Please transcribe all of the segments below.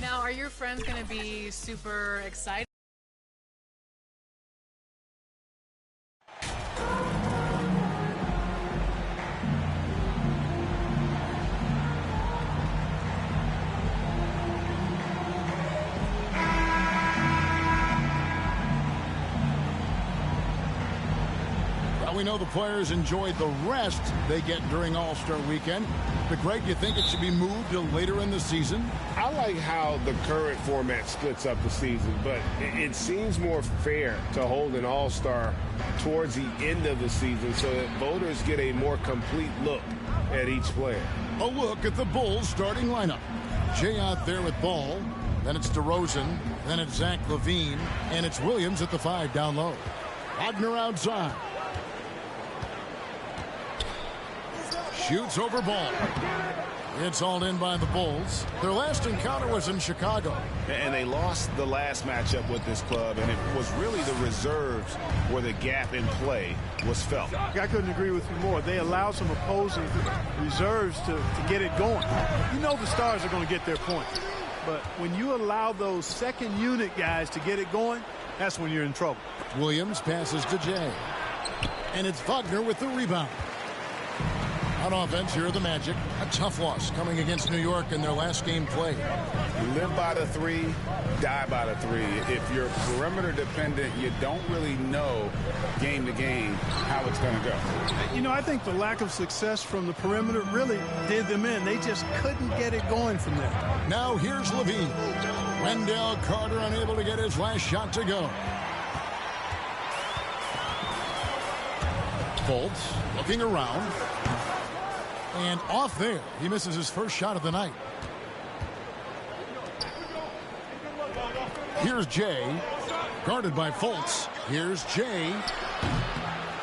Now, are your friends going to be super excited? We know the players enjoyed the rest they get during All-Star Weekend. But, Greg, you think it should be moved to later in the season? I like how the current format splits up the season, but it seems more fair to hold an All-Star towards the end of the season so that voters get a more complete look at each player. A look at the Bulls starting lineup. Jay out there with ball. Then it's DeRozan. Then it's Zach LaVine. And it's Williams at the 5 down low. Wagner outside. Shoots over ball. It's hauled in by the Bulls. Their last encounter was in Chicago. And they lost the last matchup with this club, and it was really the reserves where the gap in play was felt. I couldn't agree with you more. They allowed some opposing reserves to get it going. You know the stars are going to get their point. But when you allow those second unit guys to get it going, that's when you're in trouble. Williams passes to Jay. And it's Wagner with the rebound. On offense, here are the Magic. A tough loss coming against New York in their last game played. You live by the 3, die by the 3. If you're perimeter dependent, you don't really know game to game how it's going to go. You know, I think the lack of success from the perimeter really did them in. They just couldn't get it going from there. Now here's LaVine. Wendell Carter unable to get his last shot to go. Fultz looking around. And off there, he misses his first shot of the night. Here's Jay, guarded by Fultz. Here's Jay.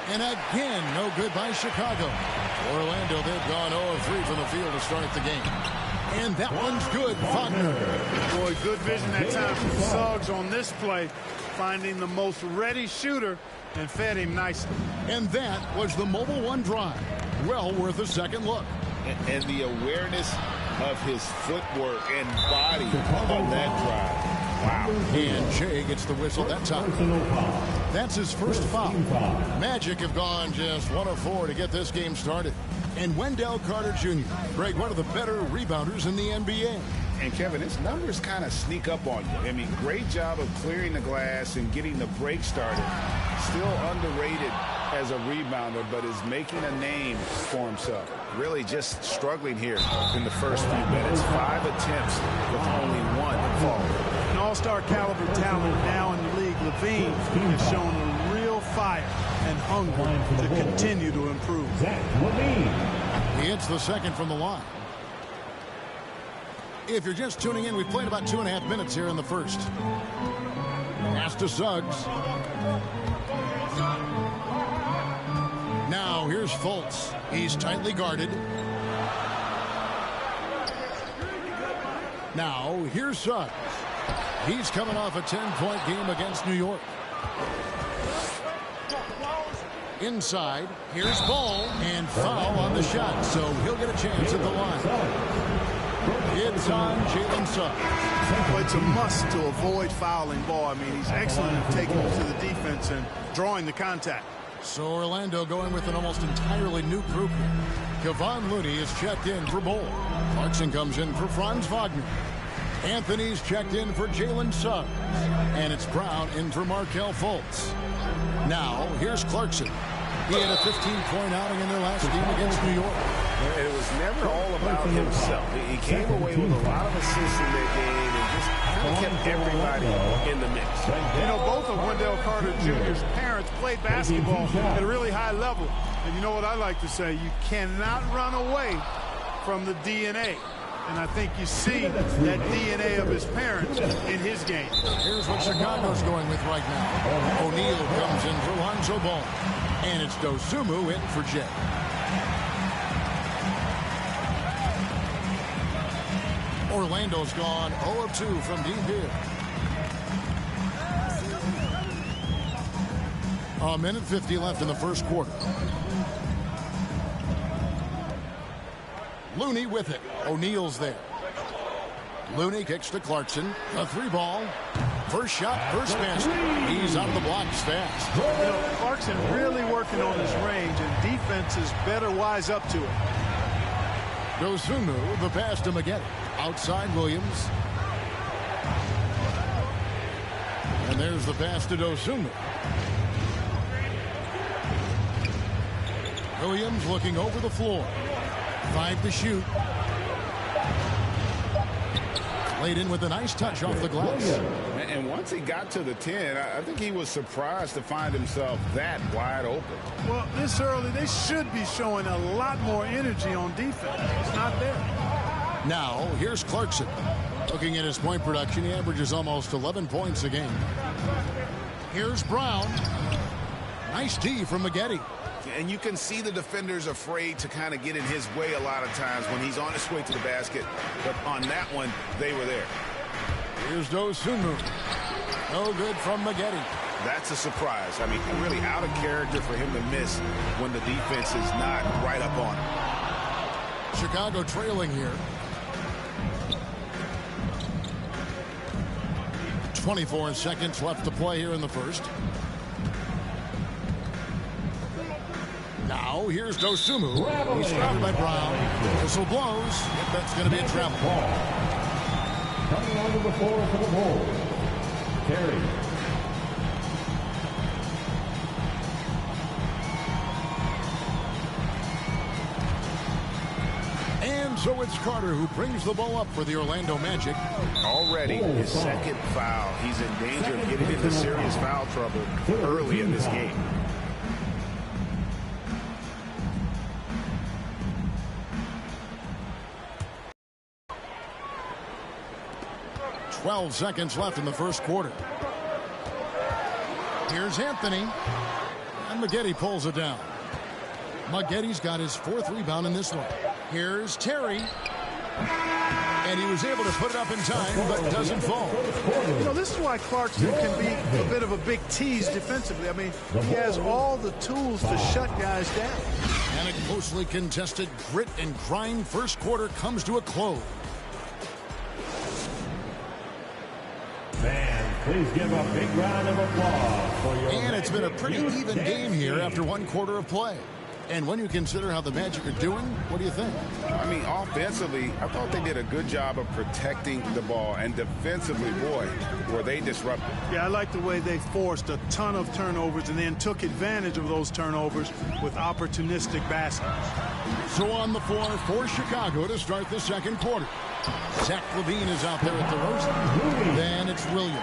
And again, no good by Chicago. Orlando, they've gone 0-3 from the field to start the game. And that one's good, Wagner. Boy, good vision that time from Suggs on this play, finding the most ready shooter and fed him nicely. And that was the Mobile One drive. Well worth a second look. And the awareness of his footwork and body on that drive. Wow. And Jay gets the whistle that time. That's his first foul. Magic have gone just 1 of 4 to get this game started. And Wendell Carter Jr., Greg, one of the better rebounders in the NBA. And, Kevin, his numbers kind of sneak up on you. I mean, great job of clearing the glass and getting the break started. Still underrated as a rebounder, but is making a name for himself. Really just struggling here in the first few minutes. 5 attempts with only 1 fall. An all-star caliber talent now in the league. LaVine has shown a real fire and hunger to continue to improve. He hits the second from the line. If you're just tuning in, we've played about 2.5 minutes here in the first. Pass to Suggs. Now here's Fultz. He's tightly guarded. Now here's Suggs. He's coming off a 10-point game against New York. Inside, here's Ball, and foul on the shot, so he'll get a chance at the line. It's on Jalen Suggs. Well, it's a must to avoid fouling Ball. I mean, he's excellent at taking it to the defense and drawing the contact. So Orlando going with an almost entirely new group here. Kevon Looney is checked in for Ball. Clarkson comes in for Franz Wagner. Anthony's checked in for Jalen Suggs. And it's Brown in for Markelle Fultz. Now, here's Clarkson. He had a 15-point outing in their last game against New York. It was never all about himself. He came away with a lot of assists in that game and just kind of kept everybody in the mix. You know, both of Wendell Carter Jr.'s parents played basketball at a really high level. And you know what I like to say? You cannot run away from the DNA. And I think you see that DNA of his parents in his game. Here's what Chicago's going with right now. O'Neal comes in for Lonzo Ball. And it's Dosunmu in for Jay. Orlando's gone 0 of 2 from deep here. A minute 50 left in the first quarter. Looney with it. O'Neal's there. Looney kicks to Clarkson. A 3-ball. First shot, first basket. He's out of the blocks fast. You know, Clarkson really working on his range, and defenses better wise up to it. Dosunmu, the pass to Maggette. Outside Williams. And there's the pass to Dosunmu. Williams looking over the floor. 5 to shoot. Laid in with a nice touch off the glass. And once he got to the 10, I think he was surprised to find himself that wide open. Well, this early, they should be showing a lot more energy on defense. It's not there. Now, here's Clarkson. Looking at his point production, he averages almost 11 points a game. Here's Brown. Nice D from Maggette. And you can see the defenders afraid to kind of get in his way a lot of times when he's on his way to the basket. But on that one, they were there. Here's Dosunmu. No good from Maggette. That's a surprise. I mean, really out of character for him to miss when the defense is not right up on him. Chicago trailing here. 24 seconds left to play here in the first. Now, here's Dosunmu. He's covered by Brown. Whistle blows. That's going to be a travel. Coming onto the floor for the Bulls, Terry. And so it's Carter who brings the ball up for the Orlando Magic. Already his second foul. He's in danger of getting into serious foul trouble early in this game. 12 seconds left in the first quarter. Here's Anthony. And Maggette pulls it down. Maggette's got his 4th rebound in this one. Here's Terry. And he was able to put it up in time, but doesn't fall. You know, this is why Clarkson can be a bit of a big tease defensively. I mean, he has all the tools to shut guys down. And a closely contested grit and grind first quarter comes to a close. Fans, please give a big round of applause for your And it's been a pretty even game here after 1 quarter of play. And when you consider how the Magic are doing, what do you think? I mean, offensively, I thought they did a good job of protecting the ball. And defensively, boy, were they disruptive. Yeah, I like the way they forced a ton of turnovers and then took advantage of those turnovers with opportunistic baskets. So on the floor for Chicago to start the second quarter. Zach LaVine is out there at the DeRozan. Then it's Williams.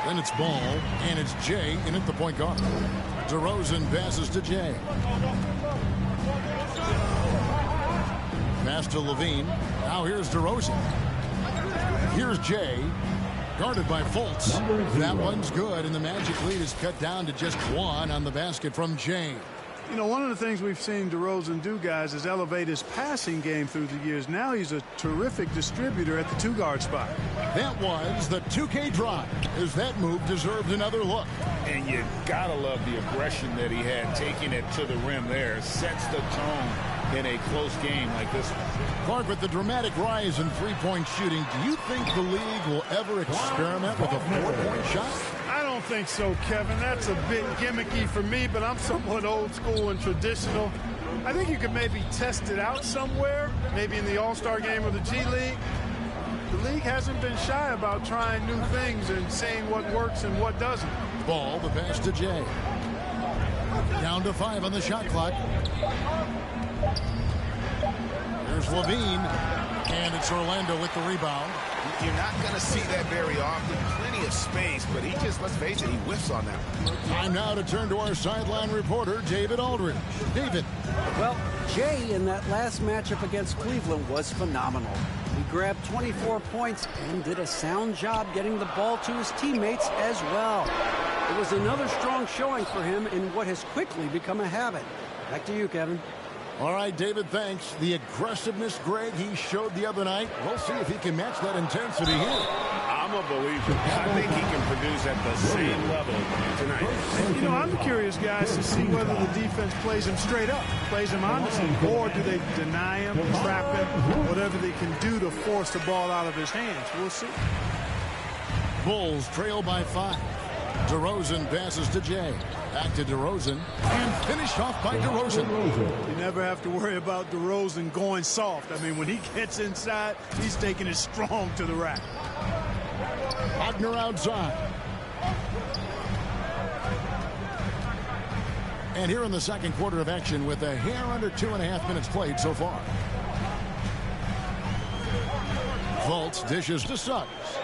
Then it's Ball. And it's Jay in at the point guard. DeRozan passes to Jay. Pass to LaVine. Now here's DeRozan. Here's Jay. Guarded by Fultz. That one's good, and the Magic lead is cut down to just 1 on the basket from Jay. You know, one of the things we've seen DeRozan do, guys, is elevate his passing game through the years. Now he's a terrific distributor at the 2-guard spot. That was the 2K drive, as that move deserved another look. And you gotta love the aggression that he had, taking it to the rim there. Sets the tone in a close game like this one. Clark, with the dramatic rise in three-point shooting, do you think the league will ever experiment with a 4-point shot? I don't think so, Kevin. That's a bit gimmicky for me, but I'm somewhat old school and traditional. I think you could maybe test it out somewhere, maybe in the All-Star game or the G League. The league hasn't been shy about trying new things and seeing what works and what doesn't. Ball, the pass to Jay. Down to 5 on the shot clock. There's LaVine, and it's Orlando with the rebound. You're not going to see that very often. Plenty of space, but he just, let's face it, he whiffs on that one. Time now to turn to our sideline reporter, David Aldridge. David. Well, Jay in that last matchup against Cleveland was phenomenal. He grabbed 24 points and did a sound job getting the ball to his teammates as well. It was another strong showing for him in what has quickly become a habit. Back to you, Kevin. All right, David, thanks. The aggressiveness, Greg, he showed the other night. We'll see if he can match that intensity here. I'm a believer. I think he can produce at the same level tonight. You know, I'm curious, guys, to see whether the defense plays him straight up, plays him honestly, or do they deny him, trap him, whatever they can do to force the ball out of his hands. We'll see. Bulls trail by 5. DeRozan passes to Jay. Back to DeRozan. And finished off by DeRozan. You never have to worry about DeRozan going soft. I mean, when he gets inside, he's taking it strong to the rack. Wagner outside. And here in the second quarter of action with a hair under 2.5 minutes played so far. Fultz dishes to Suggs.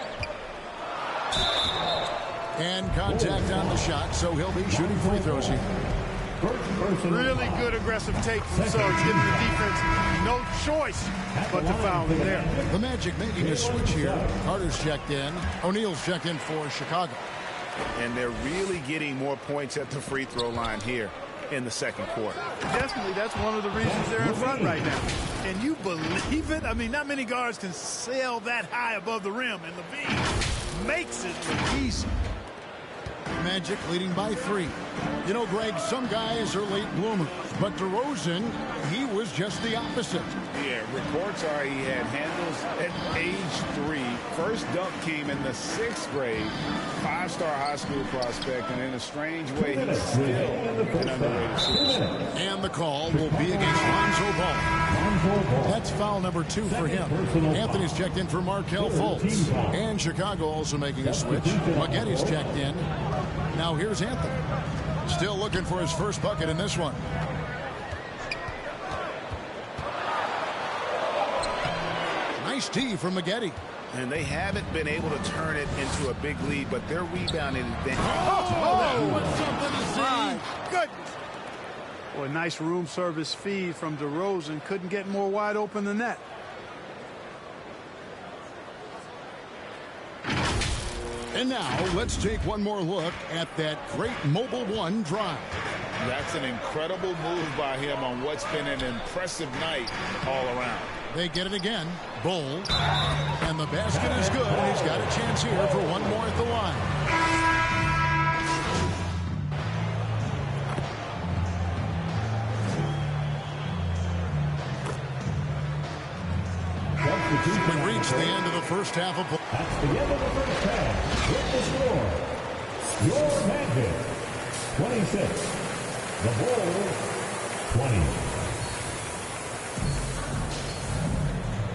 And contact on the shot, so he'll be shooting free throws here. Really good aggressive take from Suggs, giving the defense no choice but to foul him there. The Magic making a switch here. Carter's checked in. O'Neal's checked in for Chicago. And they're really getting more points at the free throw line here in the second quarter. Definitely, that's one of the reasons they're in front right now. Can you believe it? I mean, not many guards can sail that high above the rim, and Levine makes it look easy. Magic leading by 3. You know, Greg, some guys are late bloomers, but DeRozan, he was just the opposite. Yeah, reports are he had handles at age 3. First dunk came in the 6th grade. 5-star high school prospect, and in a strange way, he's still an underrated superstar. And the call will be against Lonzo Ball. That's foul number 2 for him. Anthony's checked in for Markelle Fultz. And Chicago also making a switch. Maggetti's checked in. Now here's Anthony. Still looking for his first bucket in this one. Nice tee from Maggetti. And they haven't been able to turn it into a big lead, but their rebounding has been... What's something to see? Goodness. Well, a nice room service feed from DeRozan. Couldn't get more wide open than that. And now let's take one more look at that great Mobile One drive. That's an incredible move by him on what's been an impressive night all around. They get it again. Bull. And the basket is good, and he's got a chance here for one more at the line. We reach the end of the first half of... That's the end of the first half. With the score, your Magic 26. The Bulls 20.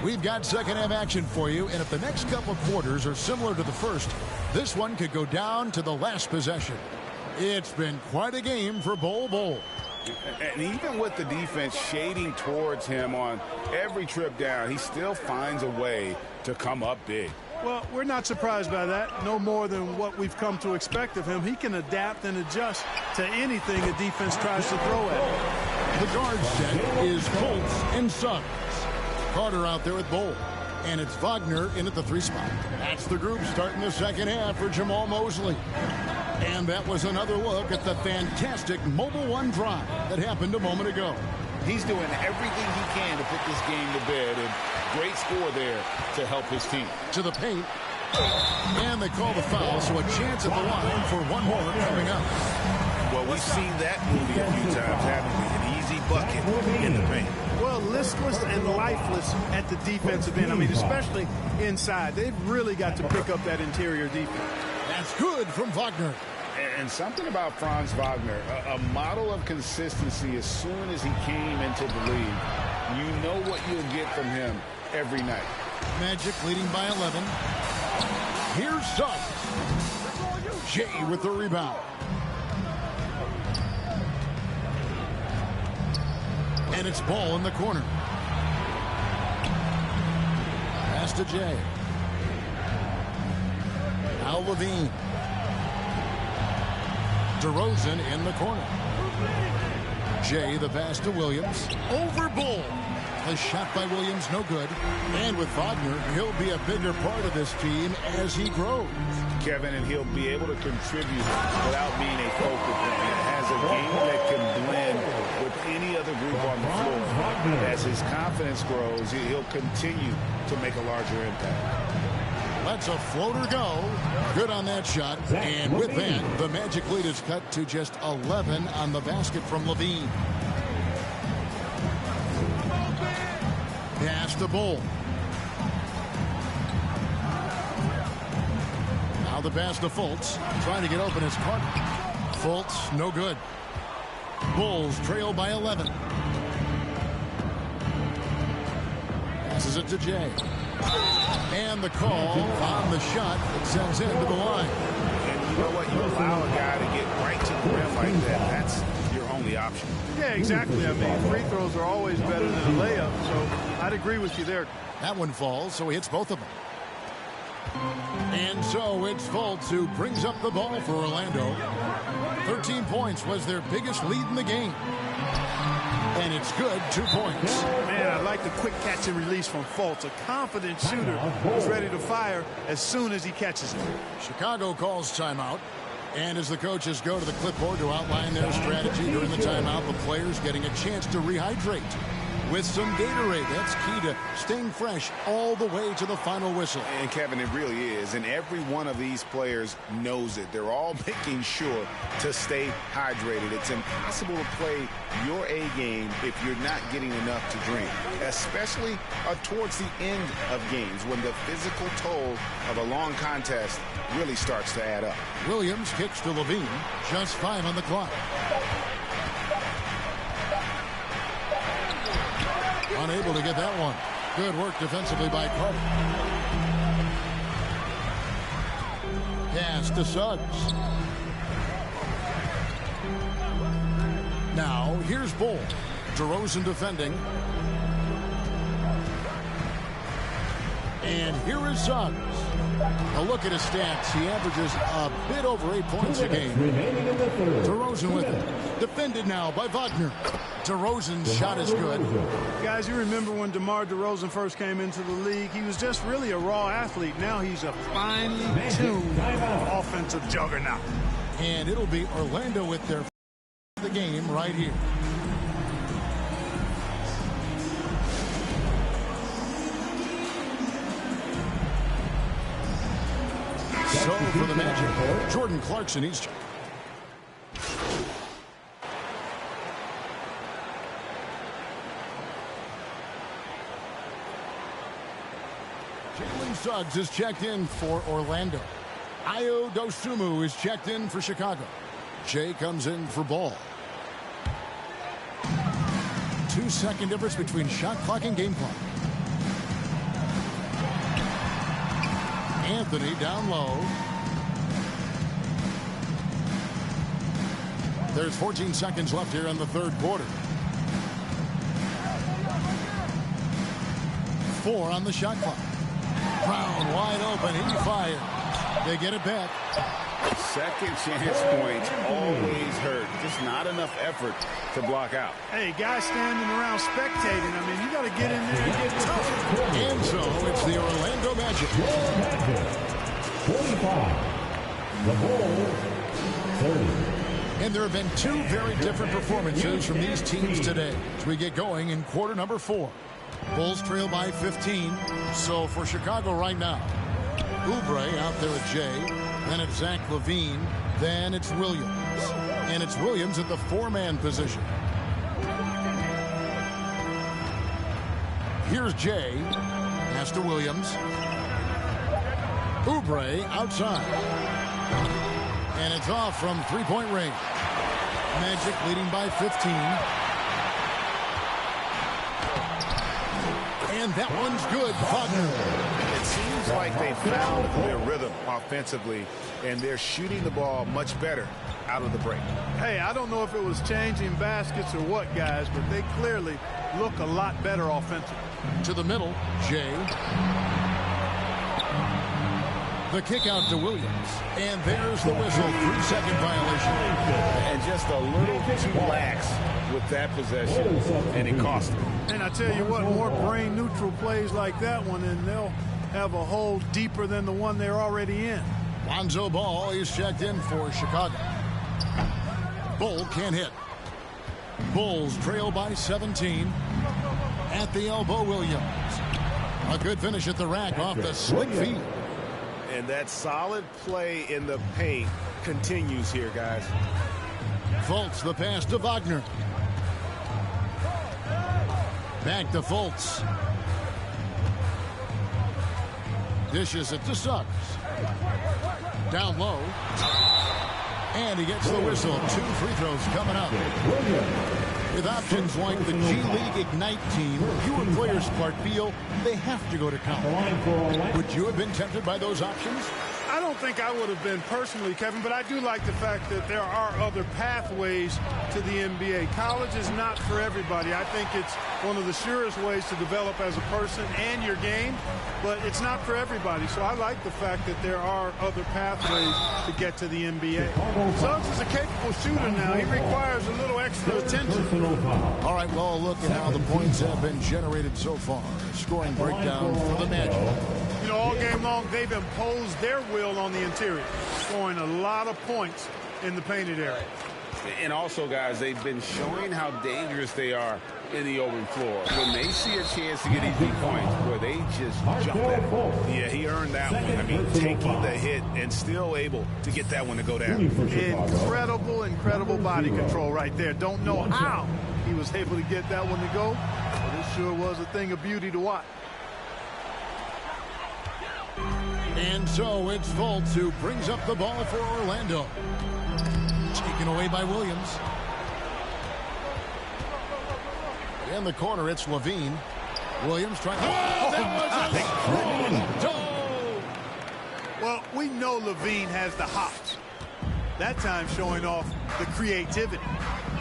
We've got second half action for you, and if the next couple of quarters are similar to the first, this one could go down to the last possession. It's been quite a game for Bull. And even with the defense shading towards him on every trip down, he still finds a way to come up big. Well, we're not surprised by that. No more than what we've come to expect of him. He can adapt and adjust to anything a defense tries to throw at him. The guard set is Fultz and Suggs. Carter out there with Bull. And it's Wagner in at the 3 spot. That's the group starting the second half for Jamal Mosley. And that was another look at the fantastic Mobile One drive that happened a moment ago. He's doing everything he can to put this game to bed, and great score there to help his team. To the paint. And they call the foul, so a chance at the line for one more coming up. Well, we've seen that movie a few times, haven't we? An easy bucket in the paint. Well, listless and lifeless at the defensive end. I mean, especially inside. They've really got to pick up that interior defense. That's good from Wagner. And something about Franz Wagner, a model of consistency. As soon as he came into the league, you know what you'll get from him every night. Magic leading by 11. Here's Suggs. Jay with the rebound. And it's Ball in the corner. Pass to Jay. Now Levine. DeRozan in the corner. Jay the pass to Williams. Over Bull. A shot by Williams, no good. And with Wagner, he'll be a bigger part of this team as he grows. Kevin, and he'll be able to contribute without being a focal point. It has a game that can blend with any other group on the floor. As his confidence grows, he'll continue to make a larger impact. Lets a floater go. Good on that shot. And with that, the Magic lead is cut to just 11 on the basket from Levine. Pass to Bull. Now the pass to Fultz. Trying to get open is Carter. Fultz, no good. Bulls trail by 11. Passes it to Jay. And the call on the shot that sends him to the line. And you know what? You allow a guy to get right to the rim like that. That's your only option. Yeah, exactly. I mean, free throws are always better than a layup, so I'd agree with you there. That one falls, so he hits both of them. And so it's Fultz who brings up the ball for Orlando. 13 points was their biggest lead in the game. And it's good, 2 points. Man, I like the quick catch and release from Fultz. A confident shooter who's ready to fire as soon as he catches it. Chicago calls timeout. And as the coaches go to the clipboard to outline their strategy during the timeout, the players getting a chance to rehydrate with some Gatorade. That's key to staying fresh all the way to the final whistle. And Kevin, it really is. And every one of these players knows it. They're all making sure to stay hydrated. It's impossible to play your A game if you're not getting enough to drink, especially towards the end of games when the physical toll of a long contest really starts to add up. Williams kicks to Levine. Just 5 on the clock. Unable to get that one. Good work defensively by Carter. Pass to Suggs. Now, here's Bull. DeRozan defending. And here is Suggs. A look at his stats. He averages a bit over 8 points a game. DeRozan with it. Defended now by Wagner. DeRozan's shot is good. Guys, you remember when DeMar DeRozan first came into the league? He was just really a raw athlete. Now he's a finely tuned offensive juggernaut. And it'll be Orlando with their the game right here. So for the Magic, Jordan Clarkson, he's Jalen Suggs is checked in for Orlando. Ayo Dosunmu is checked in for Chicago. Jay comes in for Ball. 2-second difference between shot clock and game clock. Anthony down low. There's 14 seconds left here in the third quarter. 4 on the shot clock. Brown wide open. He fired. They get it back. Second chance points always hurt. Just not enough effort to block out. Hey, guys standing around spectating. I mean, you got to get in there and get tough. And so it's the Orlando Magic. 45. The Bulls, 30. And there have been 2 very different performances from these teams today as we get going in quarter number 4. Bulls trail by 15. So for Chicago right now, Oubre out there with Jay. Then it's Zach LaVine. Then it's Williams. And it's Williams at the 4-man position. Here's Jay. Pass to Williams. Oubre outside. And it's off from three-point range. Magic leading by 15. And that one's good. Wagner. It seems like they found their rhythm offensively, and they're shooting the ball much better out of the break. Hey, I don't know if it was changing baskets or what, guys, but they clearly look a lot better offensively. To the middle, Jay. The kick out to Williams. And there's the whistle. 3-second violation. And just a little too lax with that possession, and it cost them. And I tell you what, more brain-neutral plays like that one, and they'll have a hole deeper than the one they're already in. Lonzo Ball is checked in for Chicago. Bull can't hit. Bulls trail by 17. At the elbow, Williams. A good finish at the rack off the slick feet. And that solid play in the paint continues here, guys. Fultz, the pass to Wagner. Back to Fultz. Dishes it to Suggs. Down low. And he gets the whistle. 2 free throws coming up. With options like the G League Ignite team, fewer players, Clark, feel they have to go to college. Would you have been tempted by those options? I don't think I would have been personally, Kevin, but I do like the fact that there are other pathways to the NBA. College is not for everybody. I think it's one of the surest ways to develop as a person and your game, but it's not for everybody. So I like the fact that there are other pathways to get to the NBA. Suggs is a capable shooter now. He requires a little extra attention. All right, well, a look at how the points have been generated so far. Scoring breakdown for the Magic. You know, all game long, they've imposed their will on the interior, scoring a lot of points in the painted area. And also, guys, they've been showing how dangerous they are in the open floor. When they see a chance to get easy points, where they just jump at it. Yeah, he earned that one. I mean, taking the hit and still able to get that one to go down. Incredible body control right there. Don't know how he was able to get that one to go, but it sure was a thing of beauty to watch. And so it's Fultz who brings up the ball for Orlando. Taken away by Williams. In the corner, it's Levine. Williams trying to... Oh, that was a Well, we know Levine has the hops. That time showing off the creativity.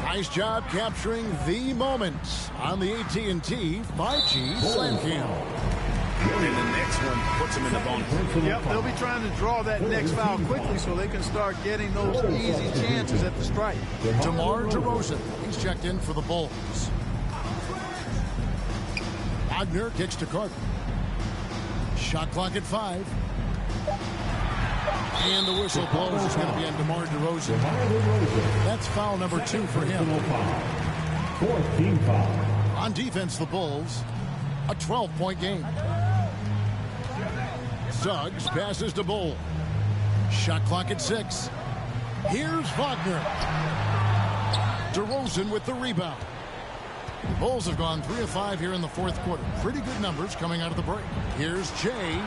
Nice job capturing the moments on the AT&T 5G Slam Cam. And the next one puts him in the bonus. Yep, they'll be trying to draw that next foul quickly so they can start getting those easy chances at the strike. DeMar DeRozan, he's checked in for the Bulls. Wagner kicks to Carter. Shot clock at 5. And the whistle blows. It's going to be on DeMar DeRozan. That's foul number 2 for him. 14 foul. On defense, the Bulls, a 12-point game. Suggs passes to Bull. Shot clock at 6. Here's Wagner. DeRozan with the rebound. The Bulls have gone 3 of 5 here in the 4th quarter. Pretty good numbers coming out of the break. Here's Jay,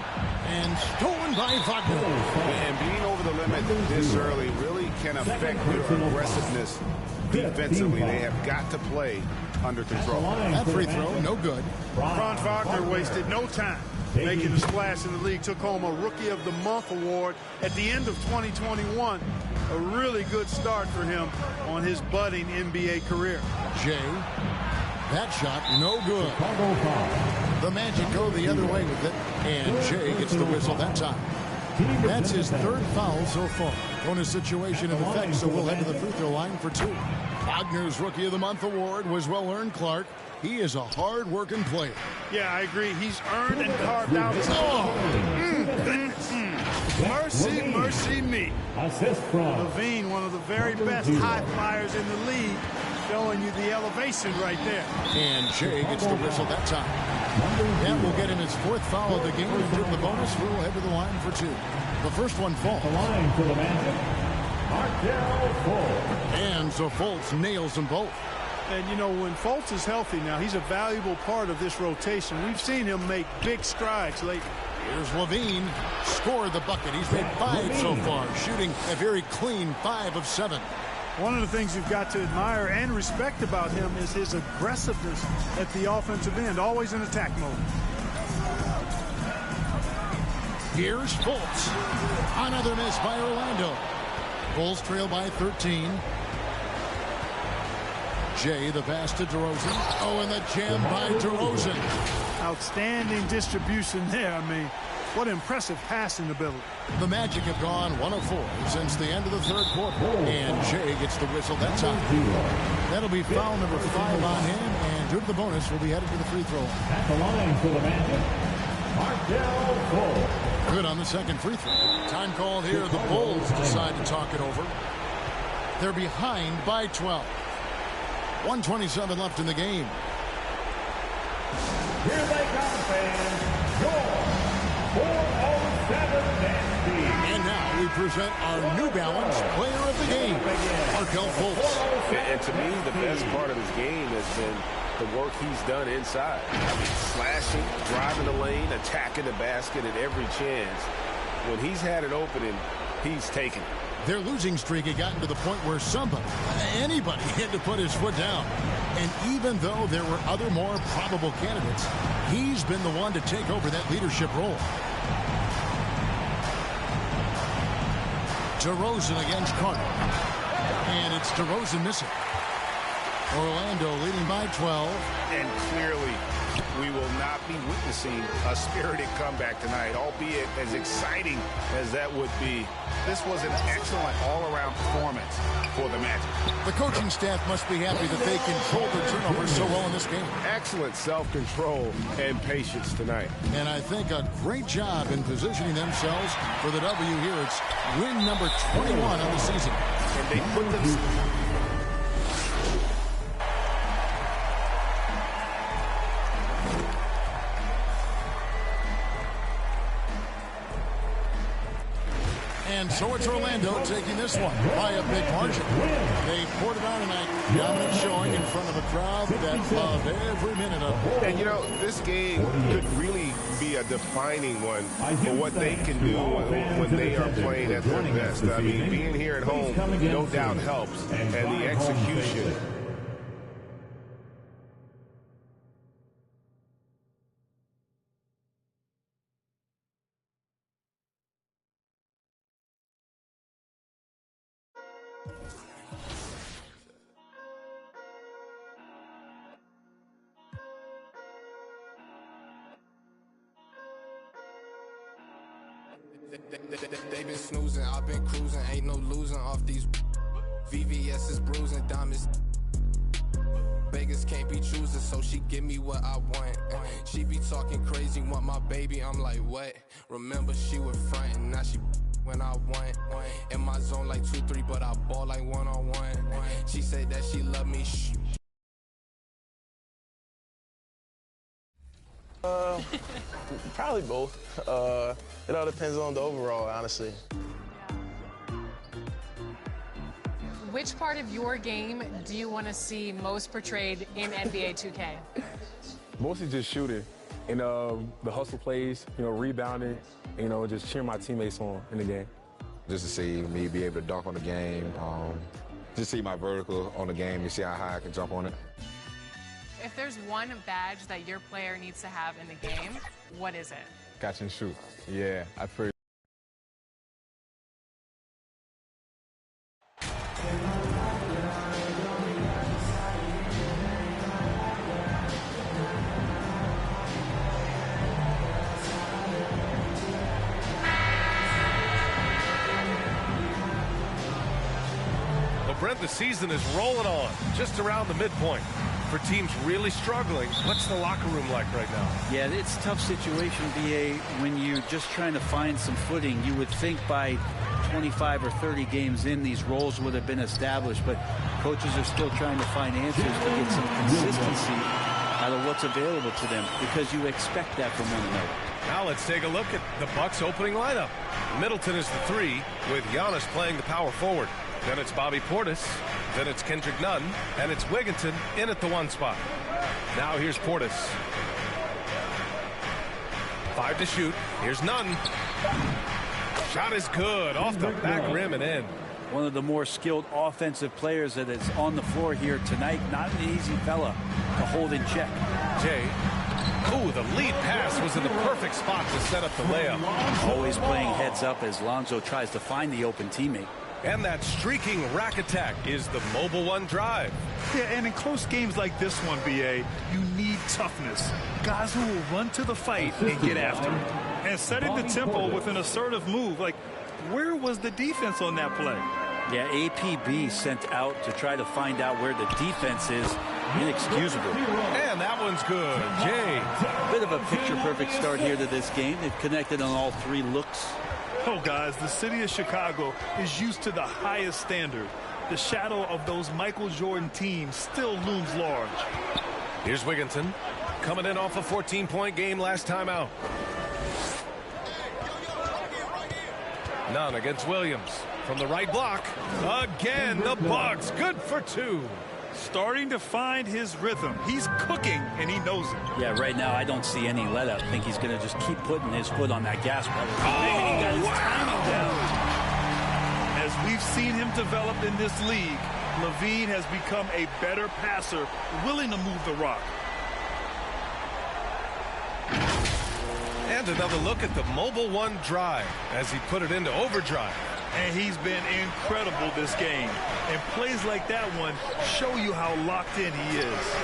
and stolen by Wagner. And being over the limit this early really can affect your aggressiveness defensively. They have got to play under control. That free throw, no good. Franz Wagner wasted no time making a splash in the league. Took home a Rookie of the Month award at the end of 2021. A really good start for him on his budding NBA career. Jay, that shot, no good. The Magic go the other way with it, and Jay gets the whistle that time. That's his 3rd foul so far. Bonus situation in effect, so we'll head to the free throw line for 2. Wagner's Rookie of the Month award was well-earned, Clark. He is a hard-working player. Yeah, I agree. He's earned and carved out his Mercy, mercy me. Assist from Levine, one of the very best high flyers in the league, showing you the elevation right there. And Jay gets the whistle that time. That will get him his 4th foul of the game. Into the bonus, we'll head to the line for 2. The first one falls. the line for the Magic. And so Fultz nails them both. And, you know, when Fultz is healthy now, he's a valuable part of this rotation. We've seen him make big strides lately. Here's Levine. Scored the bucket. He's made 5 so far, shooting a very clean 5 of 7. One of the things you've got to admire and respect about him is his aggressiveness at the offensive end, always in attack mode. Here's Fultz. Another miss by Orlando. Bulls trail by 13. Jay, the pass to DeRozan. Oh, and the jam by DeRozan. Outstanding distribution there. I mean, what impressive passing ability. The Magic have gone 1 of 4 since the end of the 3rd quarter. And Jay gets the whistle that time. That'll be foul number 5 on him. And due to the bonus, we'll be headed to the free throw. At the line for the Magic, Markel Fultz. Good on the 2nd free throw. Time called here. The Bulls decide to talk it over. They're behind by 12. 1:27 left in the game. Here they come, fans. Your 407 And now we present our New Balance Player of the Game, Markel Fultz. And to me, the best part of his game has been the work he's done inside. I mean, slashing, driving the lane, attacking the basket at every chance. When he's had an opening, he's taken it. Their losing streak had gotten to the point where anybody had to put his foot down. And even though there were other more probable candidates, he's been the one to take over that leadership role. DeRozan against Carter. And it's DeRozan missing. Orlando leading by 12. And clearly, we will not be witnessing a spirited comeback tonight, albeit as exciting as that would be. This was an excellent all-around performance for the Magic. The coaching staff must be happy that they controlled their turnovers so well in this game. Excellent self-control and patience tonight. And I think a great job in positioning themselves for the W here. It's win number 21 of the season. And they put themselves... And so it's Orlando taking this one by a big margin. They poured it on tonight. Dominant showing in front of a crowd that loved every minute of it. And, you know, this game could really be a defining one for what they can do when they are playing at their best. I mean, being here at home no doubt helps. And the execution. They been snoozing, I've been cruising, ain't no losing off these VVS is bruising, diamonds. Vegas can't be choosing, so she give me what I want. She be talking crazy, want my baby, I'm like, what? Remember she was frontin', now she when I want. In my zone like 2-3, but I ball like one-on-one. She said that she love me, Probably both. It all depends on the overall, honestly. Which part of your game do you want to see most portrayed in NBA 2K? Mostly just shooting and the hustle plays, you know, rebounding, you know, just cheering my teammates on in the game. Just to see me be able to dunk on the game, just see my vertical on the game and see how high I can jump on it. If there's one badge that your player needs to have in the game, what is it? Catch and shoot. Yeah, I feel. Brent, the season is rolling on, just around the midpoint. For teams really struggling, what's the locker room like right now? Yeah, it's a tough situation, BA, when you're just trying to find some footing. You would think by 25 or 30 games in, these roles would have been established, but coaches are still trying to find answers to get some consistency out of what's available to them, because you expect that from one another. Now let's take a look at the Bucks' opening lineup. Middleton is the 3, with Giannis playing the power forward. Then it's Bobby Portis, then it's Kendrick Nunn, and it's Wigginton in at the 1 spot. Now here's Portis. 5 to shoot. Here's Nunn. Shot is good, off the back rim and in. One of the more skilled offensive players that is on the floor here tonight. Not an easy fella to hold in check. Jay. Ooh, the lead pass was in the perfect spot to set up the layup. Always playing heads up as Lonzo tries to find the open teammate. And that streaking rack attack is the Mobile One drive. Yeah, and in close games like this one, BA, you need toughness. Guys who will run to the fight and get after it. And setting the tempo with an assertive move. Like, where was the defense on that play? Yeah, APB sent out to try to find out where the defense is. Inexcusable. And that one's good. Jay. Bit of a picture-perfect start here to this game. They've connected on all 3 looks. Oh, guys, the city of Chicago is used to the highest standard. the shadow of those Michael Jordan teams still looms large. Here's Wigginton, coming in off a 14-point game last time out. Nunn against Williams. From the right block. Again, the Bucks. Good for 2. Starting to find his rhythm. He's cooking, and he knows it. Yeah, right now I don't see any let up. I think he's going to just keep putting his foot on that gas pedal. Oh, he got his timing down. As we've seen him develop in this league, LaVine has become a better passer, willing to move the rock. And another look at the Mobile One drive as he put it into overdrive. And he's been incredible this game. And plays like that one show you how locked in he is.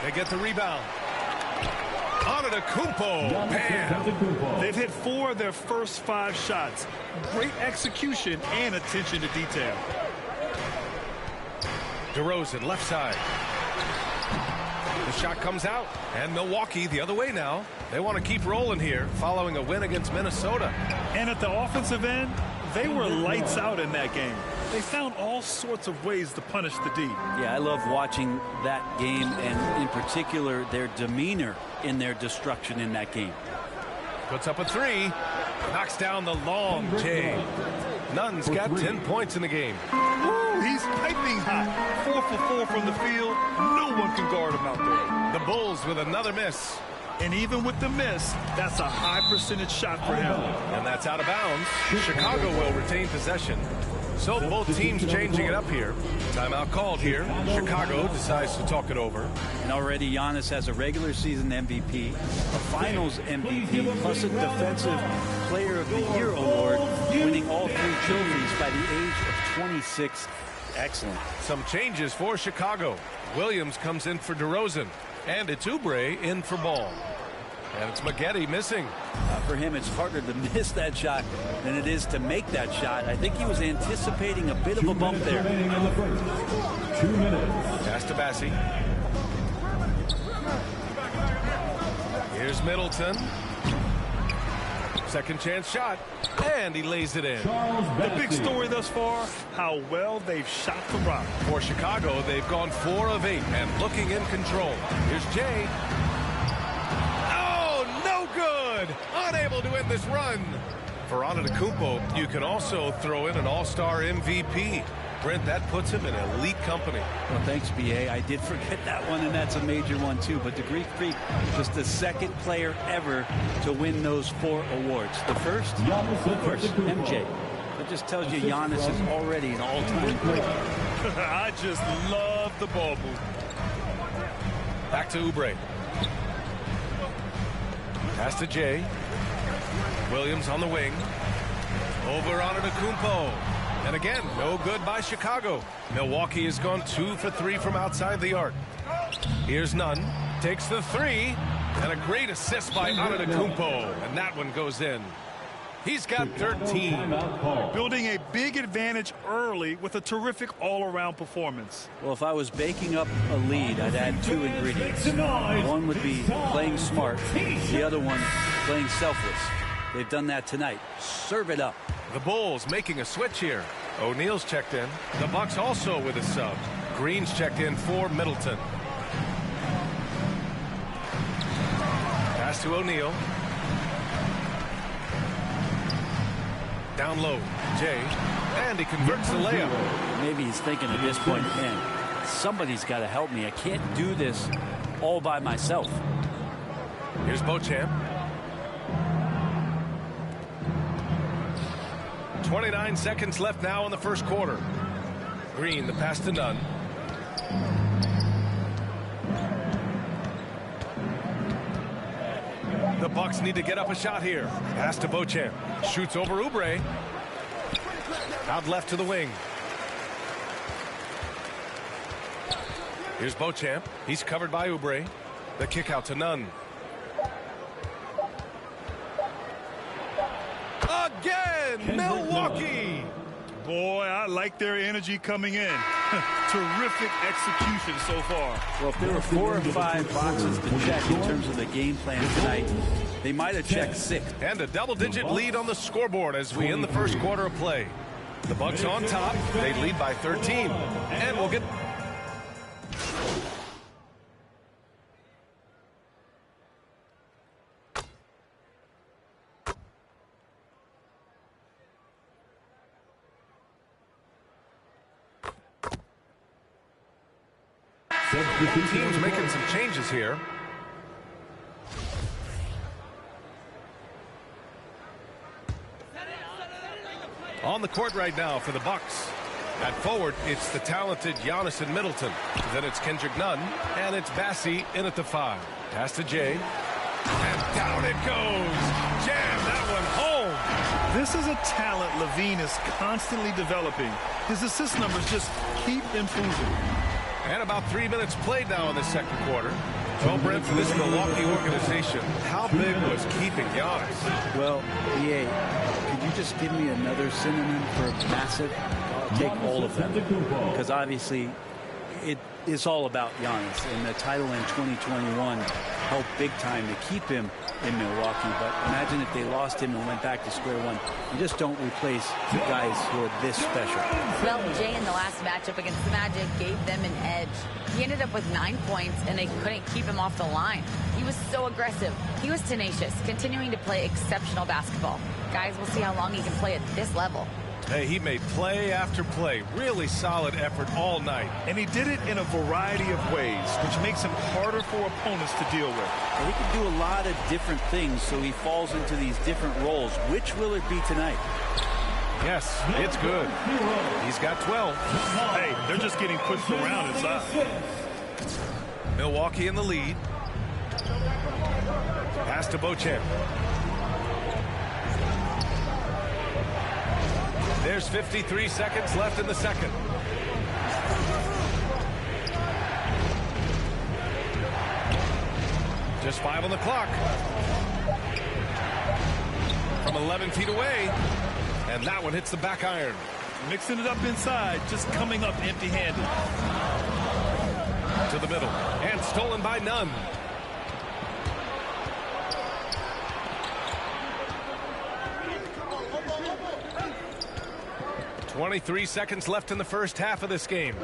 They get the rebound. Antetokounmpo. Bam. They've hit 4 of their first 5 shots. Great execution and attention to detail. DeRozan, left side. The shot comes out. And Milwaukee the other way now. They want to keep rolling here following a win against Minnesota. And at the offensive end, they were lights out in that game. They found all sorts of ways to punish the D. Yeah, I love watching that game, and in particular their demeanor in their destruction in that game. Puts up a 3. Knocks down the long J. Nunn's got 10 points in the game. Ooh, he's piping hot. 4 for 4 from the field. No one can guard him out there. The Bulls with another miss. And even with the miss, that's a high percentage shot for him. And that's out of bounds. Chicago will retain possession. So both teams changing it up here. Timeout called here. Chicago decides to talk it over. And already Giannis has a regular season MVP, a finals MVP, plus a defensive player of the year award, winning all 3 trophies by the age of 26. Excellent. Some changes for Chicago. Williams comes in for DeRozan. And it's Oubre in for Ball. And it's Maggette missing. For him, it's harder to miss that shot than it is to make that shot. I think he was anticipating a bit of a bump there. 2 minutes. Pass to Bassi. Here's Middleton. Second chance shot. And he lays it in. The big story thus far, how well they've shot the rock. For Chicago, they've gone 4 of 8 and looking in control. Here's Jay. Oh, no good. Unable to end this run. For Antetokounmpo, you can also throw in an all-star MVP. Brent, that puts him in elite company. Well, thanks, B.A. I did forget that one, and that's a major one, too. But the Greek Freak, just the second player ever to win those 4 awards. The first, MJ. That just tells you Giannis is already an all-time great. I just love the ball move. Back to Oubre. Pass to Jay. Williams on the wing. Over Antetokounmpo. And again, no good by Chicago. Milwaukee has gone 2 for 3 from outside the arc. Here's Nunn. Takes the 3. And a great assist by Antetokounmpo. And that one goes in. He's got 13. Building a big advantage early with a terrific all-around performance. Well, if I was baking up a lead, I'd add 2 ingredients. One would be playing smart. The other one, playing selfless. They've done that tonight. Serve it up. The Bulls making a switch here. O'Neal's checked in. The Bucks also with a sub. Green's checked in for Middleton. Pass to O'Neal. Down low, Jay. And he converts the layup. Maybe he's thinking at this point, man, somebody's got to help me. I can't do this all by myself. Here's Beauchamp. 29 seconds left now in the first quarter. Green, the pass to Nunn. The Bucks need to get up a shot here. Pass to Beauchamp. Shoots over Oubre. Out left to the wing. Here's Beauchamp. He's covered by Oubre. The kick out to Nunn. Again, Milwaukee. Boy, I like their energy coming in. Terrific execution so far. Well, if there were 4 or 5 boxes to check in terms of the game plan tonight, they might have checked 6. And a double-digit lead on the scoreboard as we end the first quarter of play. The Bucks on top. They lead by 13. And we'll get... Teams making some changes here. On the court right now for the Bucks. At forward, it's the talented Giannis and Middleton. Then it's Kendrick Nunn, and it's Bassi in at the 5. Pass to Jay. And down it goes. Jam that one home. This is a talent Levine is constantly developing. His assist numbers just keep improving. And about 3 minutes played now in the second quarter. Well, Brent, for this Milwaukee organization, how big was keeping Giannis? Well, EA, could you just give me another synonym for massive? I'll take all of them. Because obviously, it is all about Giannis. And the title in 2021 helped big time to keep him in Milwaukee. But imagine if they lost him and went back to square one. You just don't replace the guys who are this special. Well, Jay in the last matchup against the Magic gave them an edge. He ended up with 9 points, and they couldn't keep him off the line. He was so aggressive. He was tenacious, continuing to play exceptional basketball. Guys, we'll see how long he can play at this level. Hey, he made play after play. Really solid effort all night. And he did it in a variety of ways, which makes him harder for opponents to deal with. And he can do a lot of different things, so he falls into these different roles. Which will it be tonight? Yes, it's good. He's got 12. Hey, they're just getting pushed around inside. Milwaukee in the lead. Pass to Beauchamp. There's 53 seconds left in the second. Just 5 on the clock. From 11 feet away. And that one hits the back iron. Mixing it up inside, just coming up empty-handed. To the middle. And stolen by Nunn. .23 seconds left in the first half of this game.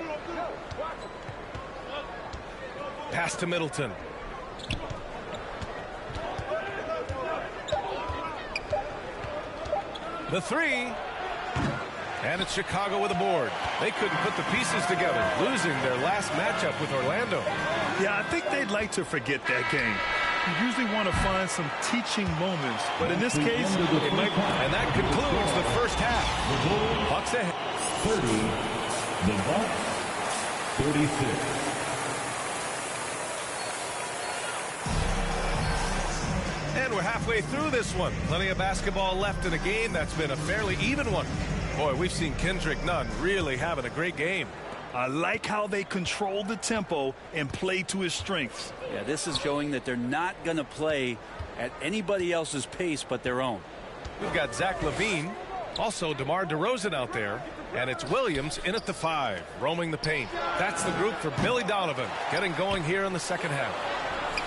Pass to Middleton. The 3. And it's Chicago with a board. They couldn't put the pieces together, losing their last matchup with Orlando. Yeah, I think they'd like to forget that game. You usually want to find some teaching moments, but in this case, it might. And that concludes the first half. Bucks ahead. 30. The Bucks. 36. And we're halfway through this one. Plenty of basketball left in a game that's been a fairly even one. Boy, we've seen Kendrick Nunn really having a great game. I like how they control the tempo and play to his strengths. Yeah, this is showing that they're not going to play at anybody else's pace but their own. We've got Zach LaVine, also DeMar DeRozan out there, and it's Williams in at the 5, roaming the paint. That's the group for Billy Donovan, getting going here in the second half.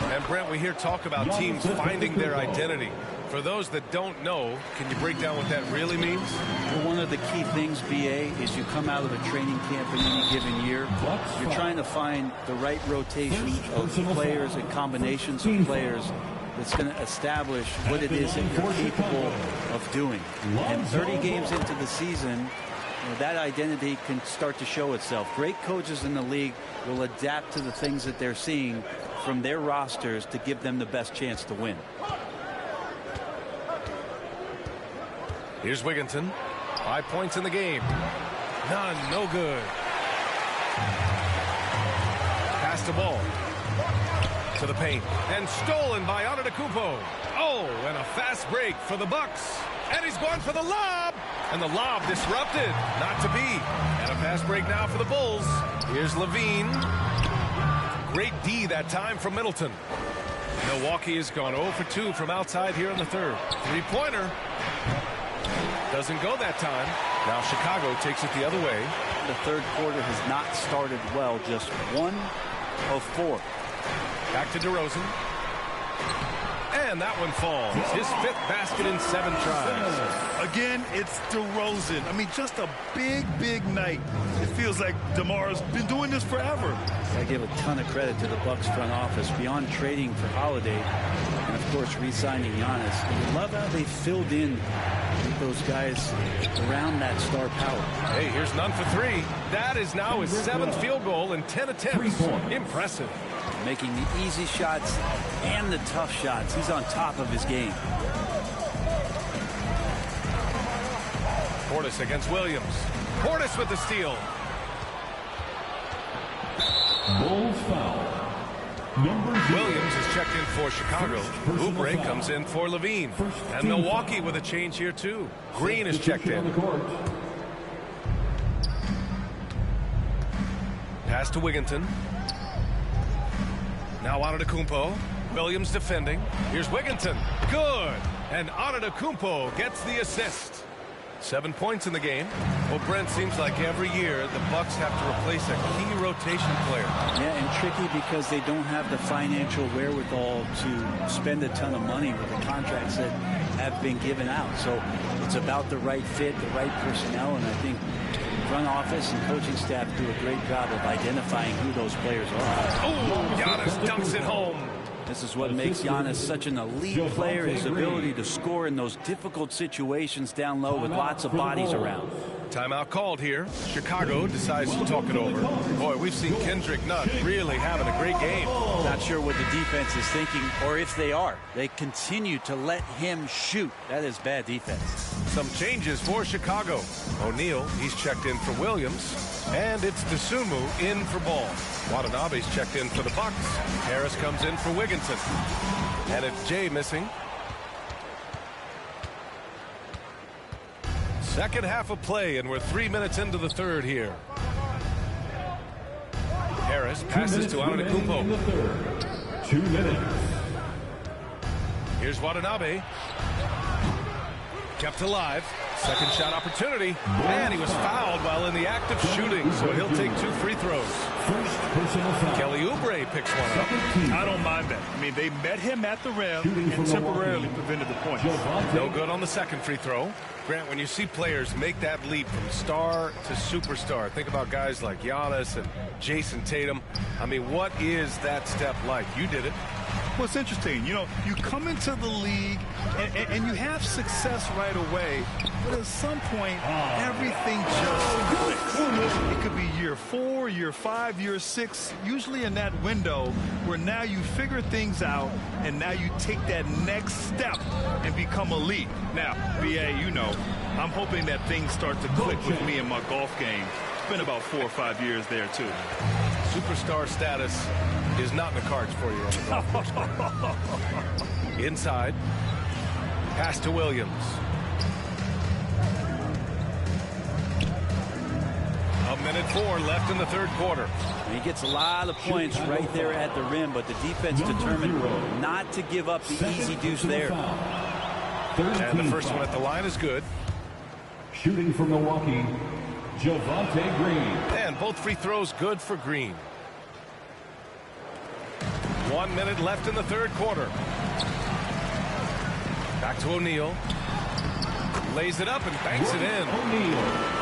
And Brent, we hear talk about teams finding their identity. For those that don't know, can you break down what that really means? Well, one of the key things, BA, is you come out of a training camp in any given year. You're trying to find the right rotation of players and combinations of players that's going to establish what it is that you're capable of doing. And 30 games into the season, that identity can start to show itself. Great coaches in the league will adapt to the things that they're seeing from their rosters to give them the best chance to win. Here's Wigginton. 5 points in the game. None, no good. Pass the ball. To the paint. And stolen by Antetokounmpo. Oh, and a fast break for the Bucks. And he's going for the lob. And the lob disrupted. Not to be. And a fast break now for the Bulls. Here's LaVine. Great D that time from Middleton. Milwaukee has gone 0 for 2 from outside here in the third. Three-pointer. Doesn't go that time. Now Chicago takes it the other way. The third quarter has not started well. Just 1 of 4. Back to DeRozan. And that one falls. His 5th basket in 7 tries. Again, it's DeRozan. I mean, just a big, big night. It feels like DeMar's been doing this forever. I give a ton of credit to the Bucks front office. Beyond trading for Holiday and, of course, re-signing Giannis, I love how they filled in with those guys around that star power. Hey, here's none for 3. That is now his 7th field goal in 10 attempts. Impressive. Making the easy shots and the tough shots. He's on top of his game. Portis against Williams. Portis with the steal. Bulls foul. Williams is checked in for Chicago. Oubre comes in for Levine. And Milwaukee with a change here, too. Green is checked in. Pass to Wigginton. Now Antetokounmpo. Williams defending. Here's Wigginton. Good. And Antetokounmpo gets the assist. 7 points in the game. Well, Brent, seems like every year the Bucks have to replace a key rotation player. Yeah, and tricky because they don't have the financial wherewithal to spend a ton of money with the contracts that have been given out. So it's about the right fit, the right personnel, and I think front office and coaching staff do a great job of identifying who those players are. Oh, Giannis dunks it home. This is what makes Giannis such an elite player, his ability to score in those difficult situations down low with lots of bodies around. Timeout called here. Chicago decides to talk it over. Boy, we've seen Kendrick Nunn really having a great game. Not sure what the defense is thinking, or if they are. They continue to let him shoot. That is bad defense. Some changes for Chicago. O'Neal, he's checked in for Williams. And it's Dosunmu in for Ball. Watanabe's checked in for the Bucks. Harris comes in for Wigginton. And it's Jay missing. Second half of play, and we're 3 minutes into the third here. Harris passes to Antetokounmpo. 2 minutes. Here's Watanabe. Kept alive. Second shot opportunity. And he was fouled while in the act of shooting, so he'll take 2 free throws. Kelly Oubre picks one up. I don't mind that. I mean, they met him at the rim and temporarily prevented the points. No good on the second free throw. Grant, when you see players make that leap from star to superstar, think about guys like Giannis and Jason Tatum. I mean, what is that step like? You did it. Well, it's interesting. You know, you come into the league and you have success right away, but at some point, everything just clicks. It could be year 4, year 5, year 6, usually in that window where now you figure things out and now you take that next step and become elite. Now, BA, you know, I'm hoping that things start to click with me in my golf game. It's been about 4 or 5 years there, too. Superstar status is not in the cards for you on the golf course. Inside. Pass to Williams. A minute 4 left in the third quarter. He gets a lot of points right there at the rim, but the defense determined not to give up the easy deuce there. And the first one at the line is good. Shooting from Milwaukee, Javonte Green. And both free throws good for Green. 1 minute left in the third quarter. Back to O'Neal. Lays it up and banks it in.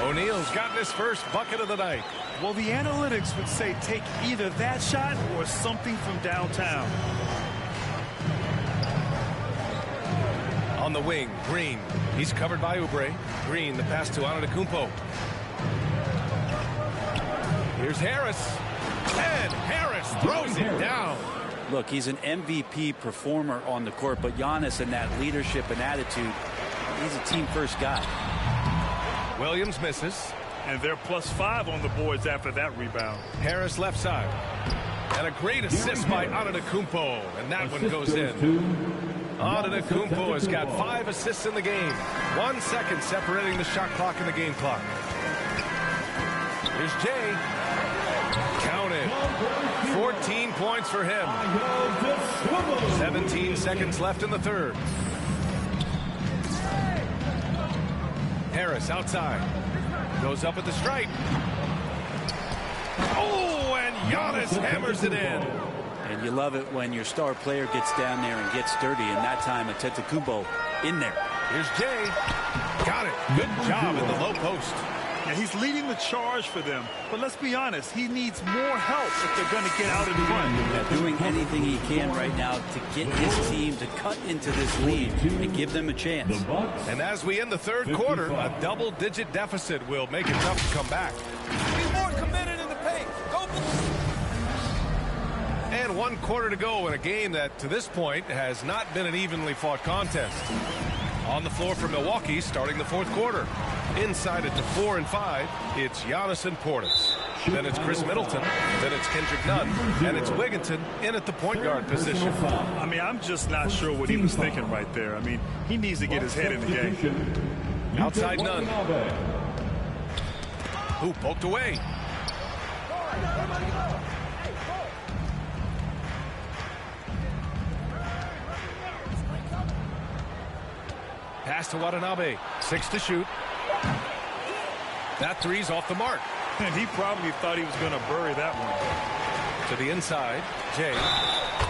O'Neal's gotten his first bucket of the night. Well, the analytics would say take either that shot or something from downtown. On the wing, Green. He's covered by Oubre. Green, the pass to Antetokounmpo. Here's Harris. And Harris throws it down. Look, he's an MVP performer on the court, but Giannis in that leadership and attitude, he's a team-first guy. Williams misses. And they're +5 on the boards after that rebound. Harris left side. And a great assist by Antetokounmpo. And that one goes in. Antetokounmpo has got 5 assists in the game. 1 second separating the shot clock and the game clock. Here's Jay. Counted. 14 points for him. 17 seconds left in the third. Harris outside. Goes up at the stripe. Oh, and Giannis hammers it in. And you love it when your star player gets down there and gets dirty, and that time Antetokounmpo in there. Here's Jay. Got it. Good job in the low post. Yeah, he's leading the charge for them. But let's be honest, he needs more help if they're going to get out in front. Yeah, doing anything he can right now to get his team to cut into this lead and give them a chance. And as we end the third quarter, a double-digit deficit will make it tough to come back. Be more committed in the paint. Go. And 1 quarter to go in a game that, to this point, has not been an evenly fought contest. On the floor for Milwaukee, starting the fourth quarter. Inside it to 4 and 5, it's Giannis and Portis. Then it's Chris Middleton. Then it's Kendrick Nunn. And it's Wigginton in at the point guard position. I mean, I'm just not sure what he was thinking right there. I mean, he needs to get his head in the game. Outside Nunn. Who poked away. Pass to Watanabe. 6 to shoot. That three's off the mark. And he probably thought he was going to bury that one. To the inside, Jay.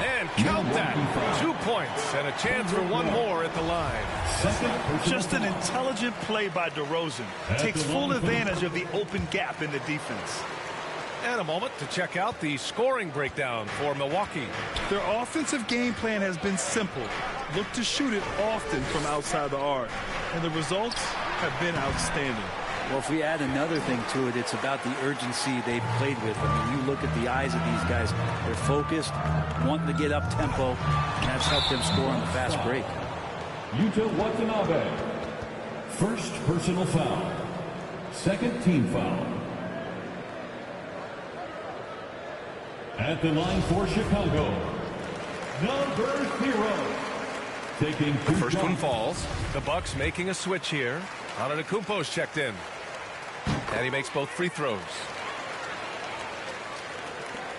And count that. 2 points and a chance for one more at the line. Just an intelligent play by DeRozan. Takes full advantage of the open gap in the defense. And a moment to check out the scoring breakdown for Milwaukee. Their offensive game plan has been simple. Look to shoot it often from outside the arc. And the results have been outstanding. Well, if we add another thing to it, it's about the urgency they've played with. I mean, you look at the eyes of these guys. They're focused, wanting to get up tempo, and that's helped them score on the fast break. Yuta Watanabe. First personal foul. Second team foul. At the line for Chicago, number 0. Taking the first one falls. The Bucks making a switch here. Antetokounmpo's checked in. And he makes both free throws.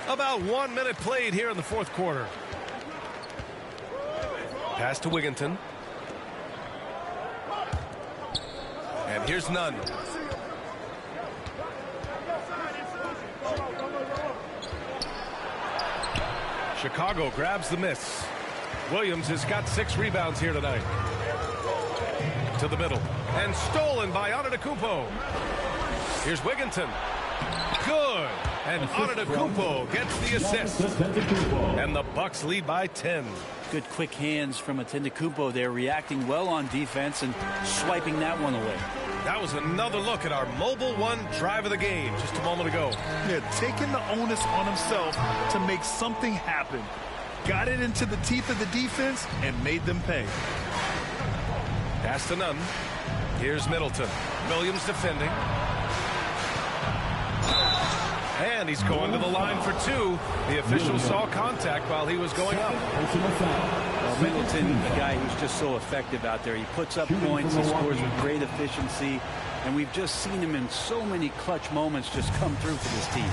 About 1 minute played here in the fourth quarter. Pass to Wigginton. And here's Nunn. Chicago grabs the miss. Williams has got 6 rebounds here tonight. To the middle. And stolen by Antetokounmpo. Here's Wigginton. Good. And Antetokounmpo gets the assist. And the Bucks lead by 10. Good quick hands from Antetokounmpo there, reacting well on defense and swiping that one away. That was another look at our mobile one drive of the game just a moment ago. Yeah, taking the onus on himself to make something happen. Got it into the teeth of the defense and made them pay. Pass to Nunn. Here's Middleton. Williams defending. And he's going to the line for 2. The official saw contact while he was going up. Well, Middleton, a guy who's just so effective out there. He puts up points, he scores with great efficiency, and we've just seen him in so many clutch moments just come through for this team.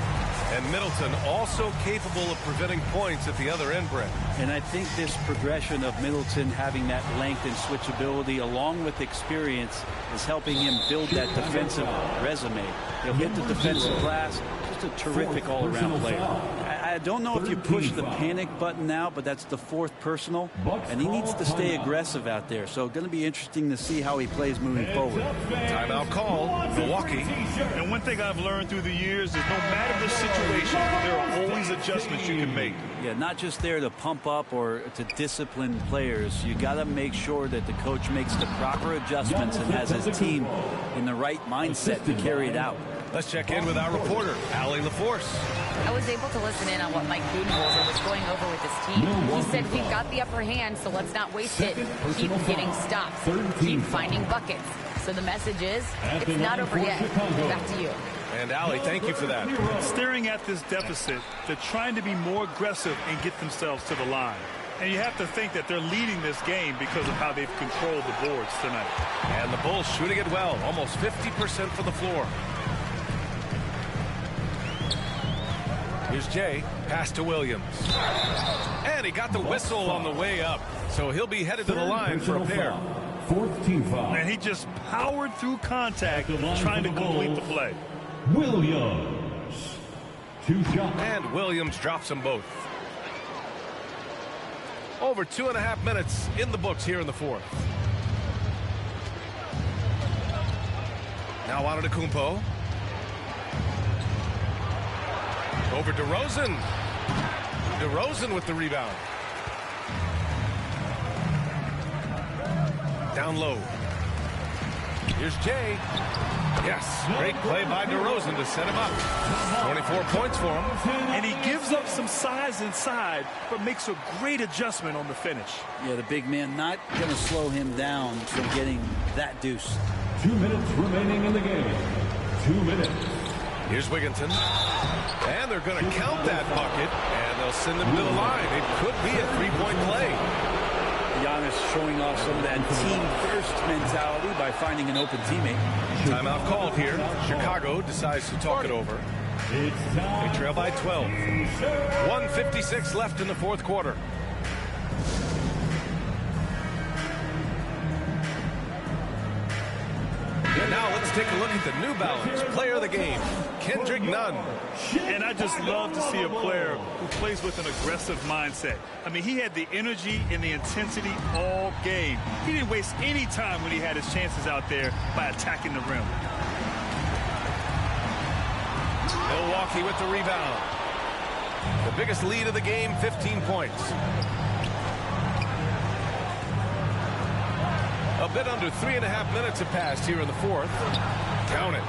And Middleton also capable of preventing points at the other end, Brett. And I think this progression of Middleton having that length and switchability along with experience is helping him build that defensive resume. He'll hit the defensive glass. Just a terrific all-around player. I don't know if you push the panic button now, but that's the 4th personal, and he needs to stay aggressive out there. So going to be interesting to see how he plays moving forward. Timeout call, Milwaukee. And one thing I've learned through the years is no matter the situation, there are always adjustments you can make. Yeah, not just there to pump up or to discipline players. You got to make sure that the coach makes the proper adjustments and has his team in the right mindset to carry it out. Let's check in with our reporter, Allie LaForce. I was able to listen in on what Mike Budenholzer was going over with his team. He said, we've got the upper hand, so let's not waste it. Keep getting stops. Keep finding buckets. So the message is, it's not over yet. Back to you. And Allie, thank you for that. Staring at this deficit, they're trying to be more aggressive and get themselves to the line. And you have to think that they're leading this game because of how they've controlled the boards tonight. And the Bulls shooting it well, almost 50% from the floor. Here's Jay, pass to Williams. And he got the whistle on the way up, so he'll be headed to the line for a pair. 4th team foul. And he just powered through contact trying to complete the play. Williams. 2 shots. And Williams drops them both. Over 2.5 minutes in the books here in the fourth. Now Antetokounmpo. Over DeRozan. DeRozan with the rebound. Down low. Here's Jay. Yes, great play by DeRozan to set him up. 24 points for him. And he gives up some size inside, but makes a great adjustment on the finish. Yeah, the big man not going to slow him down from getting that deuce. 2 minutes remaining in the game. 2 minutes. Here's Wigginton. And they're going to count that bucket, and they'll send him to the line. It could be a three-point play. Giannis showing off some of that team-first mentality by finding an open teammate. Timeout called here. Chicago decides to talk it over. They trail by 12. 1:56 left in the fourth quarter. And now let's take a look at the New Balance player of the game, Kendrick Nunn. And I just love to see a player who plays with an aggressive mindset. I mean, he had the energy and the intensity all game. He didn't waste any time when he had his chances out there by attacking the rim. Milwaukee with the rebound. The biggest lead of the game, 15 points. A bit under 3.5 minutes have passed here in the fourth. Count it.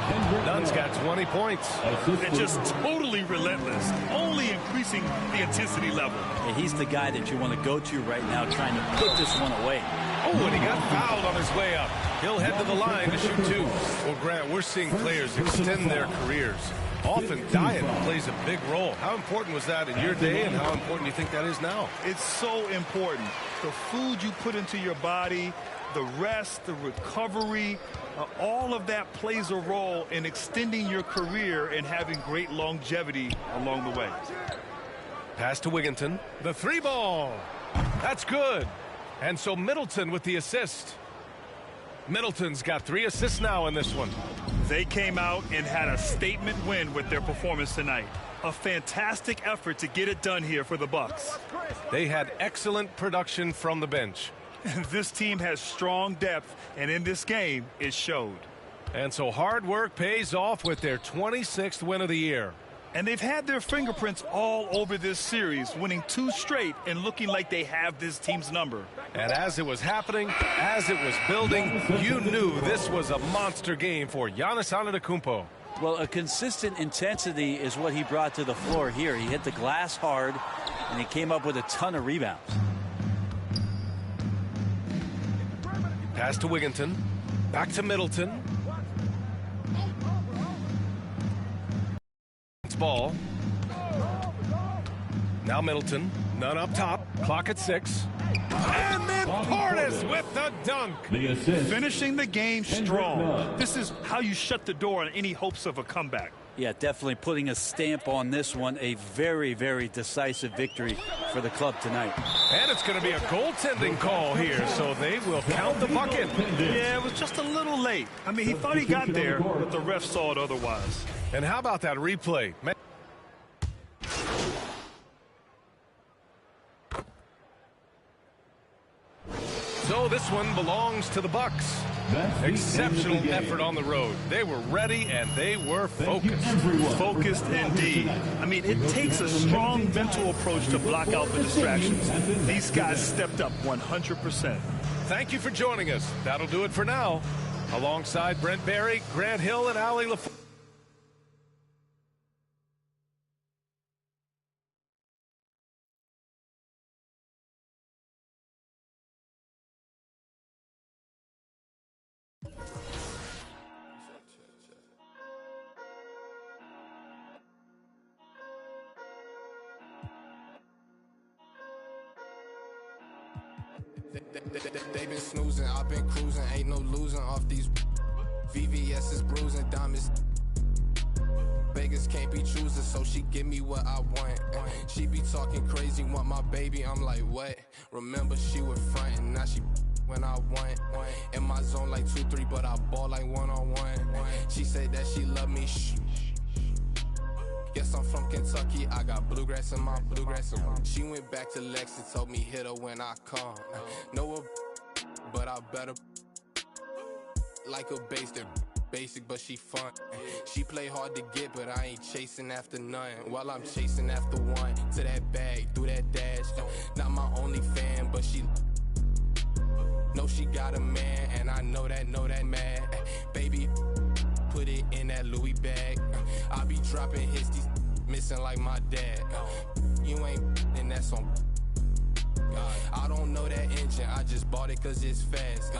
Nunn's got 20 points. And just totally relentless, only increasing the intensity level. Yeah, he's the guy that you want to go to right now, trying to put this one away. Oh, and he got fouled on his way up. He'll head to the line to shoot two. Well, Grant, we're seeing players extend their careers. Often diet plays a big role. How important was that in your day, and how important do you think that is now? It's so important. The food you put into your body, the rest, the recovery, all of that plays a role in extending your career and having great longevity along the way. Pass to Wigginton. The three ball. That's good. And so Middleton with the assist. Middleton's got 3 assists now in this one. They came out and had a statement win with their performance tonight. A fantastic effort to get it done here for the Bucks. They had excellent production from the bench. This team has strong depth, and in this game, it showed. And so hard work pays off with their 26th win of the year. And they've had their fingerprints all over this series, winning 2 straight and looking like they have this team's number. And as it was happening, as it was building, you knew this was a monster game for Giannis Antetokounmpo. Well, a consistent intensity is what he brought to the floor here. He hit the glass hard, and he came up with a ton of rebounds. Pass to Wigginton. Back to Middleton. Ball. Now Middleton. None up top. Clock at 6. And then Portis with the dunk. Finishing the game strong. This is how you shut the door on any hopes of a comeback. Yeah, definitely putting a stamp on this one. A very, very decisive victory for the club tonight. And it's going to be a goaltending call here, so they will count the bucket. Yeah, it was just a little late. I mean, he thought he got there, but the ref saw it otherwise. And how about that replay? Man. So this one belongs to the Bucks. Exceptional effort on the road. They were ready and they were focused. Focused indeed. I mean, it takes a strong mental approach to block out the distractions. These guys stepped up 100%. Thank you for joining us. That'll do it for now. Alongside Brent Barry, Grant Hill, and Ali LaFleur. They been snoozing, I've been cruising, ain't no losing off these VVS is bruising, diamonds. Vegas can't be choosing, so she give me what I want. She be talking crazy, want my baby, I'm like, what? Remember she was frontin', now she when I want. In my zone like 2-3, but I ball like 1-on-1. She said that she love me, Guess I'm from Kentucky, I got bluegrass in my bluegrass. She went back to Lex and told me hit her when I come. Know her, but I better like a basic, but she fun. She play hard to get, but I ain't chasing after none. While I'm chasing after one, to that bag, through that dash. Not my only fan, but she know she got a man, and I know that mad. Baby, put it in that Louis bag. I be dropping hits, these missing like my dad. You ain't, and that's on. I don't know that engine, I just bought it cause it's fast.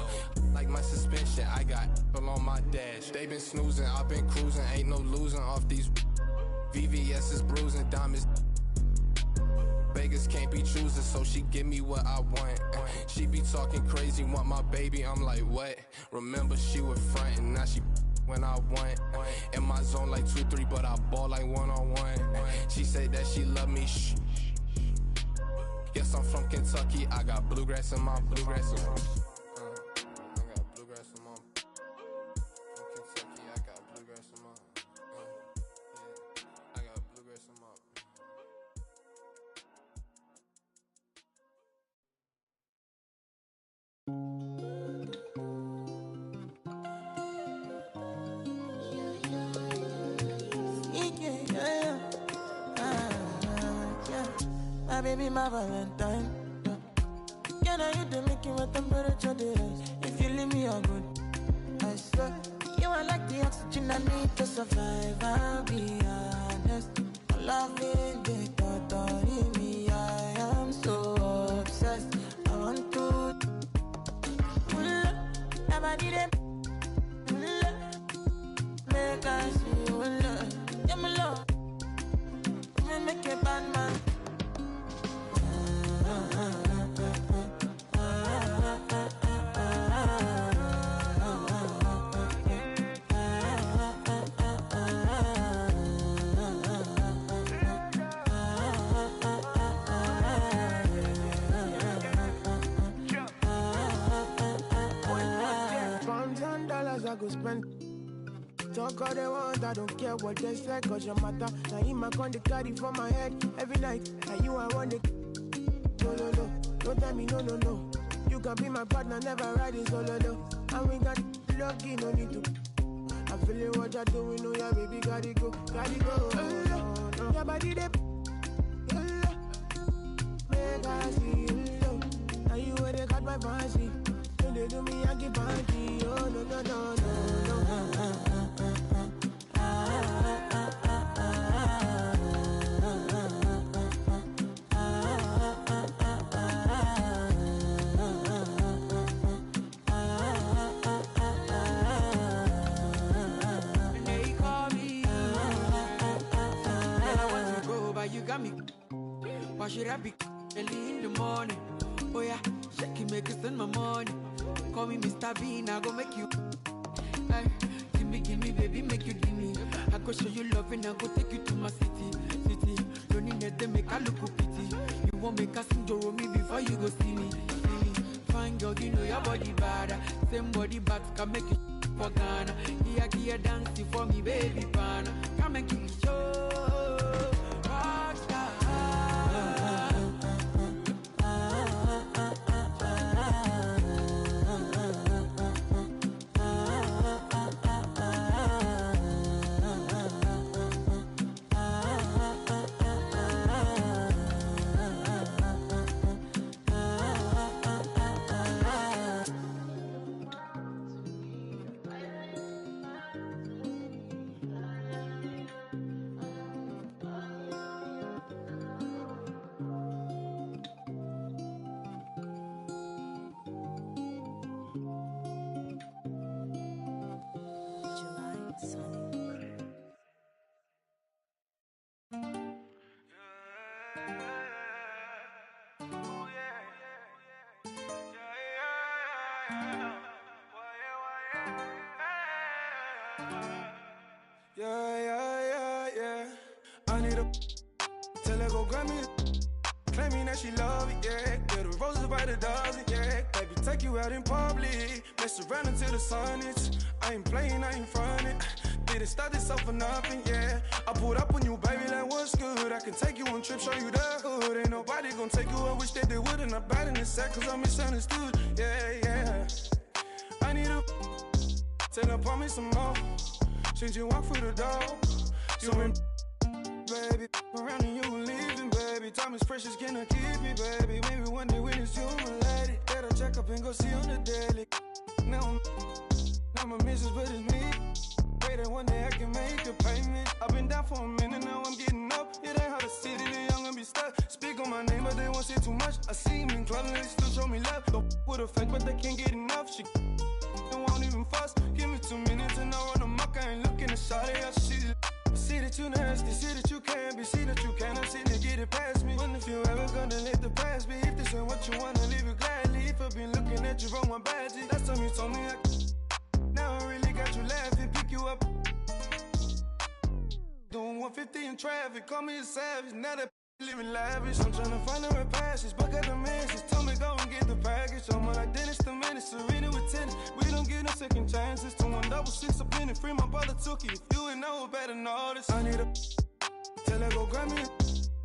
Like my suspension, I got on my dash. They been snoozing, I've been cruising, ain't no losing off these VVS is bruising, diamonds. Beggars can't be choosers, so she give me what I want. She be talking crazy, want my baby, I'm like, what? Remember she was frontin', now she when I want. In my zone like 2-3, but I ball like one-on-one. She say that she love me, shh. Yes, I'm from Kentucky, I got bluegrass in my bluegrass. I got bluegrass in my. From Kentucky, I got bluegrass in my. I got bluegrass in my. My baby, my Valentine. Can I hit the making with temperature days? If you leave me a good, I swear. You are like the oxygen I need to survive. I'll be honest. Loving the thought of me. I am so obsessed. I want to never need it. Make I see you love. Yeah, my love. Make a bad man. I go spend. Talk all they want, I don't care what they say, cause your matter. Now him I con the carry for my head every night. And you I want the no. Don't tell me no. You can be my partner, never ride it solo though. And we got lucky, no need to. I'm feeling what you're doing, oh yeah, baby, gotta go. No. Your body they make I see you low. Now you where they got my fancy. When they do me, I get panty. Oh no. You got me. Why should I be early in the morning? Oh yeah, shake it, make it spend my money. Call me Mr. Bean, I go make you. Hey, give me, baby, make you give me. I go show you love and I go take you to my city. Don't need to make a look pity. You won't make a sing to me before you go see me. Fine girl, you know your body bad. Same body but can make you for Ghana. Here dancing for me, baby, pana. Come make you show. Yeah. I need a tell her go grab me, claiming that she love it, yeah. Get the roses by the dozen, yeah. Baby, take you out in public, mess around until the sun hits. I ain't playing, I ain't frontin'. Didn't start this off for nothing, yeah. I pulled up on you, baby, like what's good? I can take you on trips, show you the hood. Ain't nobody gon' take you, I wish that they wouldn't. I'm bad in this set, cause I'm misunderstood, yeah. I need a take up on me some more. Since you walk through the door, you been baby, around and you leaving, baby. Time is precious, can I keep me, baby? Maybe one day when it's you, my lady, better check up and go see on the daily. Now I'm a missus, but it's me. Pray that one day I can make a payment. I've been down for a minute, now I'm getting up. It ain't how the city, the young and be stuck. Speak on my name, but they won't say too much. I see him in club and they still show me love. Don't with a fake, but they can't get enough. She won't even fuss. Give me 2 minutes and I run amok. I ain't looking to shot it. See that you nasty, see that you can be, see that you cannot see to get it past me. When if you ever gonna let the past be? If this ain't what you wanna, leave it gladly. If I've been looking at you from my badgie, last time you told me now I really got you laughing, pick you up. Doing 150 in traffic, call me a savage. Now that living lavish, I'm trying to find the right passage. But got the message, told me go and get the package. I'm like Dennis the Menace, Serena with tennis. We don't get no second chances. 2166 up in it, free my brother took it. If you ain't know better know this. I need a tell her go grab me.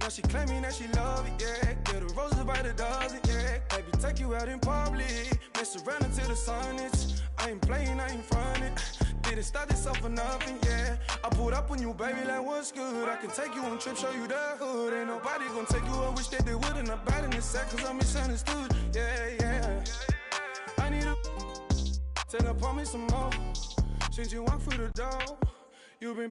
Now she claiming that she love it, yeah. Get the roses by the dozen, yeah. Baby, take you out in public. Mess around until the sun hits. I ain't playing, I ain't frontin'. Didn't start this off for nothing, yeah. I pulled up on you, baby, like what's good? I can take you on trips, show you the hood. Ain't nobody gon' take you, I wish that they wouldn't. I'm bad in this set, cause I'm misunderstood, yeah. I need a take up on me some more. Since you walk through the door, you've been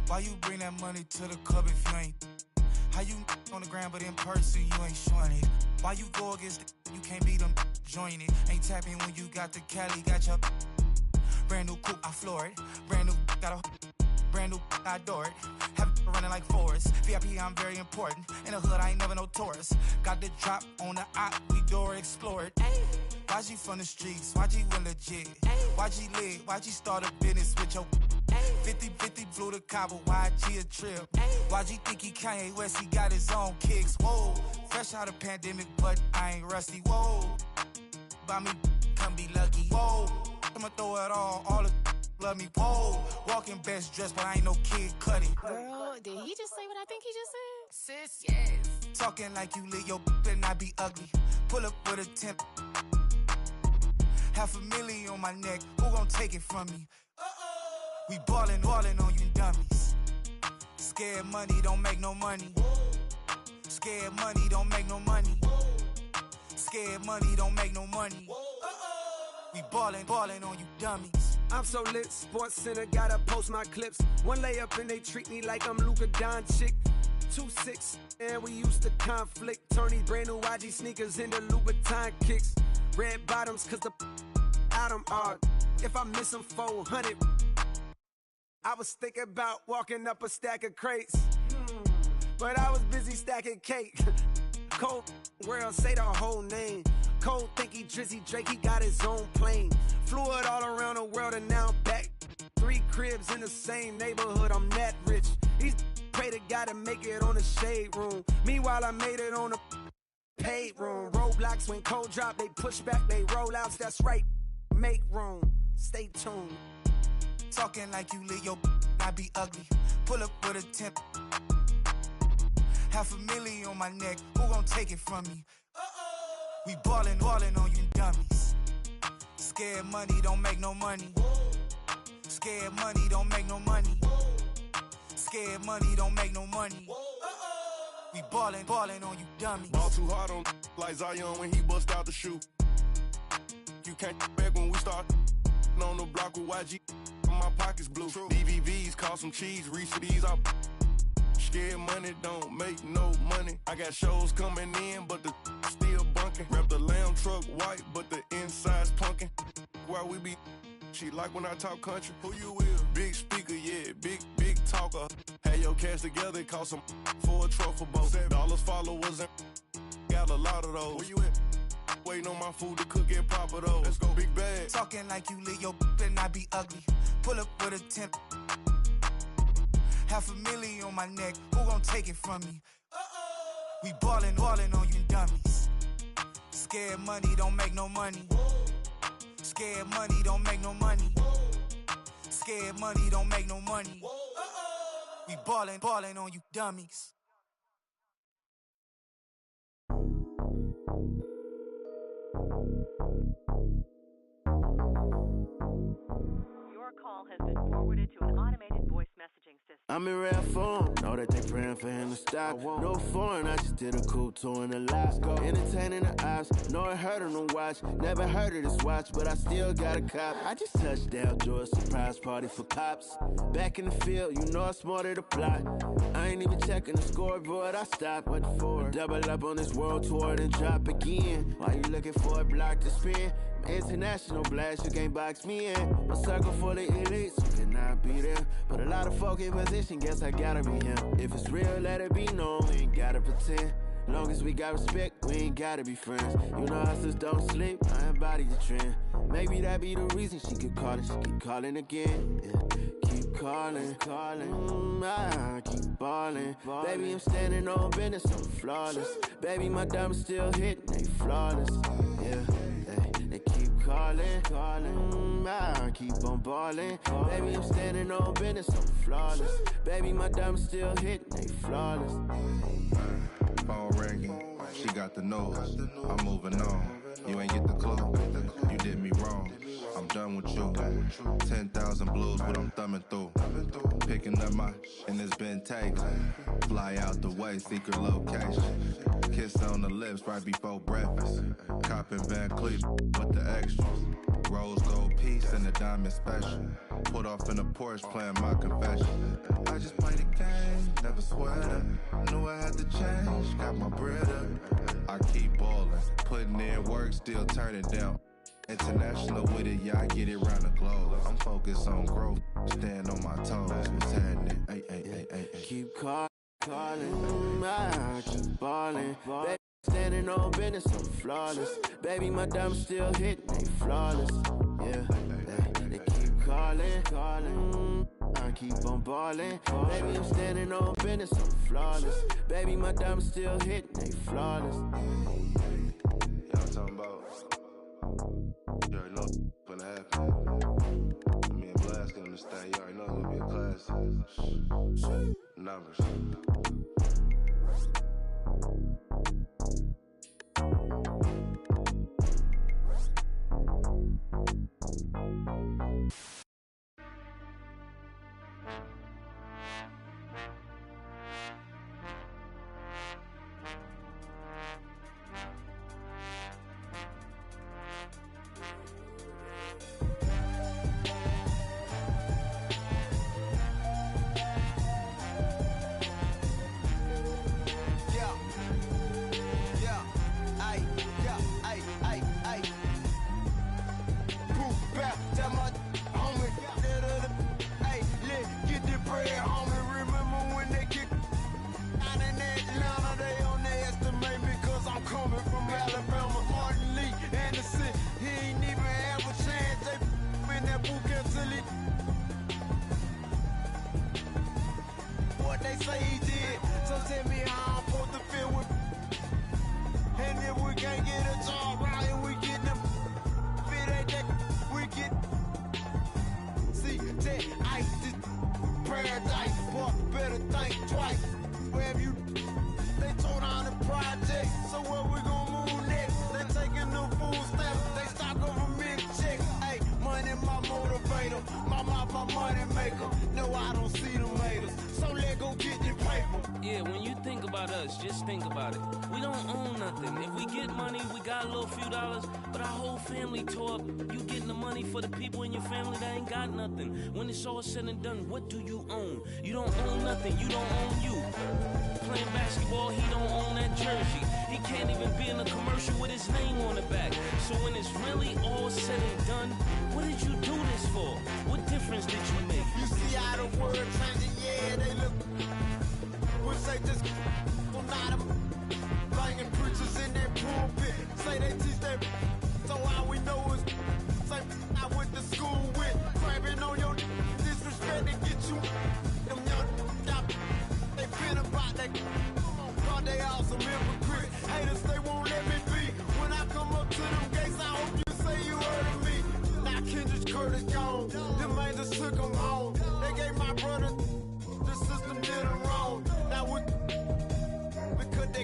Why you bring that money to the club if you ain't? How you on the ground but in person you ain't showing it? Why you go against you can't beat them, join it? Ain't tapping when you got the Cali, got your brand new coupe, I floor it. Brand new got a brand new, I adore it. Have it running like Forrest. VIP, I'm very important. In the hood, I ain't never no tourist. Got the drop on the op, we door, explore it. YG from the streets, YG went legit. YG lit, YG start a business with your 50-50 flew to Cabo, YG a trip. YG think he Kanye West, he got his own kicks. Whoa, fresh out of pandemic, but I ain't rusty. Whoa, by me, come be lucky. Whoa, I'ma throw it all the love me. Whoa, walking best dressed, but I ain't no kid cutting. Girl, did he just say what I think he just said? Sis, yes. Talking like you lit, your better not be ugly. Pull up with a temp. $500,000 on my neck, who gon' take it from me? We ballin' on you dummies. Scared money don't make no money. Scared money don't make no money. Scared money don't make no money. We ballin' on you dummies. I'm so lit, Sports Center, gotta post my clips. One layup and they treat me like I'm Luka Doncic. 2-6, and we used to conflict. Turn these brand new YG sneakers into Louboutin kicks. Red bottoms, cause the Adam are. If I miss them 400, I was thinking about walking up a stack of crates. But I was busy stacking cake. Cold world, say the whole name. Cole think he Drizzy Drake, he got his own plane. Flew it all around the world and now I'm back. 3 cribs in the same neighborhood, I'm that rich. These pray to God to make it on the shade room. Meanwhile, I made it on the paid room. Roadblocks when cold drop, they push back, they roll outs, that's right. Make room, stay tuned. Talking like you lit, your not be ugly. Pull up with a temp. $500,000 on my neck, who gon' take it from me? We ballin' on you dummies. Scared money don't make no money. Scared money don't make no money. Scared money don't make no money. We ballin' on you dummies. Ball too hard on like Zion when he bust out the shoe. You can't back when we start on the block with YG. My pockets blue. DVVs cost some cheese. Reach these out. Scared money don't make no money. I got shows coming in, but the still bunking. Rep the lamb truck white, but the inside's punkin'. Why we be? She like when I talk country. Who you with? Big speaker, yeah, big talker. Had your cash together, cost some for a truffle boat. $7 followers and got a lot of those. Where you at? Waiting on my food to cook it proper though. Let's go, big bag. Talking like you lit, your better not be ugly. Pull up with a temp. $500,000 on my neck, who gon' take it from me? We ballin' on you dummies. Scared money don't make no money. Scared money don't make no money. Scared money don't make no money. We ballin' on you dummies. Your call has been forwarded to an automated voice messaging system. I'm in rare form, know that they praying for him to stop. No foreign, I just did a cool tour in the lot. Entertaining the ops, know I heard of them watch. Never heard of this watch, but I still got a cop. I just touched down, George, surprise party for cops. Back in the field, you know I smarted the plot. I ain't even checking the scoreboard, I stopped. What for? Double up on this world tour, then drop again. Why you looking for a block to spin? International blast, you can't box me in. A circle full of elites, you cannot be there. But a lot of folk in position, guess I gotta be him. If it's real, let it be known, we ain't gotta pretend. Long as we got respect, we ain't gotta be friends. You know hustlers don't sleep, I embody the trend. Maybe that be the reason she keep calling again. Yeah. Keep calling. I keep balling. Baby, I'm standing on business, I'm flawless. Baby, my diamonds still hitting, they flawless. Yeah. They keep calling, I keep on balling. Baby, I'm standing on business, I'm flawless. Baby, my diamonds still hitting, they flawless. Phone ringing, she got the nose. I'm moving on, you ain't get the clue. You did me wrong, I'm done with you. 10,000 blues, what I'm thumbing through. Picking up my and it's been taken. Fly out the way, secret location. Kiss on the lips right before breakfast. Copping Van Cleef with the extras. Rose gold piece and the diamond special. Put off in the Porsche playing my confession. I just play the game, never sweat up. Knew I had to change, got my bread up. I keep ballin', putting in work, still turning down. International with it, yeah, I get it round the globe. I'm focused on growth, stand on my toes. What's happening? Ay. Keep calling, I keep balling. Standing on business, I'm flawless. Baby, my diamonds still hitting, they flawless. Yeah, they keep calling. I keep on balling. Baby, I'm standing on business, I'm flawless. Baby, my diamonds still hitting, they flawless. Y'all talking about, you already know what's gonna happen. Me and Blast on this thing, you already know it's gonna be a classic. Numbers. Just think about it. We don't own nothing. If we get money, we got a little few dollars, but our whole family tore up. You getting the money for the people in your family that ain't got nothing. When it's all said and done, what do you own? You don't own nothing. You don't own you. Playing basketball, he don't own that jersey. He can't even be in a commercial with his name on the back. So when it's really all said and done, what did you do this for? What difference did you make? You see how the world changing, yeah, they look. Wish they just not banging preachers in that pulpit. Say they teach that, so all we know is say I went to school with. Crabbing on your disrespect to get you. Them young, they been about that. God, they all some hypocrites. Haters, they won't let me be. When I come up to them gates, I hope you say you heard of me. Now Kendrick Curtis gone. Them angels took them home. They gave my brother, the system did them wrong. Now we they,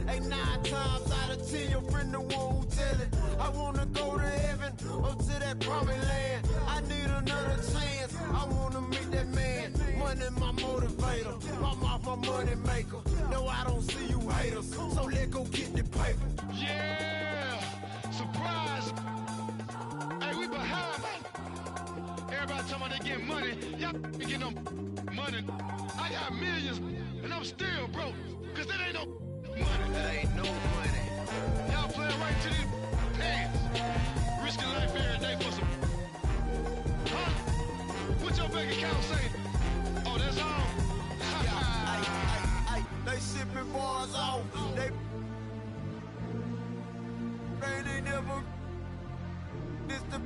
hey, 9 times out of 10, your friend the one who tell it. I wanna go to heaven or to that promised land. I need another chance. I wanna meet that man. Money my motivator, my mouth my money maker. No, I don't see you haters, so let's go get the paper. Yeah, surprise. Hey, we behind. Everybody talking about they getting money. Y'all getting no money. I got millions, and I'm still broke. Cause that ain't no money. That ain't no money. Y'all playing right to these pants. Risking life every day for some. Huh? What your bank account say? Oh, that's all? They shipping bars off. They ain't never. This the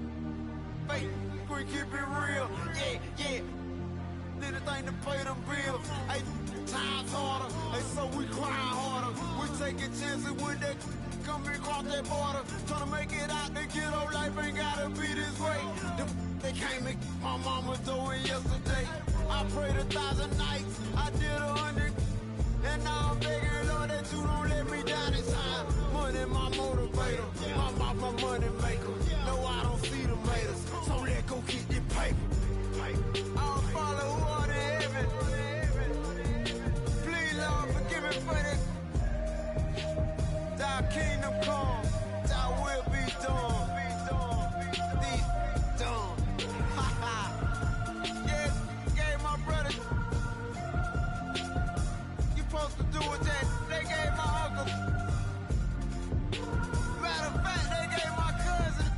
fake. We keep it real. Yeah. Anything to pay them bills. Hey, times harder. Hey, so we cry harder. We taking chances when they come across that border. Trying to make it out, they get old life ain't gotta be this way. They came and my mama doing yesterday. I prayed 1,000 nights. I did 100. And now I'm begging, Lord, that you don't let me down this time. Money my motivator. My mouth my money maker. No, I don't see the haters. So let's go get the paper. I'll follow who are in heaven. Please, Lord, forgive me for this. Thy kingdom come, thy will be done. These done. Yes, gave my brother. You supposed to do it that. They gave my uncle. Matter of fact, they gave my cousin.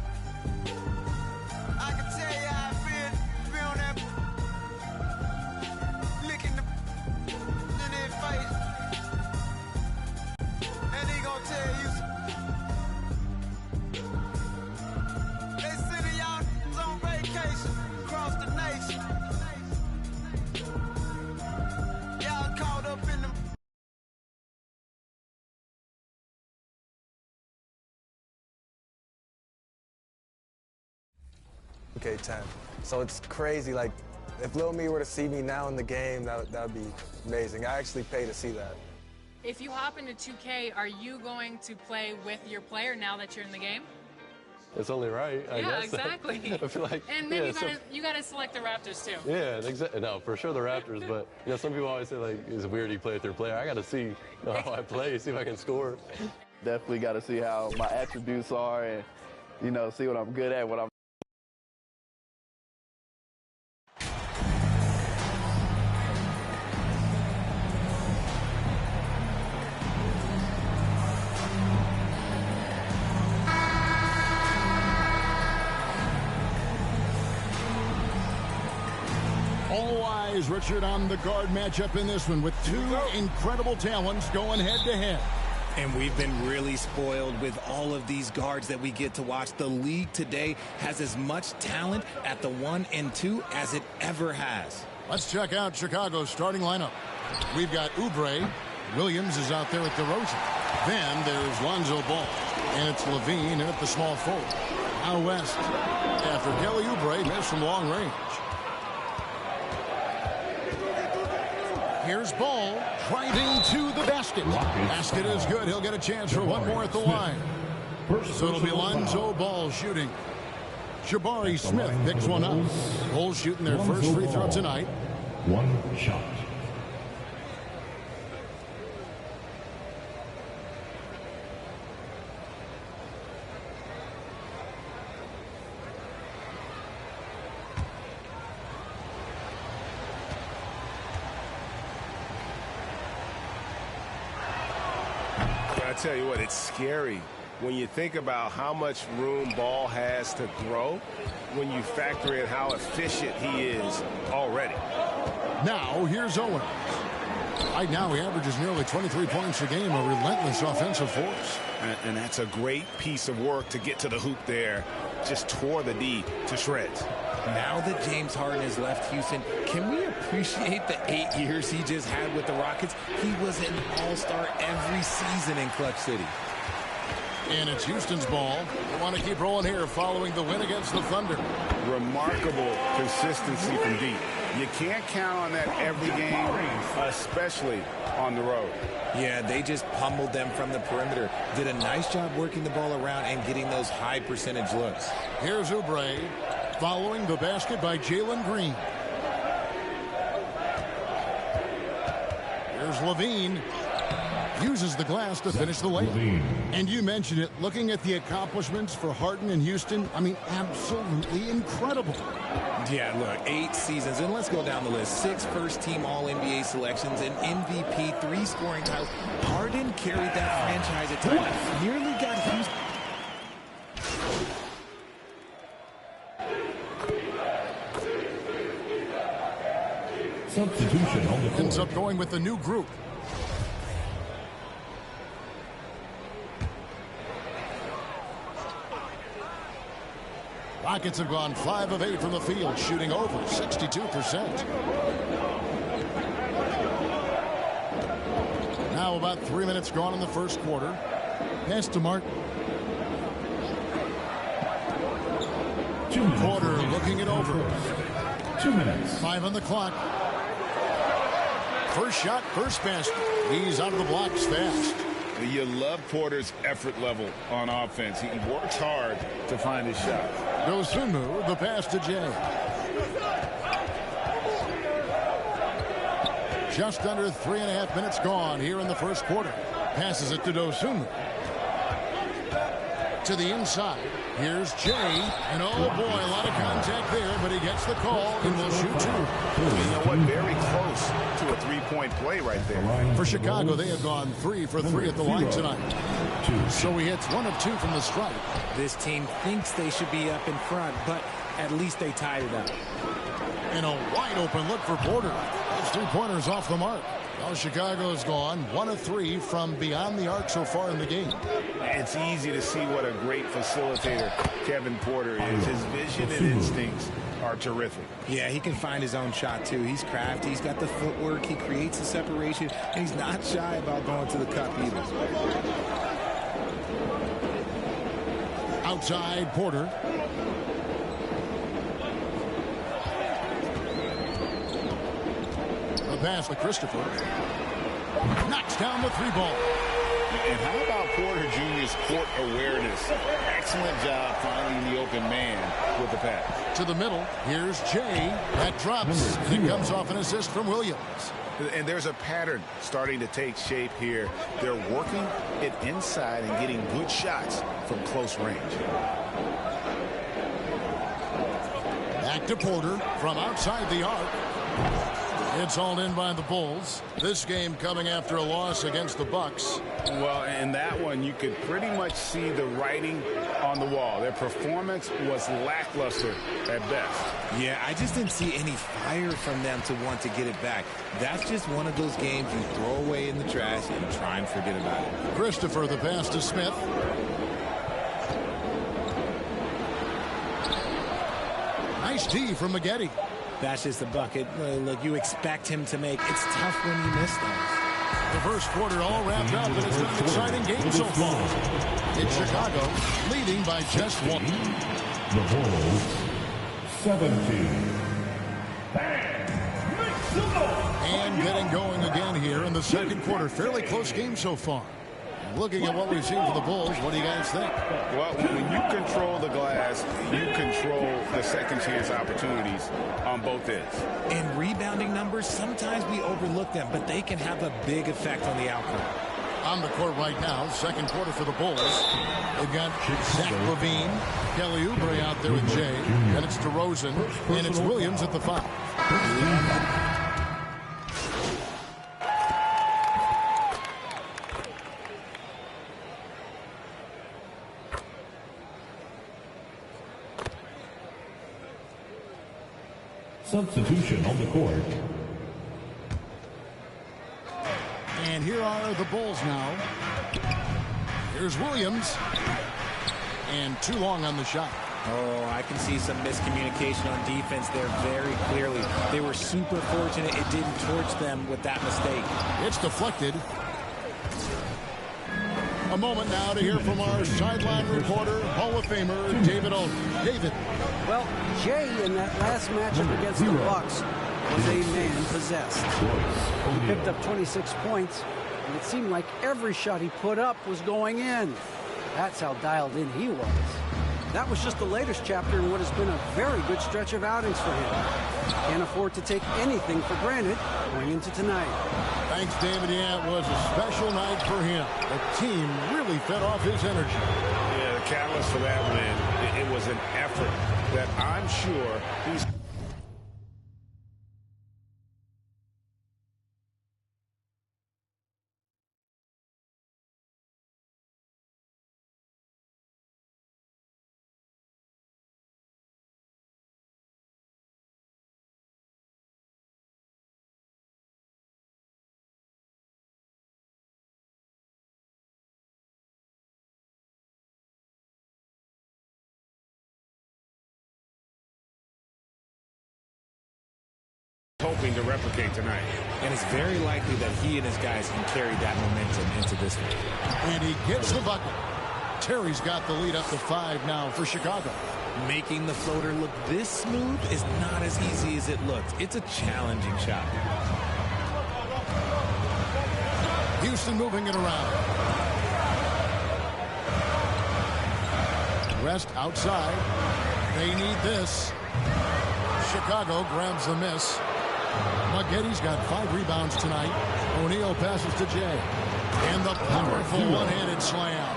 2K10. So it's crazy. Like, if Lil Me were to see me now in the game, that would be amazing. I actually pay to see that. If you hop into 2K, are you going to play with your player now that you're in the game? It's only right, I guess. Exactly. I feel like, and maybe you gotta select the Raptors too. Yeah, exactly. No, for sure the Raptors, but some people always say like it's weird you play with your player. I gotta see how I play, see if I can score. Definitely got to see how my attributes are, and see what I'm good at, what I'm. All eyes, Richard, on the guard matchup in this one with two incredible talents going head-to-head. And we've been really spoiled with all of these guards that we get to watch. The league today has as much talent at the 1 and 2 as it ever has. Let's check out Chicago's starting lineup. We've got Oubre. Williams is out there at DeRozan. Then there's Lonzo Ball. And it's Levine in at the small forward. Out west, after Kelly Oubre missed from long range. Here's Ball driving to the basket. Basket is good. He'll get a chance for one more at the line. So it'll be Lonzo Ball shooting. Jabari Smith picks one up. Bulls shooting their first free throw tonight. One shot. I tell you what, it's scary when you think about how much room Ball has to throw when you factor in how efficient he is already. Now, here's Owen. Right now, he averages nearly 23 points a game, a relentless offensive force. And that's a great piece of work to get to the hoop there. Just tore the D to shreds. Now that James Harden has left Houston, can we appreciate the 8 years he just had with the Rockets? He was an all-star every season in Clutch City. And it's Houston's ball. They want to keep rolling here following the win against the Thunder. Remarkable consistency from deep. You can't count on that every game, especially on the road. Yeah, they just pummeled them from the perimeter. Did a nice job working the ball around and getting those high percentage looks. Here's Oubre following the basket by Jalen Green. Here's Levine. Uses the glass to finish the layup. And you mentioned it, looking at the accomplishments for Harden in Houston, I mean, absolutely incredible. Yeah, look, 8 seasons, and let's go down the list. 6 first-team All-NBA selections, an MVP, 3 scoring titles. Harden carried that franchise at times. Nearly got Houston. Substitution on the court. Ends up going with the new group. Rockets have gone 5 of 8 from the field, shooting over 62%. Now about 3 minutes gone in the first quarter. Pass to Martin. Porter looking it over. 2 minutes. 5 on the clock. First shot, first basket. He's out of the blocks fast. You love Porter's effort level on offense. He works hard to find his shot. Dosunmu, the pass to Jay. Just under 3.5 minutes gone here in the first quarter. Passes it to Dosunmu. To the inside. Here's Jay. And oh boy, a lot of contact there, but he gets the call and will shoot 2. You know what? Very close to a 3-point play right there. For Chicago, they have gone 3 for 3 at the line tonight. So he hits 1 of 2 from the stripe. This team thinks they should be up in front, but at least they tied it up. And a wide open look for Porter. Those 3-pointers off the mark. Well, Chicago has gone 1 of 3 from beyond the arc so far in the game. It's easy to see what a great facilitator Kevin Porter is. His vision and instincts are terrific. Yeah, he can find his own shot, too. He's crafty. He's got the footwork. He creates the separation. And he's not shy about going to the cup either. Outside, Porter. pass to Christopher. Knocks down the 3 ball. And how about Porter Jr.'s court awareness? Excellent job finding the open man with the pass. To the middle. Here's Jay. That drops. And it comes off an assist from Williams. And there's a pattern starting to take shape here. They're working it inside and getting good shots from close range. Back to Porter from outside the arc. It's hauled in by the Bulls. This game coming after a loss against the Bucks. Well, in that one, you could pretty much see the writing on the wall. Their performance was lackluster at best. Yeah, I just didn't see any fire from them to want to get it back. That's just one of those games you throw away in the trash and try and forget about it. Christopher, the pass to Smith. Nice D from Maggette. That's just a bucket. Look, you expect him to make. It's tough when you miss those. The first quarter all wrapped up, and it's been an exciting game so far. It's Chicago leading by just 1. The Bulls, 17. And getting going again here in the second quarter. Fairly close game so far. Looking at what we've seen for the Bulls, what do you guys think? Well, when you control the glass, you control the second chance opportunities on both ends. And rebounding numbers, sometimes we overlook them, but they can have a big effect on the outcome. On the court right now, second quarter for the Bulls. They've got Zach LaVine, Kelly Oubre out there with Jay, and it's DeRozan, and it's Williams at the 5. Substitution on the court. And here are the Bulls now. Here's Williams. And too long on the shot. Oh, I can see some miscommunication on defense there very clearly. They were super fortunate it didn't torch them with that mistake. It's deflected. A moment now to hear from our sideline reporter, Hall of Famer, David Olden. David. Well, Jay in that last matchup against the Bucks was a man possessed. He picked up 26 points, and it seemed like every shot he put up was going in. That's how dialed in he was. That was just the latest chapter in what has been a very good stretch of outings for him. Can't afford to take anything for granted going into tonight. Thanks, David. Yeah, it was a special night for him. The team really fed off his energy. Yeah, the catalyst for that win, it was an effort that I'm sure he's... hoping to replicate tonight. And it's very likely that he and his guys can carry that momentum into this one. And he gets the bucket. Terry's got the lead up to 5 now for Chicago. Making the floater look this smooth is not as easy as it looks. It's a challenging shot. Houston moving it around. Rest outside. They need this. Chicago grabs the miss. Maggetti's got 5 rebounds tonight. O'Neal passes to Jay. And the powerful one-handed slam.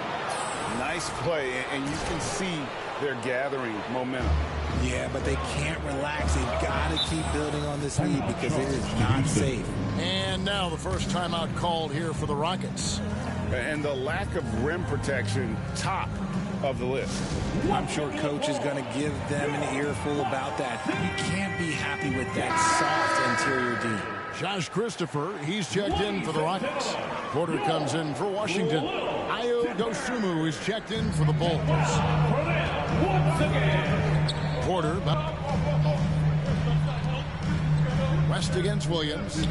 Nice play, and you can see they're gathering momentum. Yeah, but they can't relax. They've got to keep building on this lead because it is not safe. And now the first timeout called here for the Rockets. And the lack of rim protection, top of the list. I'm sure coach is going to give them an earful about that. You can't be happy with that soft interior D. Josh Christopher, he's checked in for the Rockets. Porter comes in for Washington. Ayo Dosunmu is checked in for the Bulls. Porter. West against Williams.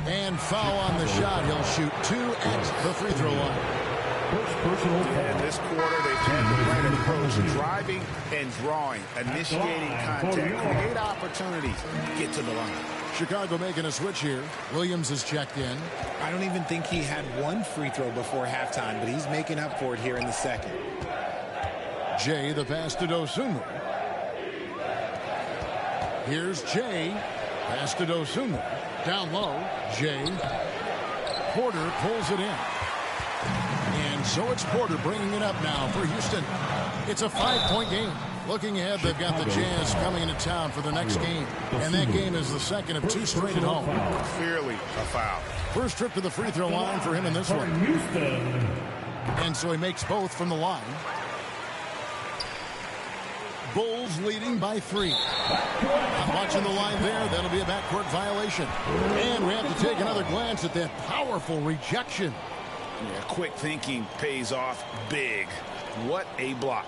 And foul on the shot. He'll shoot 2 at the free throw line. In this quarter, they've had the right approach, driving and drawing, initiating contact, create opportunities, get to the line. Chicago making a switch here. Williams is checked in. I don't even think he had one free throw before halftime, but he's making up for it here in the second. Jay, the pass to Dosunmu. Here's Jay. Pass to Dosunmu. Down low, Jay. Porter pulls it in. And so it's Porter bringing it up now for Houston. It's a 5-point game. Looking ahead, they've got the Jazz coming into town for their next game. And that game is the second of 2 straight at home. Clearly a foul. First trip to the free throw line for him in this one. And so he makes both from the line. Bulls leading by 3. I'm watching the line there. That'll be a backcourt violation. And we have to take another glance at that powerful rejection. Yeah, quick thinking pays off big. What a block.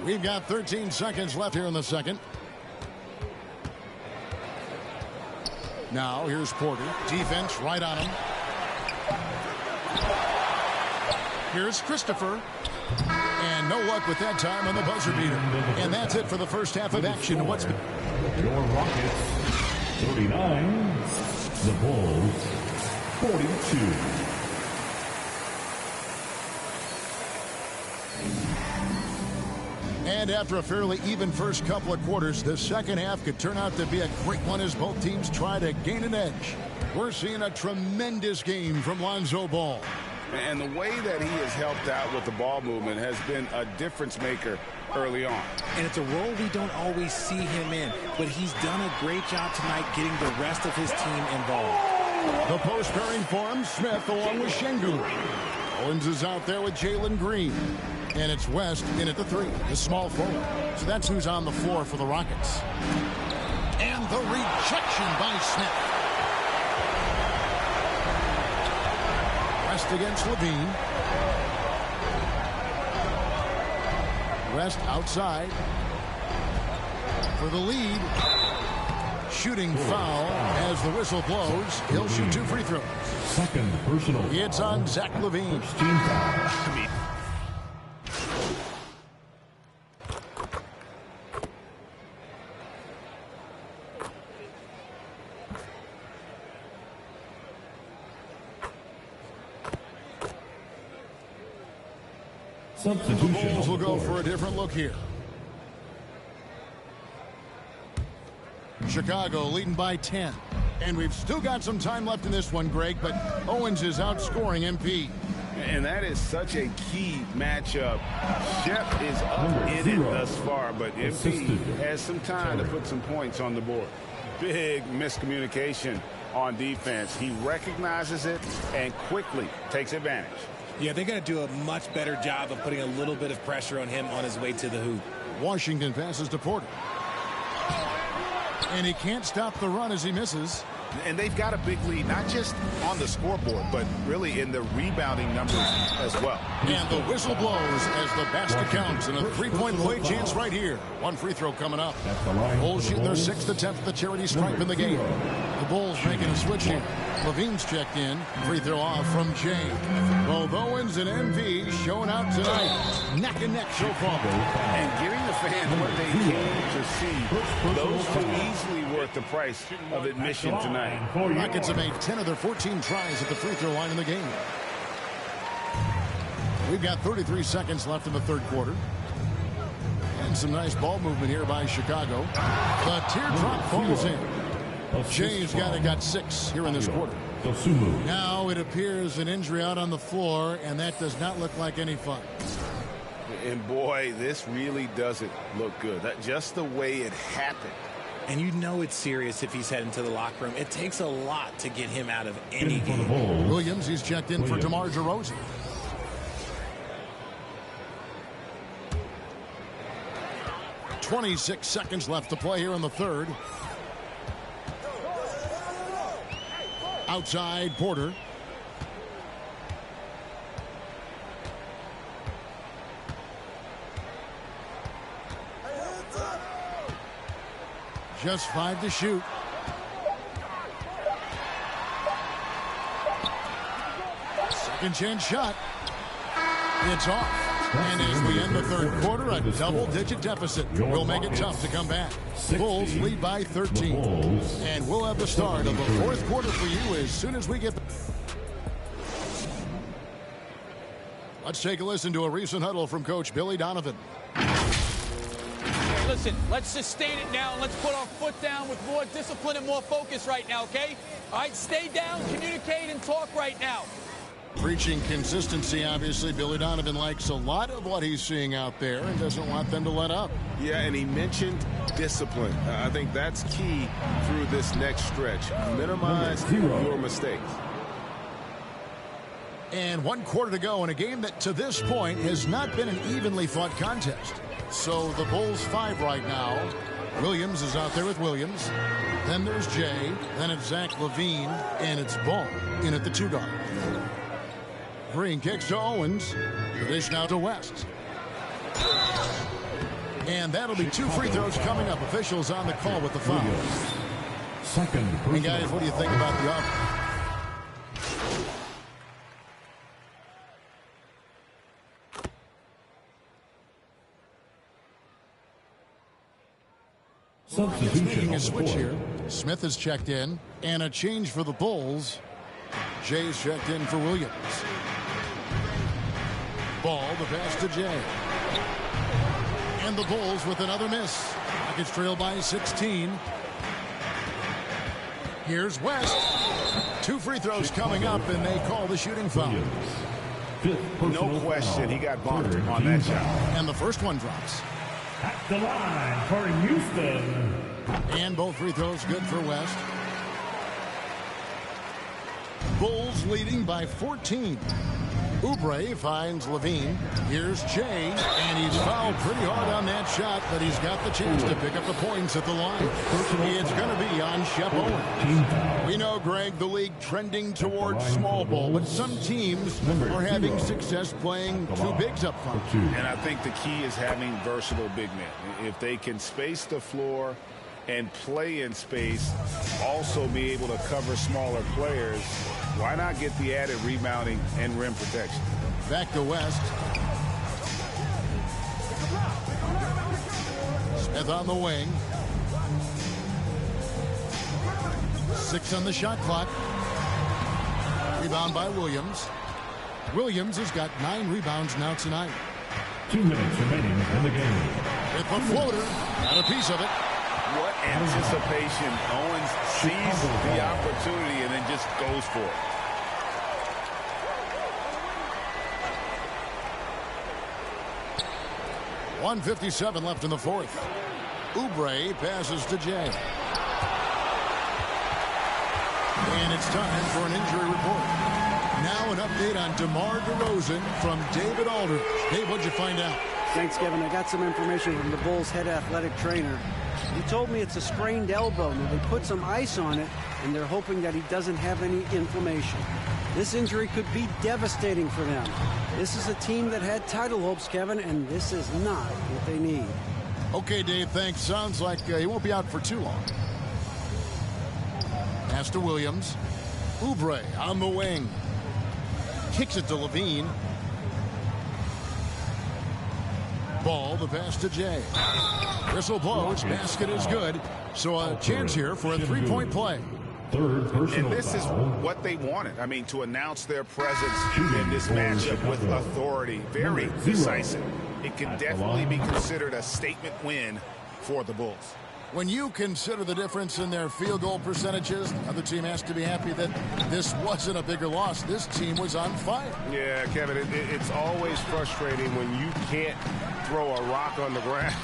We've got 13 seconds left here in the second. Now here's Porter. Defense right on him. Here's Christopher. And no luck with that time on the buzzer beater. And that's it for the first half of action. What's your Rockets 39, the Bulls 42. And after a fairly even first couple of quarters, the second half could turn out to be a great one as both teams try to gain an edge. We're seeing a tremendous game from Lonzo Ball. And the way that he has helped out with the ball movement has been a difference maker early on. And it's a role we don't always see him in, but he's done a great job tonight getting the rest of his team involved. The post pairing for him, Smith along with Şengün. Owens is out there with Jalen Green. And it's West in at the 3, the small forward. So that's who's on the floor for the Rockets. And the rejection by Smith. West against Levine. West outside for the lead. Shooting foul as the whistle blows. He'll shoot 2 free throws. Second personal. It's on Zach Levine. First team foul. The Bulls will go for a different look here. Chicago leading by 10. And we've still got some time left in this one, Greg, but Owens is outscoring MP. And that is such a key matchup. Shep is up in it thus far, but MP has some time to put some points on the board. Big miscommunication on defense. He recognizes it and quickly takes advantage. Yeah, they're going to do a much better job of putting a little bit of pressure on him on his way to the hoop. Washington passes to Porter. And he can't stop the run as he misses. And they've got a big lead, not just on the scoreboard, but really in the rebounding numbers as well. And the whistle blows as the basket counts, and a 3-point play chance right here. 1 free throw coming up. Bulls shooting their 6th attempt at the charity stripe in the game. The Bulls making a switch here. Levine's checked in. Free throw off from Jay. Both Owens and MV showing out tonight. Neck and neck so far. And giving the fans what they came to see. Those 2 easily worth the price of admission tonight. Rockets have made 10 of their 14 tries at the free throw line in the game. We've got 33 seconds left in the third quarter. And some nice ball movement here by Chicago. The teardrop falls in. Jay's got 6 here in this quarter. Now it appears an injury out on the floor, and that does not look like any fun. And boy, this really doesn't look good. Just the way it happened. And you know it's serious if he's heading to the locker room. It takes a lot to get him out of any game. Williams, he's checked in for DeMar DeRozan. .26 seconds left to play here in the third. Outside, Porter. Just 5 to shoot. Second chance shot. It's off. And as we end the third quarter, a double-digit deficit will make it tough to come back. Bulls lead by 13. And we'll have the start of the fourth quarter for you as soon as we get the... Let's take a listen to a recent huddle from Coach Billy Donovan. Listen, let's sustain it now. Let's put our foot down with more discipline and more focus right now, okay? All right, stay down, communicate, and talk right now. Preaching consistency, obviously. Billy Donovan likes a lot of what he's seeing out there and doesn't want them to let up. Yeah, and he mentioned discipline. I think that's key through this next stretch. Minimize your mistakes. And 1 quarter to go in a game that to this point has not been an evenly fought contest. So the Bulls 5 right now. Williams is out there with Williams. Then there's Jay. Then it's Zach LaVine. And it's Ball in at the 2 guard. Green kicks to Owens. The dish now to West. And that'll be 2 free throws coming up. Officials on the call with the foul. And guys, what do you think about the offense? Making a switch here. Smith has checked in. And a change for the Bulls. Jay's checked in for Williams. Ball, the pass to Jay. And the Bulls with another miss. Rockets trail by 16. Here's West. 2 free throws coming up, and they call the shooting foul. No question, he got bumped on that shot. And the first one drops. At the line for Houston. And both free throws good for West. Bulls leading by 14. Oubre finds LaVine. Here's Jay, and he's fouled pretty hard on that shot, but he's got the chance to pick up the points at the line. It's going to be on Shep Owens. We know, Greg, the league trending towards small ball, but some teams are having success playing 2 bigs up front. And I think the key is having versatile big men. If they can space the floor and play in space, also be able to cover smaller players, why not get the added rebounding and rim protection? Back to West. Smith on the wing. 6 on the shot clock. Rebound by Williams. Williams has got 9 rebounds now tonight. 2 minutes remaining in the game. With the floater, got a piece of it. What anticipation. Owens sees the opportunity and then just goes for it. .157 left in the fourth. Oubre passes to Jay. And it's time for an injury report. Now an update on DeMar DeRozan from David Aldridge. Dave, what'd you find out? Thanks, Kevin. I got some information from the Bulls' head athletic trainer. He told me it's a sprained elbow. Now, they put some ice on it, and they're hoping that he doesn't have any inflammation. This injury could be devastating for them. This is a team that had title hopes, Kevin, and this is not what they need. Okay, Dave, thanks. Sounds like he won't be out for too long. Pass to Williams. Oubre on the wing. Kicks it to LaVine. Ball, the pass to Jay. Whistle blows. Basket is good. So a chance here for a 3-point play. And this is what they wanted. I mean, to announce their presence in this matchup with authority. Very decisive. It can definitely be considered a statement win for the Bulls. When you consider the difference in their field goal percentages, the other team has to be happy that this wasn't a bigger loss. This team was on fire. Yeah, Kevin, it's always frustrating when you can't throw a rock on the ground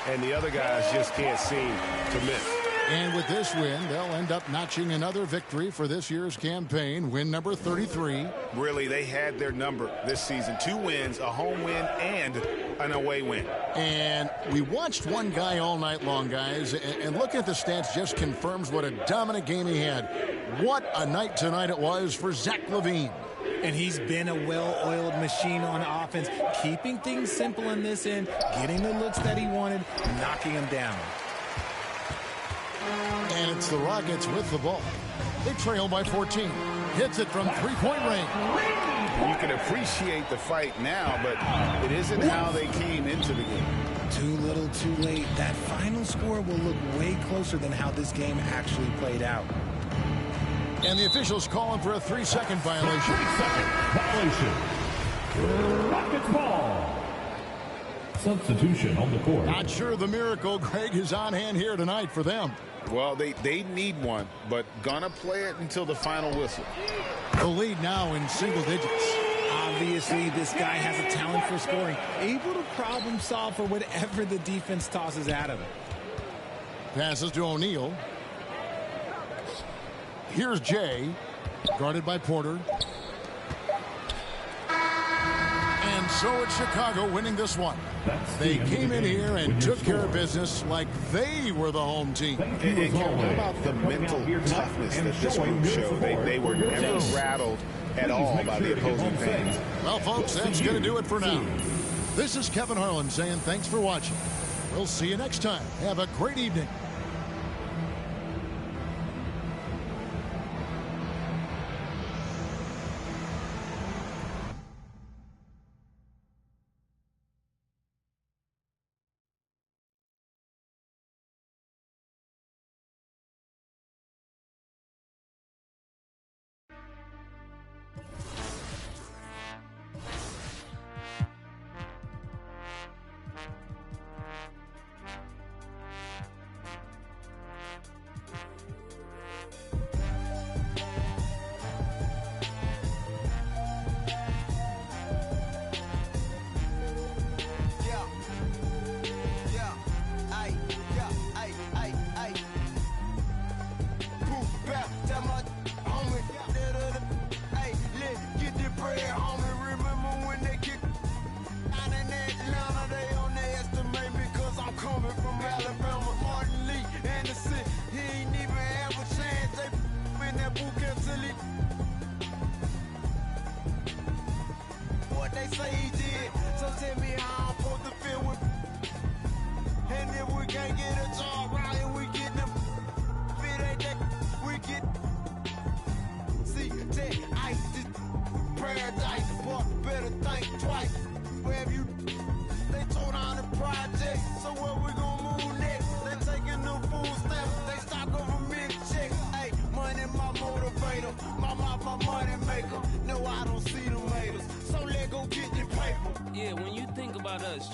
and the other guys just can't seem to miss. And with this win, they'll end up notching another victory for this year's campaign, win number 33. Really, they had their number this season. 2 wins, a home win, and an away win. And we watched one guy all night long, guys, and looking at the stats just confirms what a dominant game he had. What a night tonight it was for Zach LaVine. And he's been a well-oiled machine on offense, keeping things simple in this end, getting the looks that he wanted, knocking them down. And it's the Rockets with the ball. They trail by 14. Hits it from three-point range. You can appreciate the fight now, but it isn't how they came into the game. Too little, too late. That final score will look way closer than how this game actually played out. And the officials calling for a 3-second violation. 3-second violation. Rockets ball. Substitution on the court. Not sure the miracle, Greg, is on hand here tonight for them. Well, they need one, but gonna play it until the final whistle. The lead now in single digits. Obviously, this guy has a talent for scoring, able to problem solve for whatever the defense tosses out of it. Passes to O'Neal. Here's Jay, guarded by Porter. And so it's Chicago winning this one. They came in here and took care of business like they were the home team. And how about the mental toughness that this group showed? They were never rattled at all by the opposing fans. Well, folks, that's going to do it for now. This is Kevin Harlan saying thanks for watching. We'll see you next time. Have a great evening.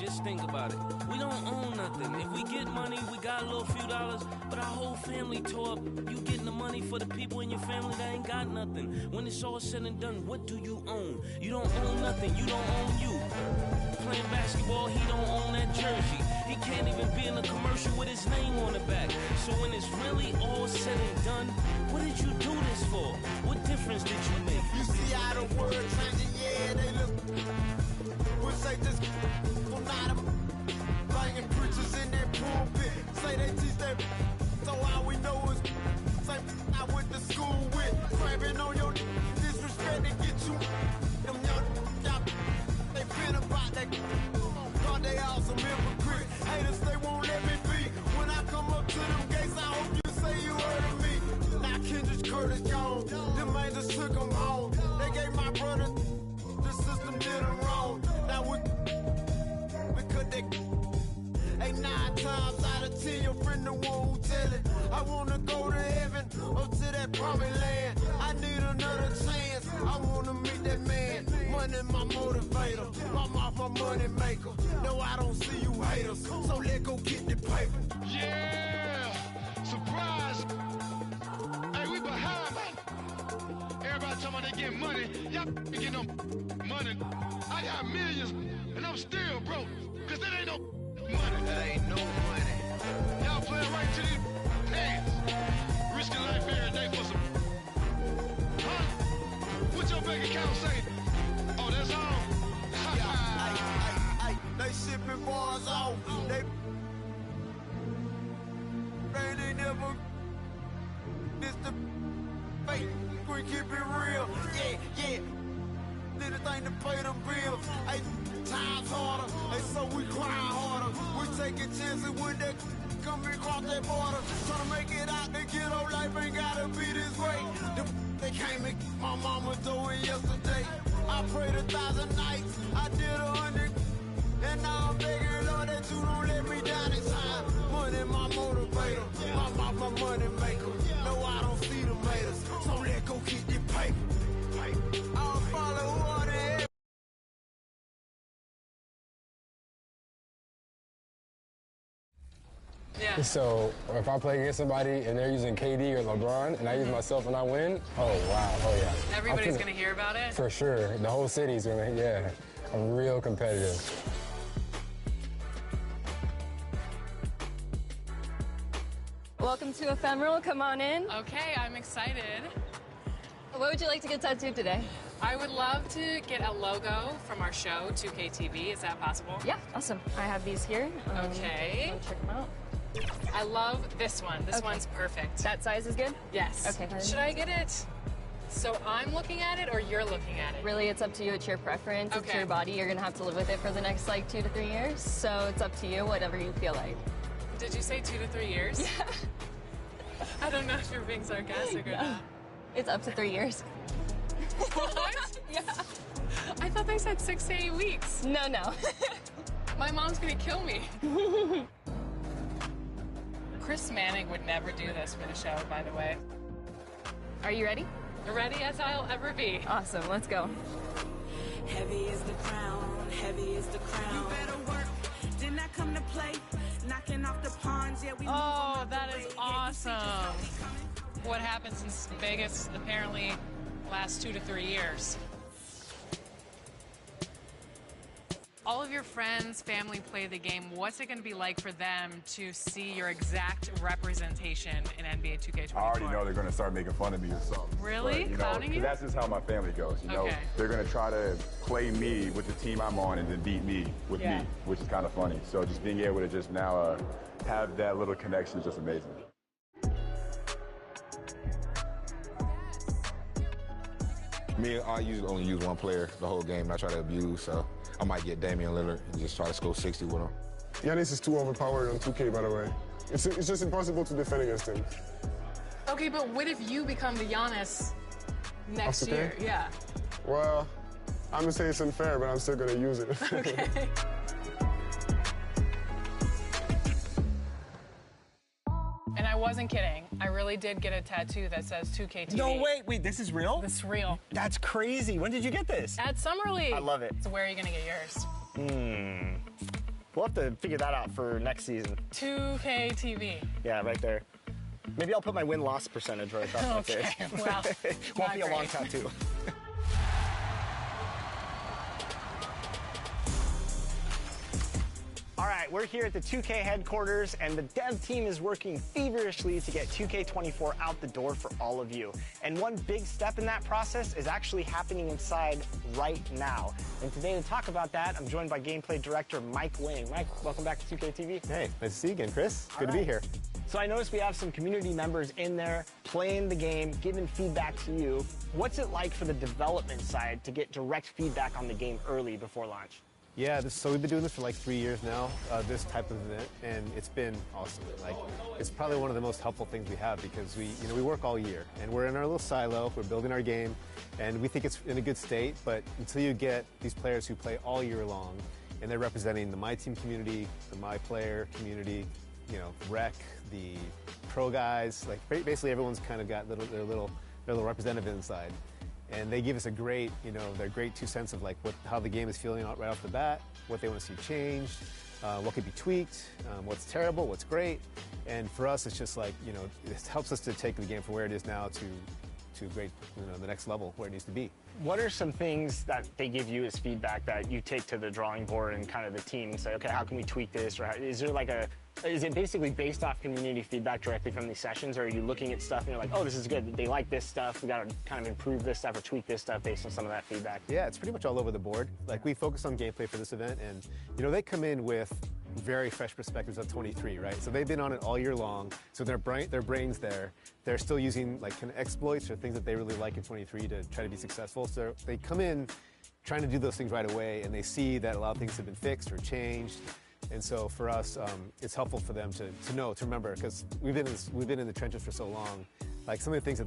Just think about it. We don't own nothing. If we get money, we got a little few dollars, but our whole family tore up. You getting the money for the people in your family that ain't got nothing. When it's all said and done, what do you own? You don't own nothing. You don't own you. Playing basketball, he don't own that jersey. He can't even be in a commercial with his name on the back. So when it's really all said and done, what did you do this for? What difference did you make? You see how the world changing, yeah, they look. We'll say this. Banging preachers in that pulpit, say they teach that. So all we know is say I went to school with, crabbing on your disrespect and get you. Them young, they been about that. God, they all some hypocrites. Haters, they won't let me be. When I come up to them gates, I hope you say you heard of me. Now Kendrick Curtis gone, them angels took them home. They gave my brother, the system did them wrong. Now we could they. Ain't 9 times out of 10 your friend the one who tell it. I wanna go to heaven or to that promised land. I need another chance. I wanna meet that man. Money my motivator, my mouth my money maker. No, I don't see you haters, so let go get the paper. Yeah, surprise. Hey, we behind, man. Everybody talking about they getting money. Y'all getting no money. I got millions and I'm still broke. Cause that ain't no money. That ain't no money. Y'all playing right to these pants. Risking life every day for some. Huh? What your bank account say? Oh, that's all? They shipping bars off. They never. This the fake. We keep it real. Yeah. Did a thing to pay them bills. Hey, times harder. Hey, so we grind harder. We taking chances when they coming across that border. Tryna make it out the ghetto, life ain't gotta be this way. They came and my mama doing yesterday. I prayed 1,000 nights, I did 100. And now I'm begging, Lord, that you don't let me down this time. Money my motivator, my money maker. No, I don't see the haters, so let go get the paper. I'll follow who on the head. Yeah. So if I play against somebody and they're using KD or LeBron and I use myself and I win, oh wow, oh yeah. Everybody's going to hear about it? For sure. The whole city's going to, yeah. I'm real competitive. Welcome to Ephemeral. Come on in. Okay, I'm excited. What would you like to get tattooed today? I would love to get a logo from our show, 2K TV. Is that possible? Yeah, awesome. I have these here. Okay. Check them out. I love this one. This one's perfect. That size is good? Yes. Okay. Should I get it so I'm looking at it or you're looking at it? Really, it's up to you. It's your preference. It's your body. You're going to have to live with it for the next, like, 2 to 3 years. So it's up to you, whatever you feel like. Did you say 2 to 3 years? Yeah. I don't know if you're being sarcastic or not. It's up to 3 years. What? Yeah. I thought they said 6 to 8 weeks. No, no. My mom's going to kill me. Chris Manning would never do this for the show, by the way. Are you ready? Ready as I'll ever be. Awesome, let's go. Heavy is the crown, heavy is the crown. You better work, did not come to play. Knocking off the pawns, yeah, we Oh, that is awesome. What happened since Vegas apparently last 2 to 3 years? All of your friends, family play the game. What's it going to be like for them to see your exact representation in NBA 2K24? I already know they're going to start making fun of me or something. Really? But, Clowning you? That's just how my family goes. You know, they're going to try to play me with the team I'm on and then beat me with me, which is kind of funny. So just being able to just now have that little connection is just amazing. Me, I usually only use one player the whole game. I try to abuse, so I might get Damian Lillard and just try to score 60 with him. Giannis is too overpowered on 2K, by the way. It's just impossible to defend against him. Okay, but what if you become the Giannis next year? Yeah. Well, I'm going to say it's unfair, but I'm still going to use it. Okay. And I wasn't kidding. I really did get a tattoo that says 2K TV. No, wait, this is real? This is real. That's crazy. When did you get this? At Summer League. I love it. So where are you going to get yours? We'll have to figure that out for next season. 2K TV. Yeah, right there. Maybe I'll put my win-loss percentage right off Okay, well, won't be a long tattoo. All right, we're here at the 2K headquarters, and the dev team is working feverishly to get 2K24 out the door for all of you. And one big step in that process is actually happening inside right now. And today to talk about that, I'm joined by gameplay director Mike Wing. Mike, welcome back to 2K TV. Hey, nice to see you again, Chris. Good to be here. So I noticed we have some community members in there playing the game, giving feedback to you. What's it like for the development side to get direct feedback on the game early before launch? Yeah, so we've been doing this for like 3 years now, this type of event, and it's been awesome. Like, it's probably one of the most helpful things we have because we work all year, and we're in our little silo, we're building our game, and we think it's in a good state, but until you get these players who play all year long, and they're representing the My Team community, the My Player community, you know, Rec, the pro guys, like basically everyone's kind of got their little representative inside. And they give us a great, their great 2 cents of like how the game is feeling right off the bat, what they want to see changed, what could be tweaked, what's terrible, what's great. And for us, it's just like, it helps us to take the game from where it is now to great, the next level where it needs to be. What are some things that they give you as feedback that you take to the drawing board and kind of the team and say, okay, how can we tweak this? Or is it basically based off community feedback directly from these sessions, or are you looking at stuff and you're like, oh, this is good, they like this stuff, we got to kind of improve this stuff or tweak this stuff based on some of that feedback? Yeah, it's pretty much all over the board. Like, we focus on gameplay for this event, and they come in with very fresh perspectives of 23, right? So they've been on it all year long, so their brain's there. They're still using like kind of exploits or things that they really like in 23 to try to be successful. So they come in trying to do those things right away, and they see that a lot of things have been fixed or changed, And so for us, it's helpful for them to remember, because we've been in the trenches for so long. Like some of the things that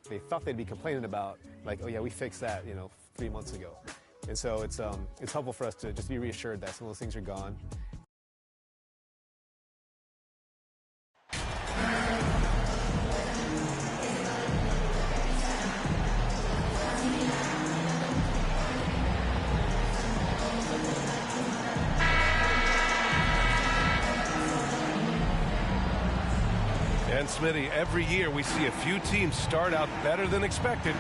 they thought they'd be complaining about, like, oh yeah, we fixed that, 3 months ago. And so it's helpful for us to just be reassured that some of those things are gone. And Smitty, every year we see a few teams start out better than expected,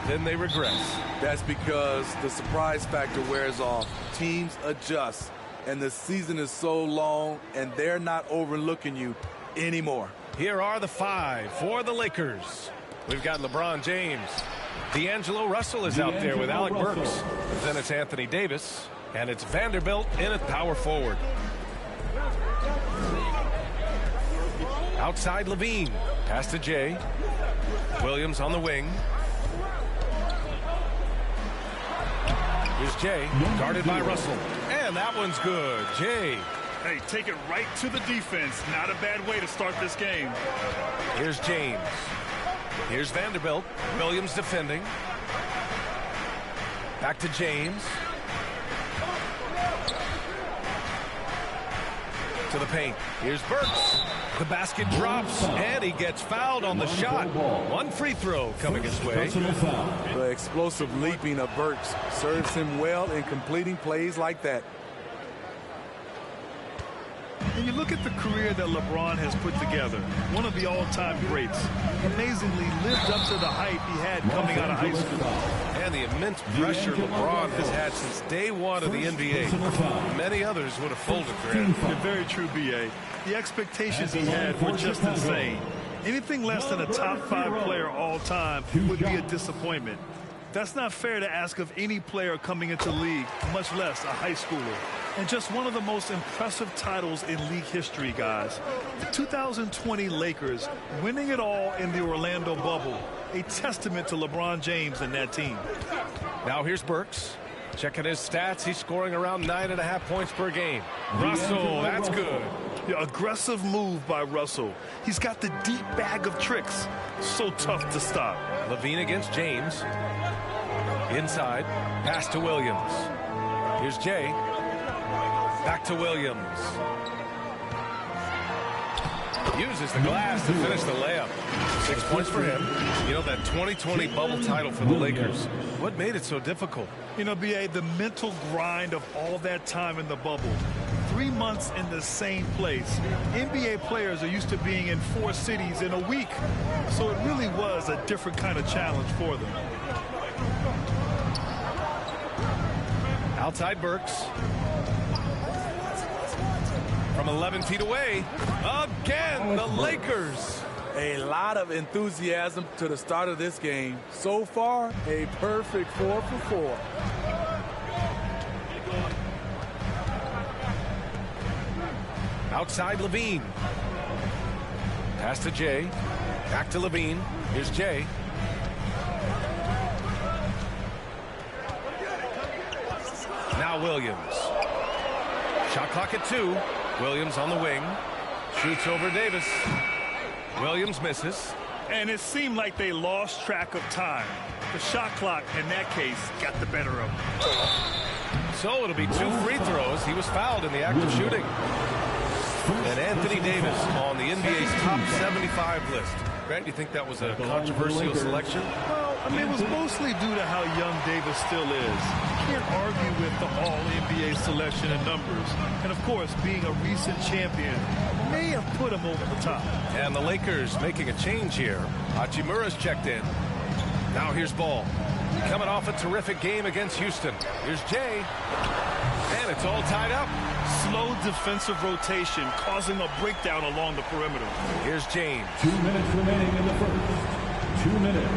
then they regress. That's because the surprise factor wears off. Teams adjust, and the season is so long, and they're not overlooking you anymore. Here are the 5 for the Lakers. We've got LeBron James. D'Angelo Russell is out there with Alec Burks. Then it's Anthony Davis, and it's Vanderbilt in at power forward. Outside Levine, pass to Jay. Williams on the wing. Here's Jay, guarded by Russell. And that one's good. Jay. Hey, take it right to the defense. Not a bad way to start this game. Here's James. Here's Vanderbilt. Williams defending. Back to James. To the paint. Here's Burks. The basket drops, and he gets fouled on the shot. One free throw coming his way. The explosive leaping of Burks serves him well in completing plays like that. When you look at the career that LeBron has put together, one of the all-time greats, amazingly lived up to the hype he had coming out of high school. And the immense pressure LeBron has had since day one of the NBA. Many others would have folded for him. Very true, B.A. The expectations he had were just insane. Anything less than a top 5 player all time would be a disappointment. That's not fair to ask of any player coming into the league, much less a high schooler. And just one of the most impressive titles in league history, guys. The 2020 Lakers winning it all in the Orlando bubble. A testament to LeBron James and that team. Now here's Burks. Checking his stats, he's scoring around 9.5 points per game. Russell, that's good. Yeah, aggressive move by Russell. He's got the deep bag of tricks. So tough to stop. Levine against James. Inside, pass to Williams. Here's Jay. Back to Williams. Uses the glass to finish the layup. 6 points for him. That 2020 bubble title for the Lakers. What made it so difficult? B.A., the mental grind of all that time in the bubble. 3 months in the same place. NBA players are used to being in 4 cities in a week. So it really was a different kind of challenge for them. Outside Burks. From 11 feet away. Again, the Lakers. A lot of enthusiasm to the start of this game. So far, a perfect 4 for 4. Outside Levine. Pass to Jay. Back to Levine. Here's Jay. Now Williams. Shot clock at 2. Williams on the wing. Shoots over Davis. Williams misses. And it seemed like they lost track of time. The shot clock, in that case, got the better of them. So it'll be 2 free throws. He was fouled in the act of shooting. And Anthony Davis on the NBA's top 75 list. Grant, you think that was a controversial selection? Well, it was mostly due to how young Davis still is. You can't argue with the all-NBA selection and numbers. And, of course, being a recent champion may have put him over the top. And the Lakers making a change here. Hachimura's checked in. Now here's Ball. Coming off a terrific game against Houston. Here's Jay. And it's all tied up. Slow defensive rotation causing a breakdown along the perimeter. Here's James. 2 minutes remaining in the first. 2 minutes.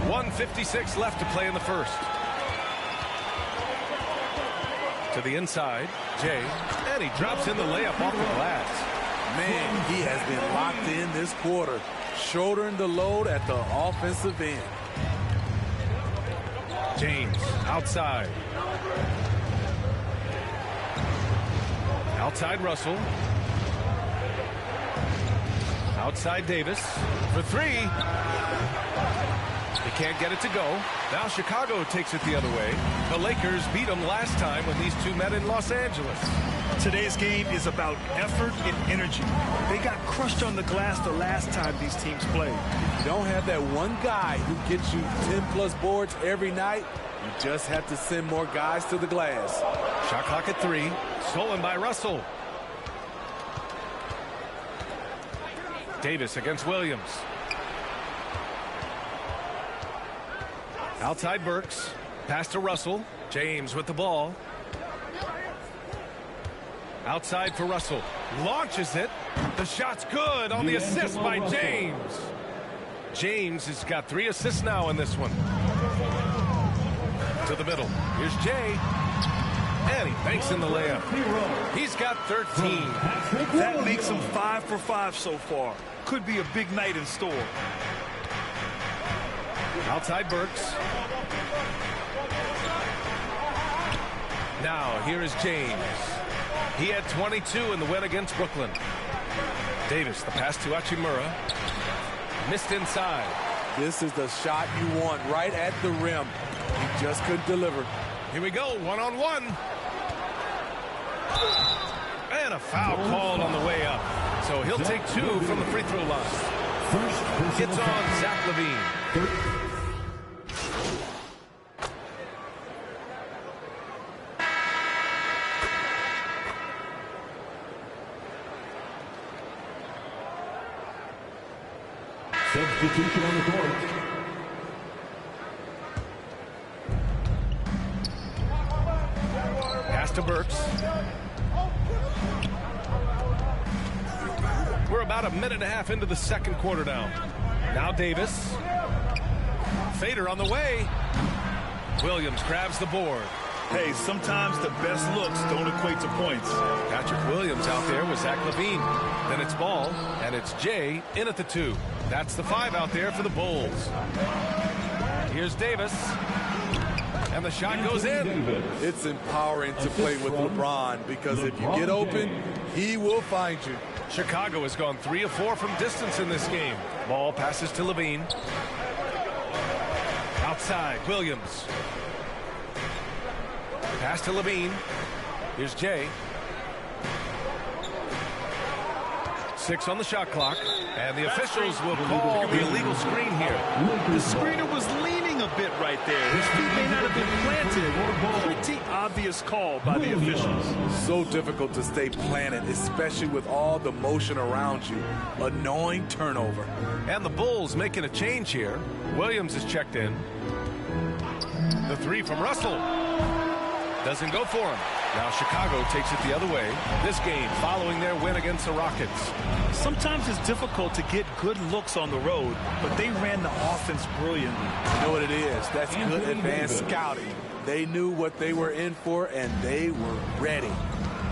1:56 left to play in the first. To the inside, Jay. And he drops in the layup off the glass. Man, he has been locked in this quarter, shouldering the load at the offensive end. James outside. Outside Russell. Outside Davis for three. They can't get it to go. Now Chicago takes it the other way. The Lakers beat them last time when these two met in Los Angeles. Today's game is about effort and energy. They got crushed on the glass the last time these teams played. You don't have that one guy who gets you 10-plus boards every night. You just have to send more guys to the glass. Shot clock at 3. Stolen by Russell. Davis against Williams. Outside Burks. Pass to Russell. James with the ball. Outside for Russell. Launches it. The shot's good on the assist by James. James has got 3 assists now in this one. To the middle. Here's Jay. And he banks in the layup. He's got 13. That makes him 5 for 5 so far. Could be a big night in store. Outside Burks. Now here is James. He had 22 in the win against Brooklyn. Davis, the pass to Hachimura. Missed inside. This is the shot you want right at the rim. He just couldn't deliver. Here we go, one-on-one. And a foul called on the way up. So he'll take 2 from the free throw line. It's on Zach LaVine. Substitution on the court. Pass to Burks. We're about a minute and a half into the second quarter now. Now Davis. Fader on the way. Williams grabs the board. Hey, sometimes the best looks don't equate to points. Patrick Williams out there with Zach LaVine. Then it's Ball, and it's Jay in at the 2. That's the 5 out there for the Bulls. Here's Davis. And the shot goes in. It's empowering to play with LeBron because if you get open, he will find you. Chicago has gone 3 of 4 from distance in this game. Ball passes to LaVine. Outside, Williams. Pass to LaVine. Here's Jay. 6 on the shot clock. And the officials will call the illegal screen here. The screener was leaning a bit right there. His feet may not have been planted. Pretty obvious call by the officials. So difficult to stay planted, especially with all the motion around you. Annoying turnover. And the Bulls making a change here. Williams is checked in. The 3 from Russell. Doesn't go for him. Now Chicago takes it the other way. This game following their win against the Rockets. Sometimes it's difficult to get good looks on the road, but they ran the offense brilliantly. You know what it is? That's good advanced scouting. They knew what they were in for, and they were ready.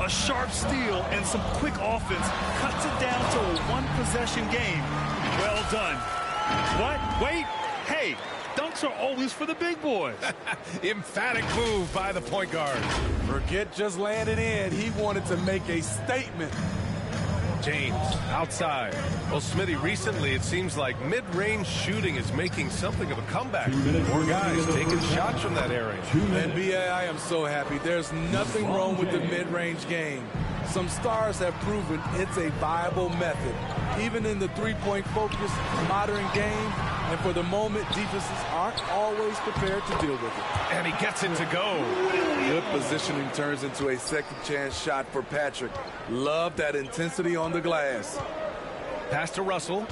A sharp steal and some quick offense cuts it down to a one-possession game. Well done. What? Wait. Hey. Dunks are always for the big boys. Emphatic move by the point guard. Forget just laying it in. He wanted to make a statement. James outside. Well, Smitty, recently it seems like mid-range shooting is making something of a comeback. More guys taking shots from that area. NBA, I am so happy. There's nothing wrong with the mid-range game. Some stars have proven it's a viable method, even in the three-point focused modern game. And for the moment, defenses aren't always prepared to deal with it. And he gets it to go. Good positioning turns into a second chance shot for Patrick. Love that intensity on the glass. Pass to Russell.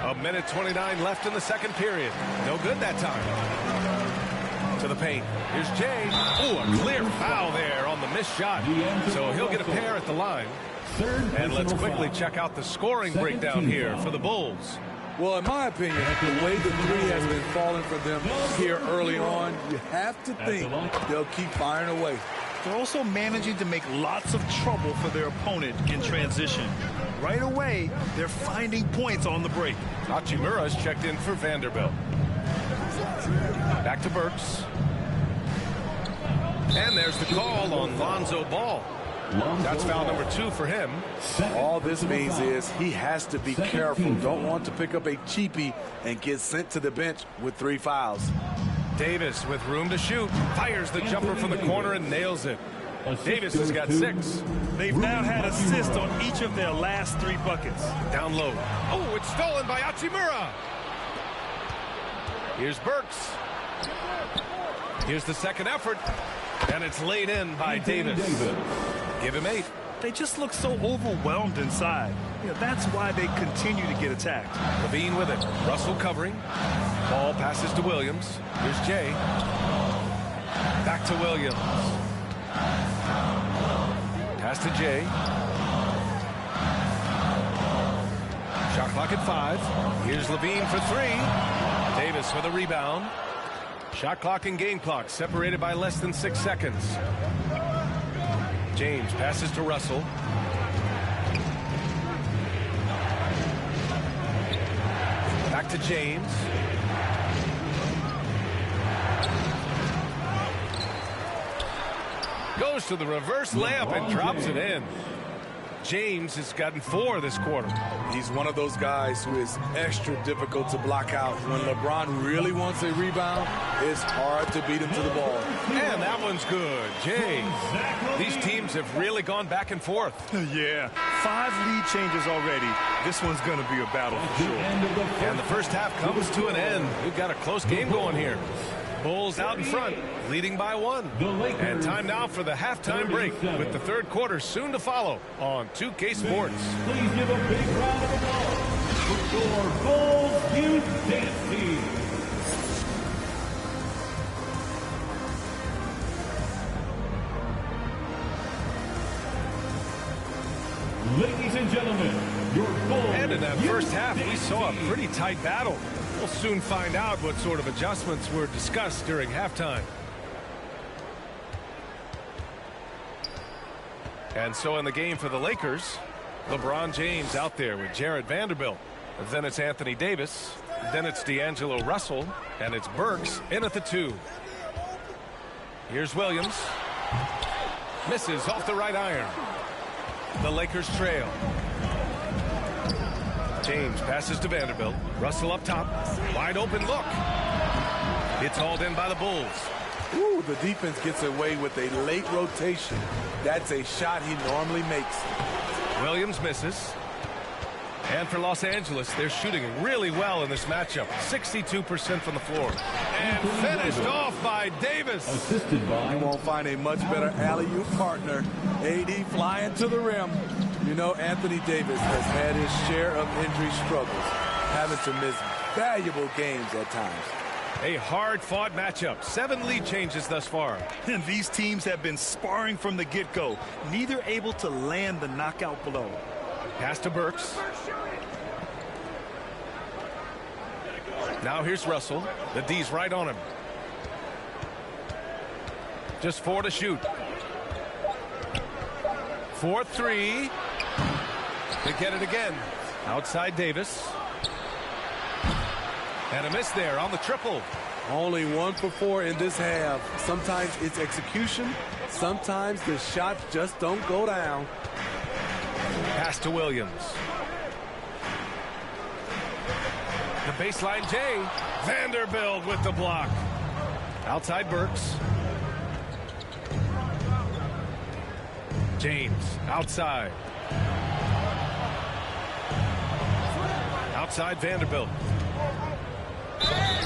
A minute 29 left in the second period. No good that time. To the paint. Here's Jay. Oh, a clear foul there on the missed shot. So he'll get a pair at the line. And let's quickly check out the scoring breakdown here for the Bulls. Well, in my opinion, the way the 3 has been falling for them here early on, you have to think they'll keep firing away. They're also managing to make lots of trouble for their opponent in transition. Right away, they're finding points on the break. Hachimura's checked in for Vanderbilt. Back to Burks. there's the call on Lonzo Ball. That's foul number 2 for him. All this means is he has to be careful. Don't want to pick up a cheapie and get sent to the bench with 3 fouls. Davis with room to shoot. Fires the jumper from the corner and nails it. Davis has got 6. They've now had assists on each of their last 3 buckets. Down low. Oh, it's stolen by Hachimura. Here's Burks. Here's the second effort. And it's laid in by Davis. Give him 8. They just look so overwhelmed inside. That's why they continue to get attacked. Levine with it. Russell covering. Ball passes to Williams. Here's Jay. Back to Williams. Pass to Jay. Shot clock at 5. Here's Levine for 3. Davis with a rebound. Shot clock and game clock separated by less than 6 seconds. James passes to Russell. Back to James. Goes to the reverse layup and drops it in. James has gotten 4 this quarter. He's one of those guys who is extra difficult to block out. When LeBron really wants a rebound, it's hard to beat him to the ball. And that one's good. James. These teams have really gone back and forth. Yeah. 5 lead changes already. This one's going to be a battle for sure. And the first half comes to an end. We've got a close game going here. Bulls out in front, leading by 1. And time now for the halftime break, with the third quarter soon to follow on 2K Sports. Please give a big round of applause for your Bulls Youth Dance Team. Ladies and gentlemen, your Bulls. And in that first half, we saw a pretty tight battle. We'll soon find out what sort of adjustments were discussed during halftime. And so in the game for the Lakers, LeBron James out there with Jared Vanderbilt. Then it's Anthony Davis. Then it's D'Angelo Russell. And it's Burks in at the 2. Here's Williams. Misses off the right iron. The Lakers trail. James passes to Vanderbilt. Russell up top. Wide open look. It's hauled in by the Bulls. Ooh, the defense gets away with a late rotation. That's a shot he normally makes. Williams misses. And for Los Angeles, they're shooting really well in this matchup. 62% from the floor. And finished off by Davis. Assisted by. You won't find a much better alley-oop partner. AD flying to the rim. You know, Anthony Davis has had his share of injury struggles, having to miss valuable games at times. A hard-fought matchup. 7 lead changes thus far. And these teams have been sparring from the get-go, neither able to land the knockout blow. Pass to Burks. Now here's Russell. The D's right on him. Just 4 to shoot. 4-3. They get it again. Outside Davis. And a miss there on the triple. Only 1 for 4 in this half. Sometimes it's execution. Sometimes the shots just don't go down. Pass to Williams. The baseline Jay. Vanderbilt with the block. Outside Burks. James outside. Outside Vanderbilt.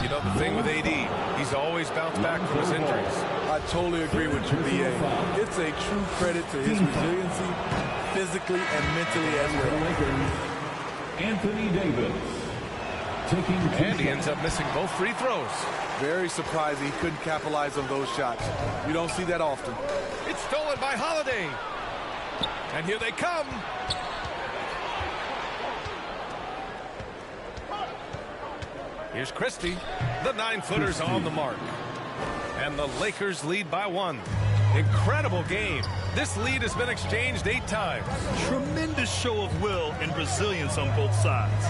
You know the thing with AD, he's always bounced back from his injuries. I totally agree with you, BA. It's a true credit to his resiliency, physically and mentally as well. Anthony Davis. And he ends up missing both free throws. Very surprised he couldn't capitalize on those shots. You don't see that often. It's stolen by Holiday. And here they come. Here's Christie. The 9-footer's on the mark. And the Lakers lead by 1. Incredible game. This lead has been exchanged 8 times. Tremendous show of will and resilience on both sides.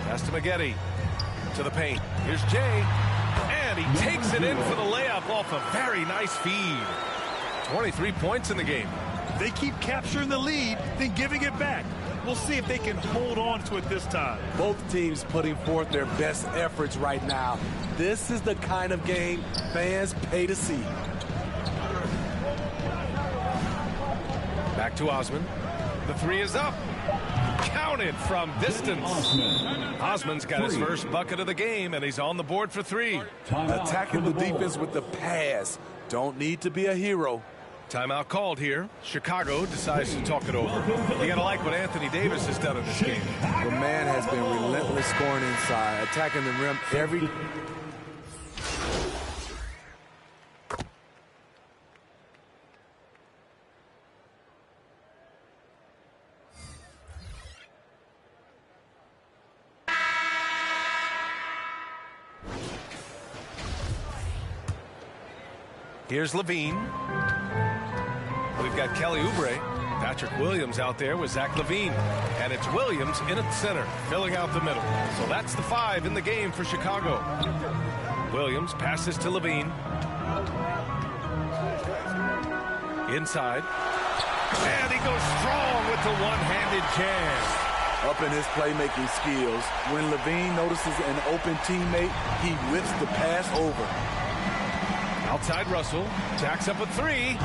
Pass to Maggette. To the paint. Here's Jay. And And he takes it in for the layup off a very nice feed. 23 points in the game. They keep capturing the lead, then giving it back. We'll see if they can hold on to it this time. Both teams putting forth their best efforts right now. This is the kind of game fans pay to see. Back to Osman. The three is up. Counted from distance. Osman's got his first bucket of the game, and he's on the board for three. Attacking the defense with the pass. Don't need to be a hero. Timeout called here. Chicago decides to talk it over. You got to like what Anthony Davis has done in this game. The man has been relentless scoring inside, attacking the rim every... Here's Levine. We've got Kelly Oubre. Patrick Williams out there with Zach Levine. And it's Williams in at center, filling out the middle. So that's the 5 in the game for Chicago. Williams passes to Levine. Inside. And he goes strong with the one-handed jam. Up in his playmaking skills, when Levine notices an open teammate, he whips the pass over. Outside Russell, jacks up a 3.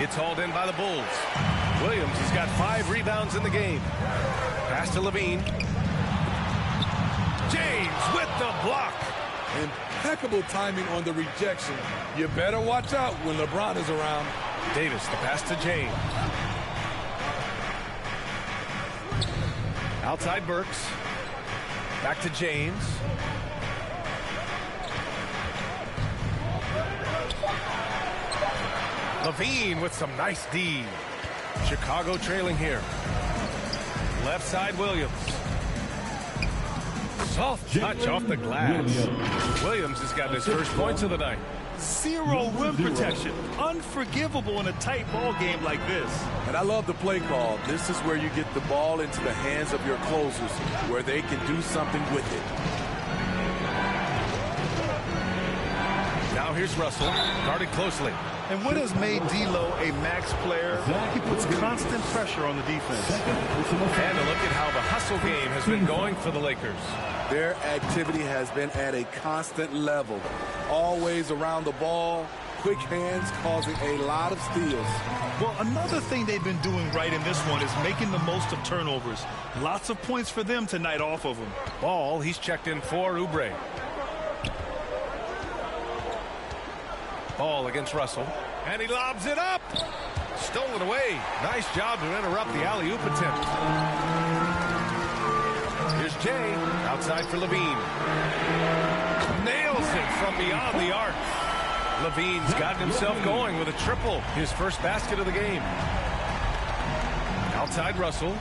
It's hauled in by the Bulls. Williams has got 5 rebounds in the game. Pass to Levine. James with the block. Impeccable timing on the rejection. You better watch out when LeBron is around. Davis, the pass to James. Outside Burks. Back to James. Levine with some nice D. Chicago trailing here. Left side Williams. Soft touch off the glass. Williams has got his first points of the night. 0 rim protection. Unforgivable in a tight ball game like this. And I love the play call. This is where you get the ball into the hands of your closers, where they can do something with it. Now here's Russell, guarded closely. And what has made D'Lo a max player? He puts constant pressure on the defense. And a look at how the hustle game has been going for the Lakers. Their activity has been at a constant level. Always around the ball, quick hands causing a lot of steals. Well, another thing they've been doing right in this one is making the most of turnovers. Lots of points for them tonight off of them. Ball, he's checked in for Oubre. Ball against Russell. And he lobs it up. Stolen away. Nice job to interrupt the alley-oop attempt. Here's Jay. Outside for Levine. Nails it from beyond the arc. Levine's gotten himself going with a triple. His first basket of the game. Outside Russell.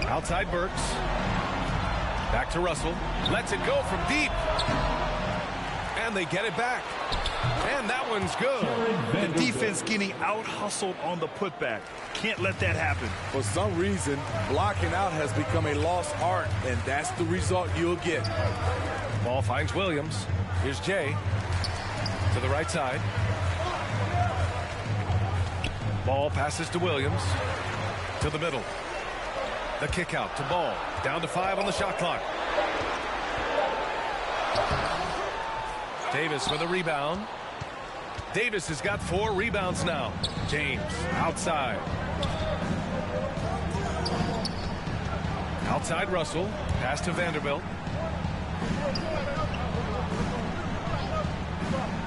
Outside Burks. Back to Russell. Lets it go from deep. And they get it back. And that one's good. The defense getting out-hustled on the putback. Can't let that happen. For some reason, blocking out has become a lost art, and that's the result you'll get. Ball finds Williams. Here's Jay. To the right side. Ball passes to Williams. To the middle. The kick out to Ball. Down to 5 on the shot clock. Davis with a rebound. Davis has got 4 rebounds now. James outside. Outside Russell. Pass to Vanderbilt.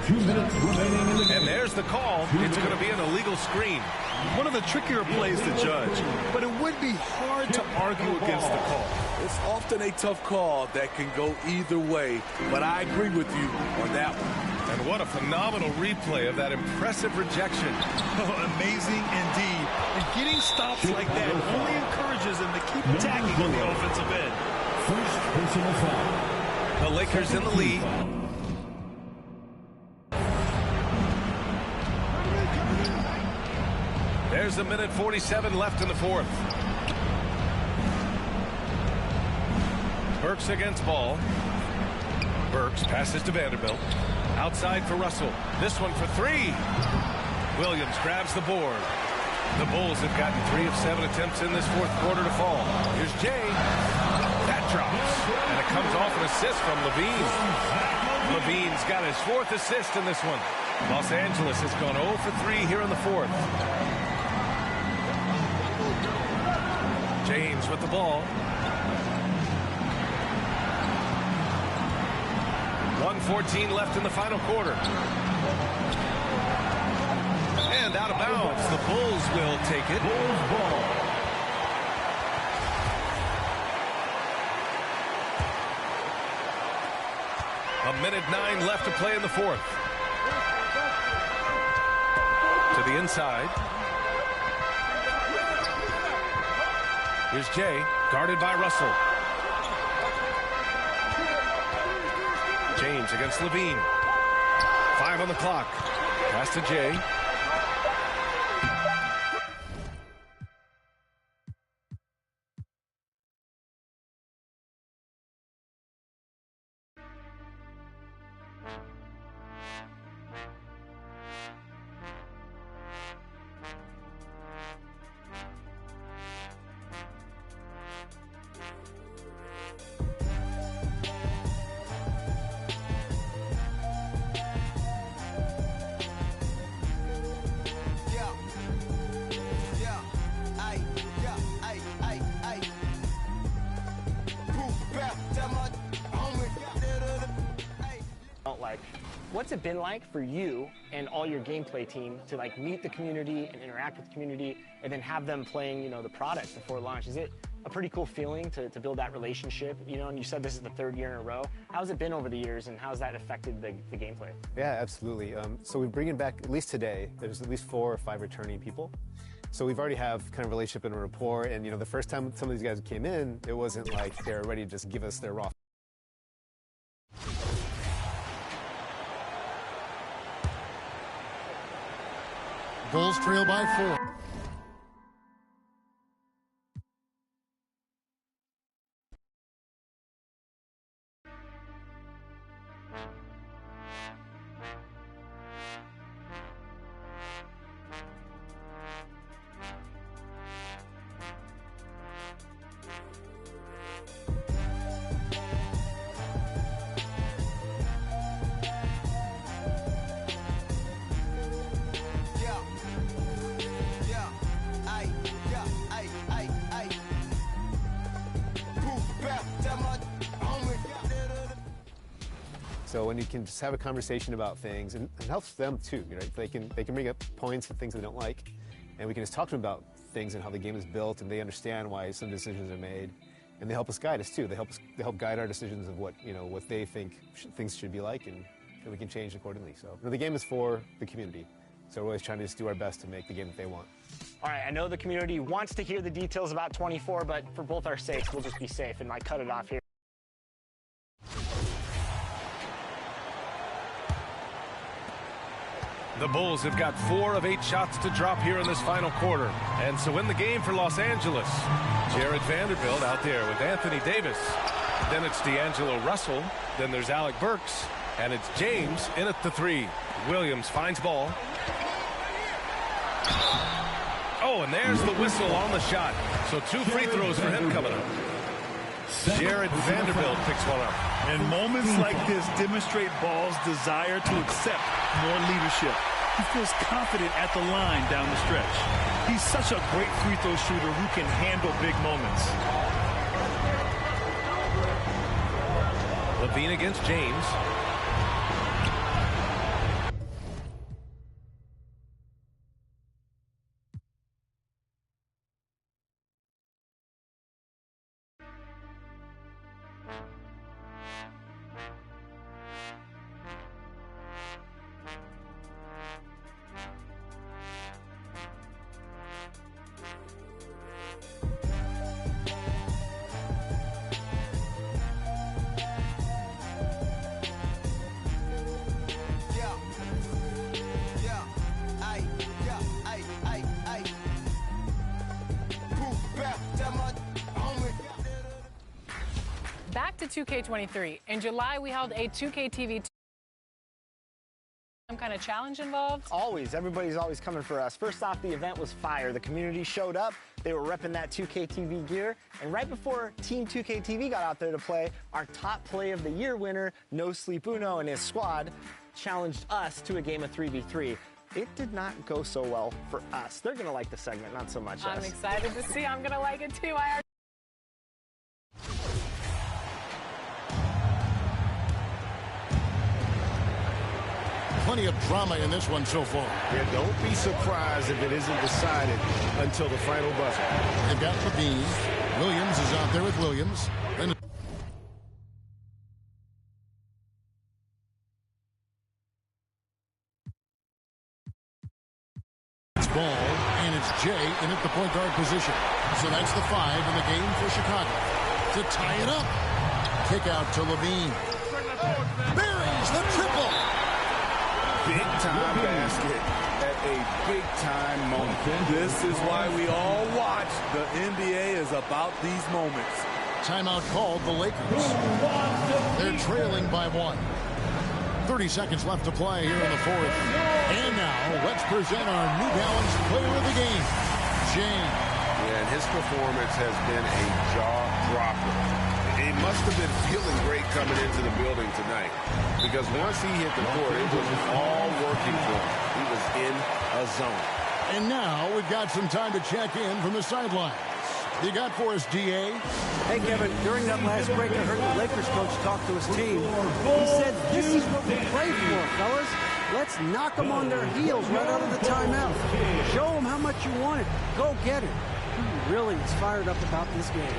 2 minutes remaining in the game. And there's the call. It's going to be an illegal screen. One of the trickier plays to judge, but it would be hard to argue against the call. It's often a tough call that can go either way, but I agree with you on that one. And what a phenomenal replay of that impressive rejection. Amazing indeed. And getting stops like that only encourages them to keep attacking on the offensive end. First personal foul. The Lakers in the lead. There's a minute 47 left in the fourth. Burks against ball. Burks passes to Vanderbilt. Outside for Russell. This one for three. Williams grabs the board. The Bulls have gotten 3 of 7 attempts in this fourth quarter to fall. Here's Jay. That drops. And it comes off an assist from Levine. Levine's got his 4th assist in this one. Los Angeles has gone 0 for 3 here in the 4th. James with the ball. 1:14 left in the final quarter. And out of bounds. The Bulls will take it. Bulls ball. A minute 9 left to play in the 4th. To the inside. Here's Jay, guarded by Russell. James against Levine. 5 on the clock. Pass to Jay. What's it been like for you and all your gameplay team to like meet the community and interact with the community and then have them playing, you know, the product before launch? Is it a pretty cool feeling to build that relationship, you know, and you said this is the 3rd year in a row. How's it been over the years and how's that affected the gameplay? Yeah, absolutely. So we're bringing back, at least today, there's at least 4 or 5 returning people. So we've already have kind of relationship and a rapport, and you know, the first time some of these guys came in, it wasn't like they're ready to just give us their raw. Bulls trail by 4. So when you can just have a conversation about things, and it helps them too, right? They can bring up points and things they don't like, and we can just talk to them about things and how the game is built, and they understand why some decisions are made, and they help us guide us too. They help guide our decisions of what they think things should be like, and we can change accordingly. So the game is for the community, so we're always trying to just do our best to make the game that they want. All right, I know the community wants to hear the details about 24, but for both our sakes, we'll just be safe and cut it off here. The Bulls have got 4 of 8 shots to drop here in this final quarter. And so in the game for Los Angeles, Jared Vanderbilt out there with Anthony Davis. Then it's D'Angelo Russell. Then there's Alec Burks. And it's James in at the 3. Williams finds ball. Oh, and there's the whistle on the shot. So 2 free throws for him coming up. Jared Vanderbilt picks one up. And moments like this demonstrate Ball's desire to accept more leadership. He feels confident at the line down the stretch. He's such a great free throw shooter who can handle big moments. Levine against James. 2K23. In July, we held a 2K TV. Some kind of challenge involved? Always. Everybody's always coming for us. First off, the event was fire. The community showed up. They were repping that 2K TV gear. And right before Team 2K TV got out there to play, our top play of the year winner, No Sleep Uno and his squad, challenged us to a game of 3v3. It did not go so well for us. They're going to like the segment, not so much I'm us. excited to see. I'm going to like it too. Plenty of drama in this one so far. Yeah, don't be surprised if it isn't decided until the final buzzer. They've got Levine. Williams is out there with Williams. Then it's Ball, and it's Jay in at the point guard position. So that's the 5 in the game for Chicago. To tie it up. Kick out to Levine. Buries the triple. Big-time basket at a big-time moment. This is why we all watch. The NBA is about these moments. Timeout called the Lakers. They're trailing by 1. 30 seconds left to play here in the fourth. And now, let's present our New Balance player of the game, James. Yeah, and his performance has been a jaw-dropper. He must have been feeling great coming into the building tonight, because once he hit the court, it was all working for him. He was in a zone. And now we've got some time to check in from the sidelines. You got for us, DA? Hey, Kevin, during that last break, I heard the Lakers coach talk to his team. He said, this is what we pray for, fellas. Let's knock them on their heels right out of the timeout. Show them how much you want it. Go get it. He really is fired up about this game.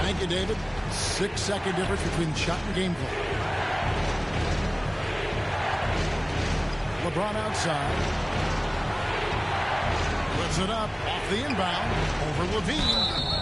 Thank you, David. 6-second difference between shot and game play. LeBron outside. Puts it up off the inbound over Levine.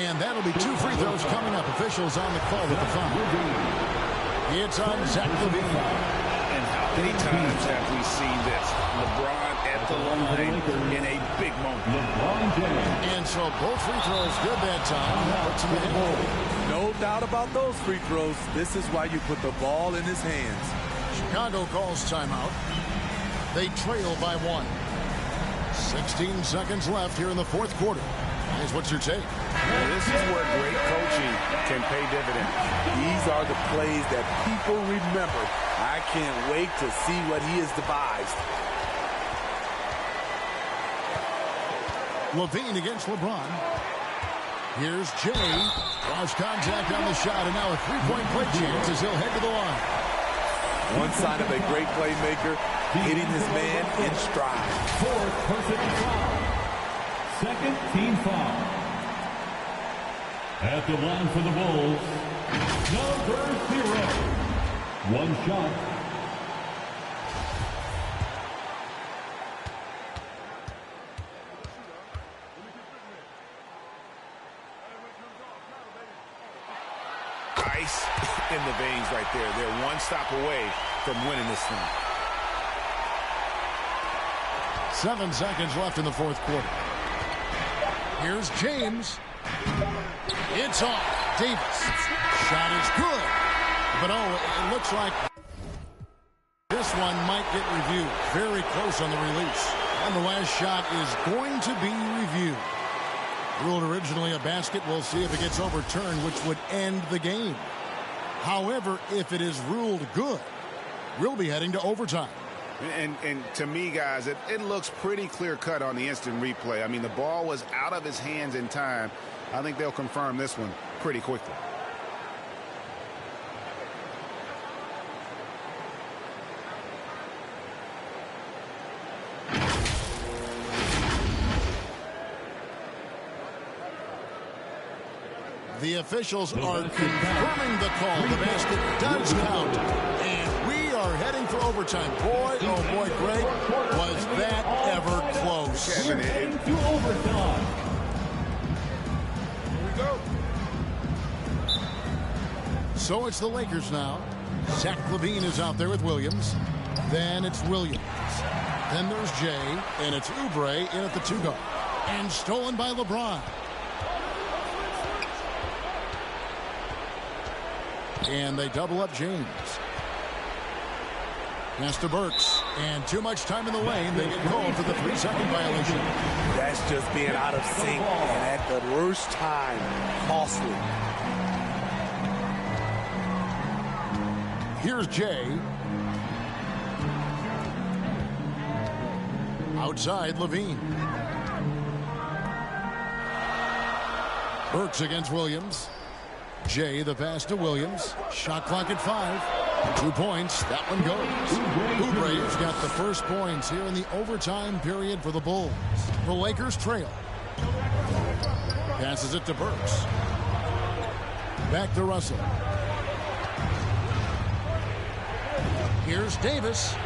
And that'll be 2 free throws coming up. Officials on the call with the foul. It's on Zach LaVine. And how many times have we seen this? LeBron at the line in a big moment. And so both free throws good that time. That puts him ahead. No doubt about those free throws. This is why you put the ball in his hands. Chicago calls timeout. They trail by 1. 16 seconds left here in the fourth quarter. Guys, what's your take? Well, this is where great coaching can pay dividends. These are the plays that people remember. I can't wait to see what he has devised. LaVine against LeBron. Here's Jay. Draws contact on the shot, and now a three-point play chance as he'll head to the line. One sign of a great playmaker, hitting his man in stride. Fourth personal foul. Second team foul. At the line for the Bulls, number 0. One shot. Ice in the veins right there. They're one stop away from winning this thing. 7 seconds left in the fourth quarter. Here's James. It's off. Davis. Shot is good. But it looks like this one might get reviewed. Very close on the release. And the last shot is going to be reviewed. Ruled originally a basket. We'll see if it gets overturned, which would end the game. However, if it is ruled good, we'll be heading to overtime. And to me, guys, it looks pretty clear-cut on the instant replay. I mean, the ball was out of his hands in time. I think they'll confirm this one pretty quickly. The officials are confirming the call. The basket does count. And we are heading for overtime. Boy, oh boy, Greg, was that ever close. We're heading to overtime. Here we go. So it's the Lakers now. Zach LaVine is out there with Williams. Then it's Williams. Then there's Jay. And it's Oubre in at the 2-guard. And stolen by LeBron. And they double up James. Pass to Burks. And too much time in the lane. They get called for the 3-second violation. That's just being out of sync and at the worst time. Costly. Here's Jay. Outside, LaVine. Burks against Williams. Jay, the pass to Williams. Shot clock at 5. 2 points. That one goes. Oubre's got the first points here in the overtime period for the Bulls. The Lakers trail. Passes it to Burks. Back to Russell. Here's Davis.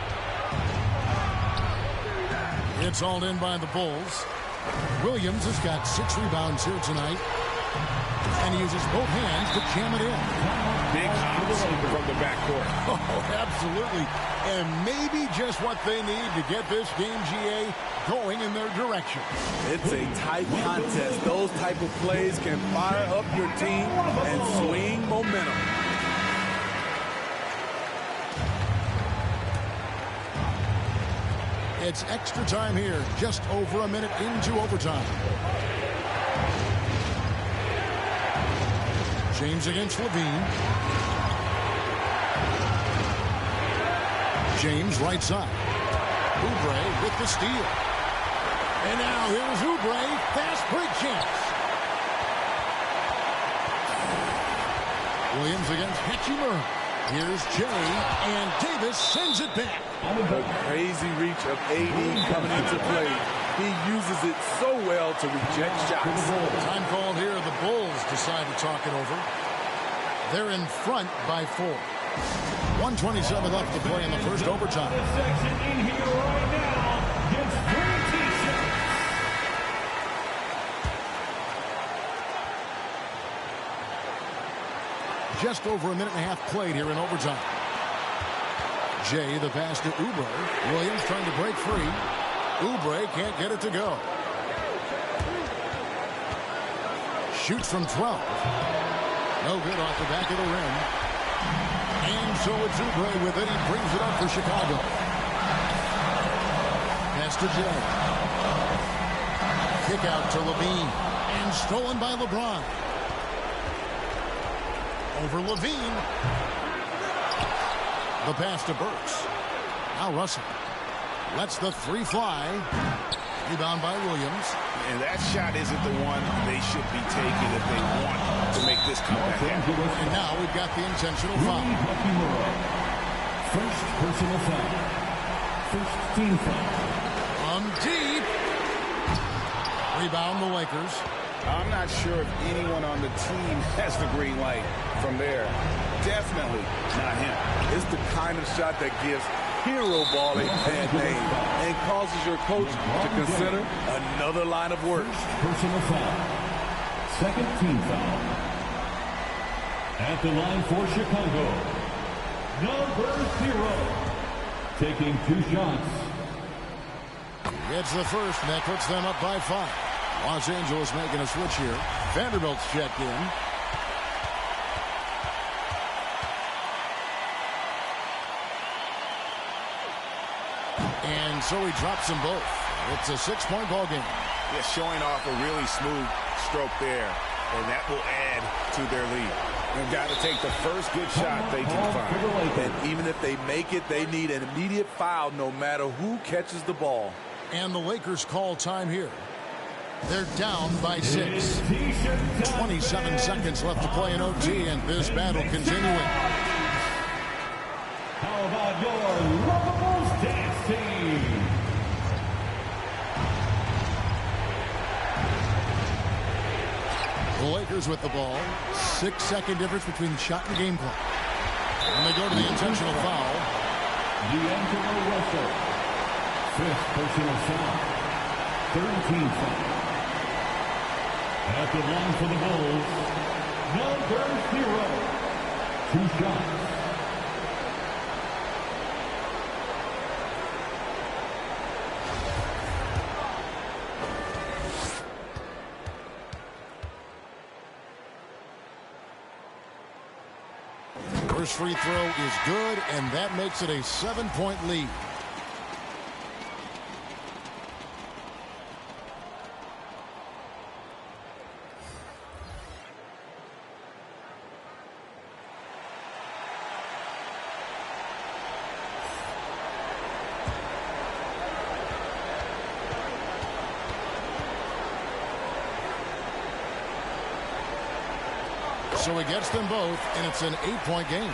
It's hauled in by the Bulls. Williams has got 6 rebounds here tonight. And he uses both hands to jam it in. Big hops from the backcourt. Oh, absolutely. And maybe just what they need to get this game, GA, going in their direction. It's a tight contest. Those type of plays can fire up your team and swing momentum. It's extra time here, just over a minute into overtime. James against LaVine. James right side. Oubre with the steal. And now here's Oubre. Fast break chance. Williams against Hachimura. Here's Jay. And Davis sends it back. The crazy reach of AD coming into play. He uses it so well to reject shots. Time called here. The Bulls decide to talk it over. They're in front by 4. 1:27 left to play in the first overtime. Just over a minute and a half played here in overtime. Jay, the pass to Oubre. Williams trying to break free. Oubre can't get it to go. Shoots from 12. No good off the back of the rim. And so it's Oubre with it. He brings it up for Chicago. Pass to Jay. Kick out to Levine. And stolen by LeBron. Over Levine. The pass to Burks. Now Russell lets the three fly. Rebound by Williams. And that shot isn't the one they should be taking if they want to make this comeback happen. And now we've got the intentional foul. First personal foul. First team foul. On deep. Rebound the Lakers. I'm not sure if anyone on the team has the green light from there. Definitely not him. It's the kind of shot that gives hero ball a bad name and causes your coach to consider another line of work. Personal foul. Second team foul. At the line for Chicago, number 0. Taking 2 shots. It's the first, and that puts them up by 5. Los Angeles making a switch here. Vanderbilt's checked in. And so he drops them both. It's a 6-point ball game. Yeah, showing off a really smooth stroke there, and that will add to their lead. They've got to take the first good shot they can find. And even if they make it, they need an immediate foul no matter who catches the ball. And the Lakers call time here. They're down by 6. 27 seconds left to play in OT, and this battle continuing. How about your Locals dance team? The Lakers with the ball. 6-second difference between shot and game clock. And they go to the intentional foul. D'Angelo Russell. 5th personal foul. 13 foul. At the line for the Bulls, number 0. 2 shots. First free throw is good, and that makes it a 7-point lead. So he gets them both, and it's an 8-point game.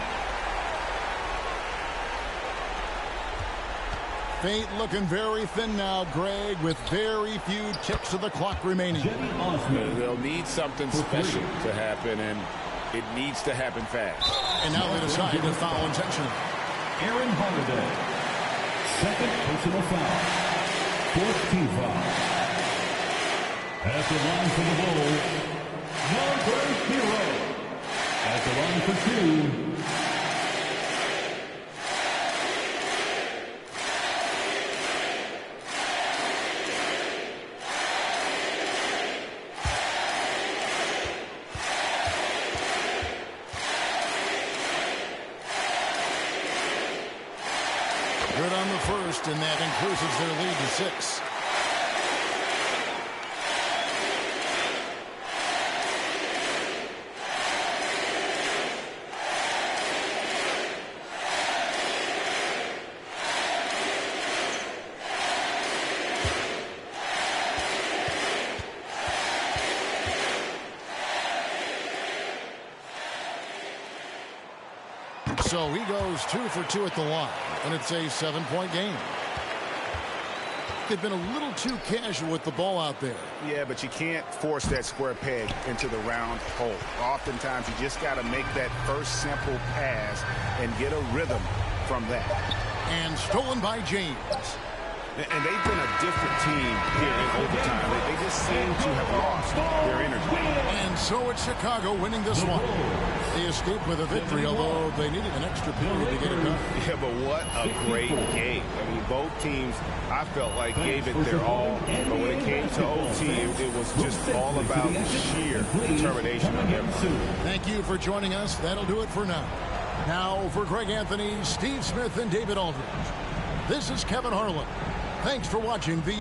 Fate looking very thin now, Greg, with very few ticks of the clock remaining. They'll need something special to happen, and it needs to happen fast. And now they decide to foul intentionally. Aaron Holiday. 2nd personal foul. 4th team foul. At the line for the Bulls, number 0. At the line for 2. Good on the first, and that increases their lead to 6. So he goes 2 for 2 at the line, and it's a 7-point game. They've been a little too casual with the ball out there. Yeah, but you can't force that square peg into the round hole. Oftentimes, you just got to make that first simple pass and get a rhythm from that. And stolen by James. And they've been a different team here in overtime. They just seem to have lost their energy. And so it's Chicago winning this one. They escaped with a victory, although they needed an extra period to get it done. Yeah, but what a great game. I mean, both teams, I felt like, gave it their all. But when it came to OT, it was just all about sheer determination on their part. Thank you for joining us. That'll do it for now. Now, for Greg Anthony, Steve Smith, and David Aldridge, this is Kevin Harlan. Thanks for watching the...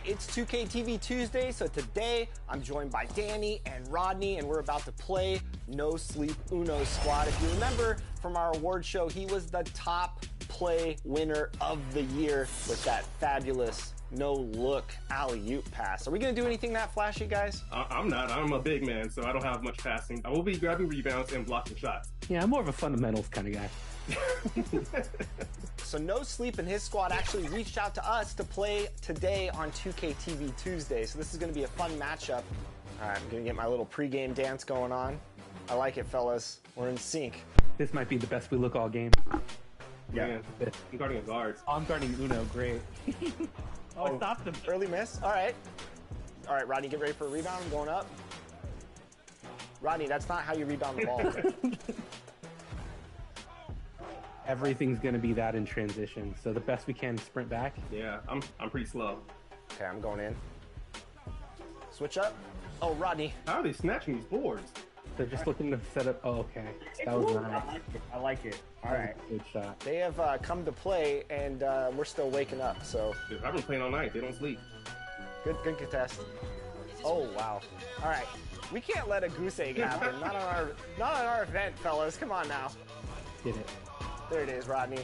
It's 2K TV Tuesday, so today I'm joined by Danny and Rodney, and we're about to play No Sleep Uno Squad. If you remember from our award show, he was the top play winner of the year with that fabulous no-look alley-oop pass. Are we going to do anything that flashy, guys? I'm not. I'm a big man, so I don't have much passing. I will be grabbing rebounds and blocking shots. Yeah, I'm more of a fundamentals kind of guy. So No Sleep and his squad actually reached out to us to play today on 2K TV Tuesday. So this is going to be a fun matchup. All right, I'm going to get my little pregame dance going on. I like it, fellas. We're in sync. This might be the best we look all game. Yeah. I'm guarding a guard. Oh, I'm guarding Uno. Great. I stopped him. Early miss. All right. All right, Rodney, get ready for a rebound. I'm going up. Rodney, that's not how you rebound the ball. Everything's going to be that in transition. So the best we can sprint back. Yeah, I'm pretty slow. Okay, I'm going in. Switch up. Oh, Rodney. How are they snatching these boards? They're just looking to set up. Oh, okay. That was nice. I like it. All right. Good shot. They have come to play, and we're still waking up, so. Dude, I've been playing all night. They don't sleep. Good contest. Oh, wow. All right. We can't let a goose egg happen. Not on our event, fellas. Come on now. Get it. There it is, Rodney.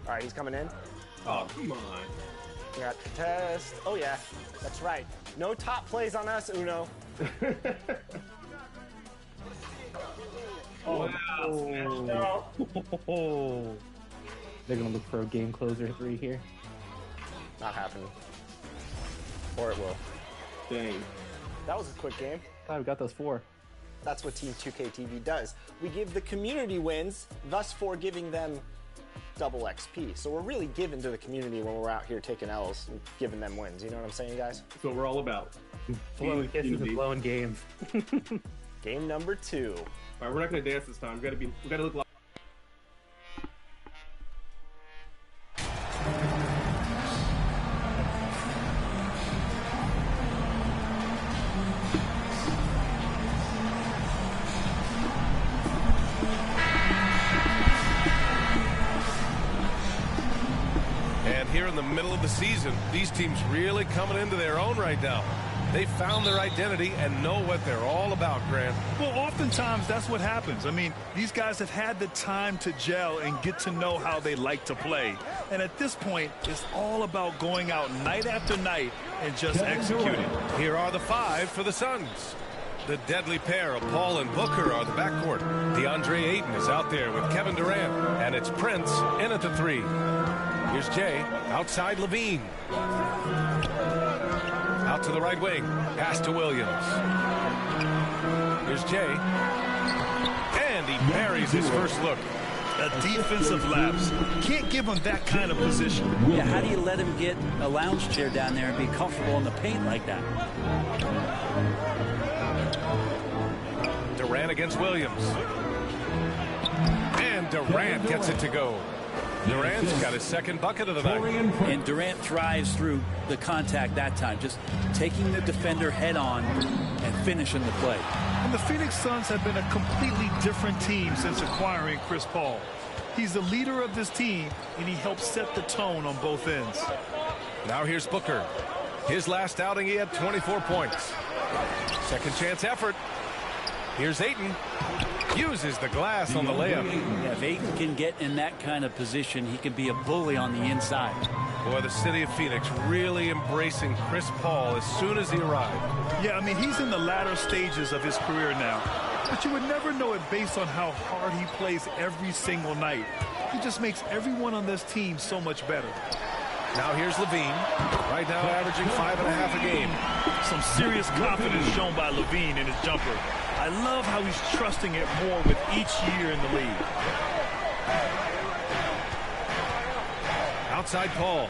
All right, he's coming in. Oh, come on. We got contest. Oh, yeah. That's right. No top plays on us, Uno. Oh, wow. Oh. They're going to look for a game closer 3 here. Not happening. Or it will. Dang. That was a quick game. Glad we got those 4. That's what Team 2K TV does. We give the community wins, thus for giving them double XP. So we're really giving to the community when we're out here taking L's and giving them wins. You know what I'm saying, guys? That's what we're all about. Blowing kisses and blowing games. Game number 2. All right, we're not going to dance this time. We got to look like. Here in the middle of the season, these teams really coming into their own right now. They found their identity and know what they're all about, Grant. Well, oftentimes that's what happens. I mean, these guys have had the time to gel and get to know how they like to play. And at this point, it's all about going out night after night and just executing. Here are the 5 for the Suns. The deadly pair of Paul and Booker are the backcourt. DeAndre Ayton is out there with Kevin Durant, and it's Prince in at the 3. Here's Jay. Outside Levine. Out to the right wing. Pass to Williams. Here's Jay. And he buries his first look. A defensive lapse. Can't give him that kind of position. Yeah, how do you let him get a lounge chair down there and be comfortable in the paint like that? Durant against Williams. And Durant gets it to go. Durant's got his second bucket of the night. And Durant thrives through the contact that time, just taking the defender head on and finishing the play. And the Phoenix Suns have been a completely different team since acquiring Chris Paul. He's the leader of this team, and he helps set the tone on both ends. Now here's Booker. His last outing, he had 24 points. Second chance effort. Here's Ayton. Uses the glass on the layup. Yeah, if Ayton can get in that kind of position, he can be a bully on the inside. Boy, the city of Phoenix really embracing Chris Paul as soon as he arrived. Yeah, I mean, he's in the latter stages of his career now. But you would never know it based on how hard he plays every single night. He just makes everyone on this team so much better. Now here's Levine. Right now averaging 5.5 a game. Some serious confidence shown by Levine in his jumper. I love how he's trusting it more with each year in the league. Outside Paul.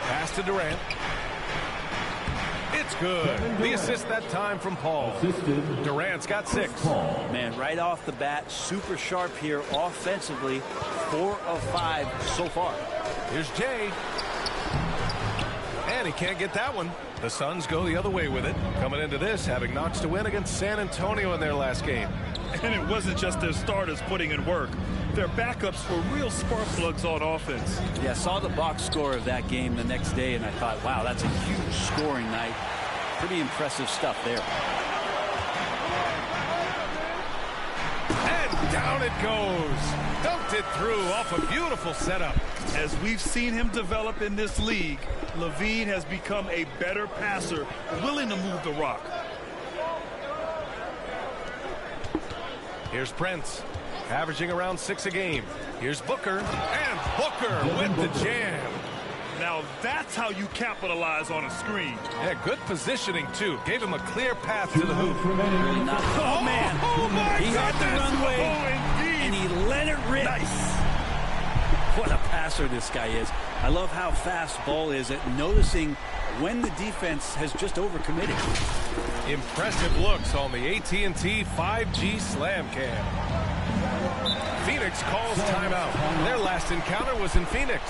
Pass to Durant. It's good. The assist that time from Paul. Durant's got 6. Man, right off the bat, super sharp here offensively. 4 of 5 so far. Here's Jay. And he can't get that one. The Suns go the other way with it. Coming into this, having notched a win against San Antonio in their last game. And it wasn't just their starters putting in work. Their backups were real spark plugs on offense. Yeah, I saw the box score of that game the next day, and I thought, wow, that's a huge scoring night. Pretty impressive stuff there. And down it goes. Dunked it through off a beautiful setup. As we've seen him develop in this league, Levine has become a better passer, willing to move the rock. Here's Prince, averaging around 6 a game. Here's Booker, and Booker with the jam. Now that's how you capitalize on a screen. Yeah, good positioning, too. Gave him a clear path to the hoop. Oh, man. He had the runway, and he let it rip. Nice. What a passer this guy is. I love how fast Ball is at noticing when the defense has just overcommitted. Impressive looks on the AT&T 5G Slam Cam. Phoenix calls timeout. Their last encounter was in Phoenix.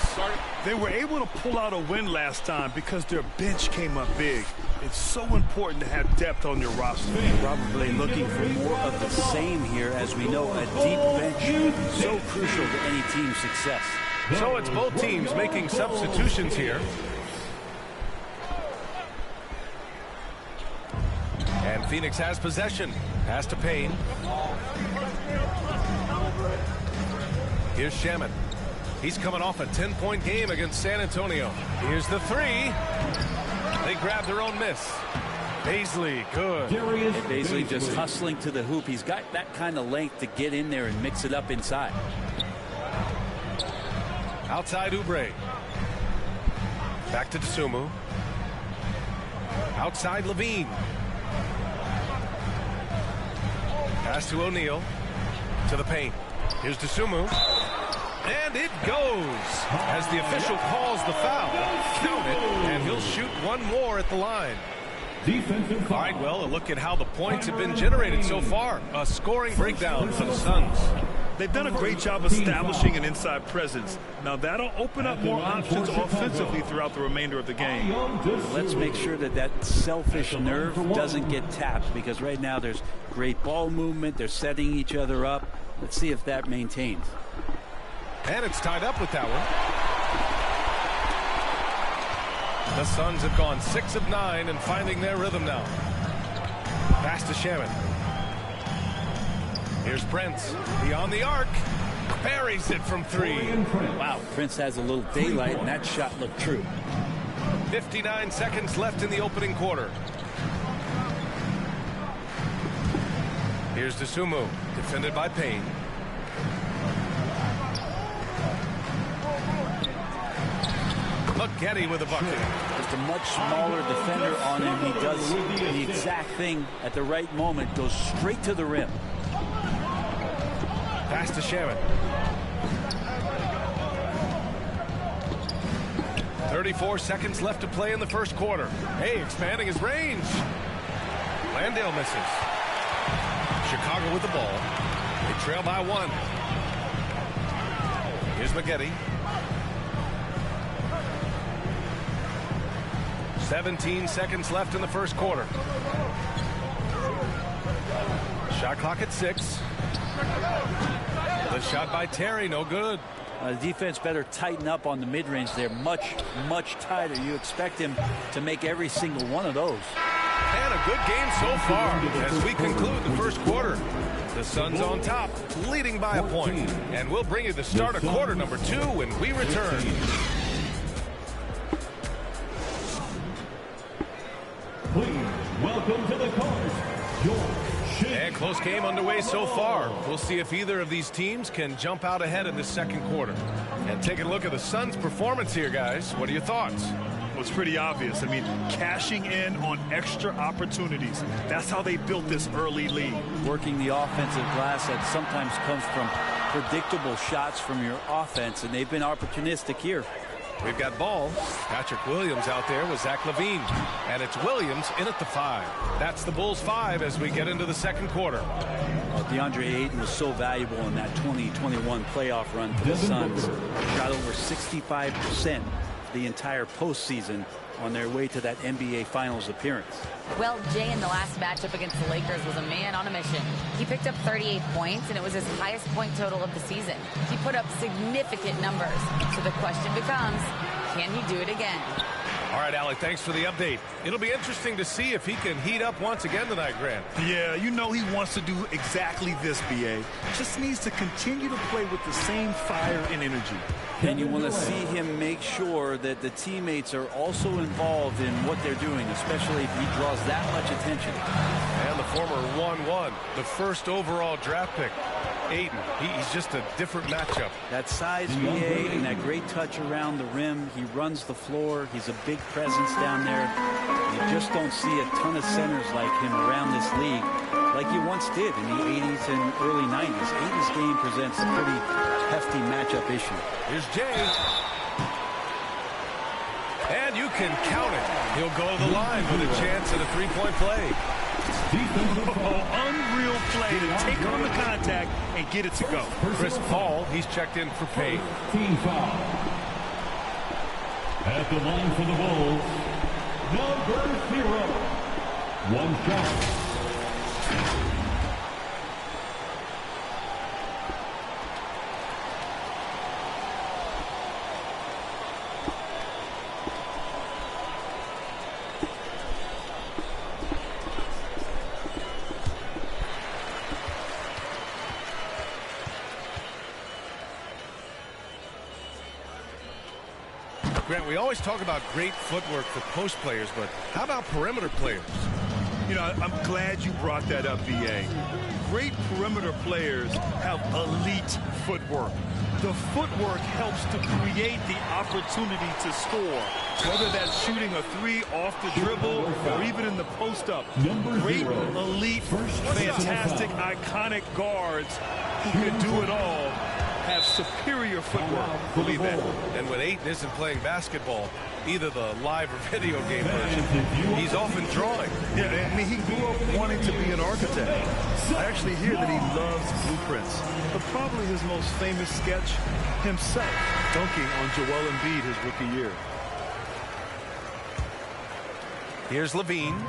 They were able to pull out a win last time because their bench came up big. It's so important to have depth on your roster. Probably looking for more of the same here. As we know, a deep bench so crucial to any team's success. So it's both teams making substitutions here. And Phoenix has possession. Pass to Payne. Here's Shaman. He's coming off a 10-point game against San Antonio. Here's the 3. They grab their own miss. Baisley, good. Baisley just hustling to the hoop. He's got that kind of length to get in there and mix it up inside. Outside Oubre. Back to Dosunmu. Outside Levine. Pass to O'Neal. To the paint. Here's Dosunmu. And it goes. As the official calls the foul. Count it. And he'll shoot one more at the line. All right, well, a look at how the points have been generated so far. A scoring breakdown for the Suns. They've done a great job establishing an inside presence. Now that'll open up more options offensively throughout the remainder of the game. Let's make sure that that selfish nerve doesn't get tapped, because right now there's great ball movement. They're setting each other up. Let's see if that maintains. And it's tied up with that one. The Suns have gone 6 of 9 and finding their rhythm now. Pass to Shaman. Here's Prince. Beyond the arc. Buries it from 3. Wow, Prince has a little daylight, and that shot looked true. 59 seconds left in the opening quarter. Here's Dosunmu, defended by Payne. McGetty with a bucket. Just a much smaller defender on him. He does the exact thing at the right moment. Goes straight to the rim. Pass to Sherman. 34 seconds left to play in the first quarter. Hey, expanding his range. Landale misses. Chicago with the ball. They trail by 1. Here's McGetty. 17 seconds left in the first quarter. Shot clock at 6. The shot by Terry, no good. The defense better tighten up on the mid-range. They're much, much tighter. You expect him to make every single one of those. And a good game so far as we conclude the first quarter. The Suns on top, leading by a point. And we'll bring you the start of quarter number 2 when we return. Please welcome to the court, and close game underway so far. We'll see if either of these teams can jump out ahead in this second quarter. And taking a look at the Suns' performance here, guys. What are your thoughts? Well, it's pretty obvious. I mean, cashing in on extra opportunities. That's how they built this early lead. Working the offensive glass that sometimes comes from predictable shots from your offense, and they've been opportunistic here. We've got ball. Patrick Williams out there with Zach LaVine. And it's Williams in at the 5. That's the Bulls 5 as we get into the second quarter. DeAndre Ayton was so valuable in that 2021 playoff run for the Suns. Shot over 65% the entire postseason on their way to that NBA Finals appearance. Well, Jay, in the last matchup against the Lakers was a man on a mission. He picked up 38 points, and it was his highest point total of the season. He put up significant numbers. So the question becomes, can he do it again? All right, Alec, thanks for the update. It'll be interesting to see if he can heat up once again tonight, Grant. Yeah, you know he wants to do exactly this, B.A. Just needs to continue to play with the same fire and energy. And you want to see him make sure that the teammates are also involved in what they're doing, especially if he draws that much attention. And the former 1-1, the first overall draft pick. Ayton, he's just a different matchup. That size, BA, and that great touch around the rim. He runs the floor. He's a big presence down there. You just don't see a ton of centers like him around this league like you once did in the 80s and early 90s. Ayton's game presents a pretty hefty matchup issue. Here's Jay. And you can count it. He'll go to the line with a chance at a three-point play. Unreal play to take on the contact and get it to go. Chris Paul, he's checked in for Payne. Team foul. At the line for the Bulls, number 0. One shot. Grant, we always talk about great footwork for post players, but how about perimeter players? You know, I'm glad you brought that up, B.A. Great perimeter players have elite footwork. The footwork helps to create the opportunity to score, whether that's shooting a 3 off the dribble or even in the post-up. Great, elite, fantastic, iconic guards who can do it all have superior footwork. Believe that. And when Ayton isn't playing basketball, either the live or video game version, he's often drawing. Yeah, I mean, he grew up wanting to be an architect. I actually hear that he loves blueprints. But probably his most famous sketch, himself dunking on Joel Embiid his rookie year. Here's LaVine.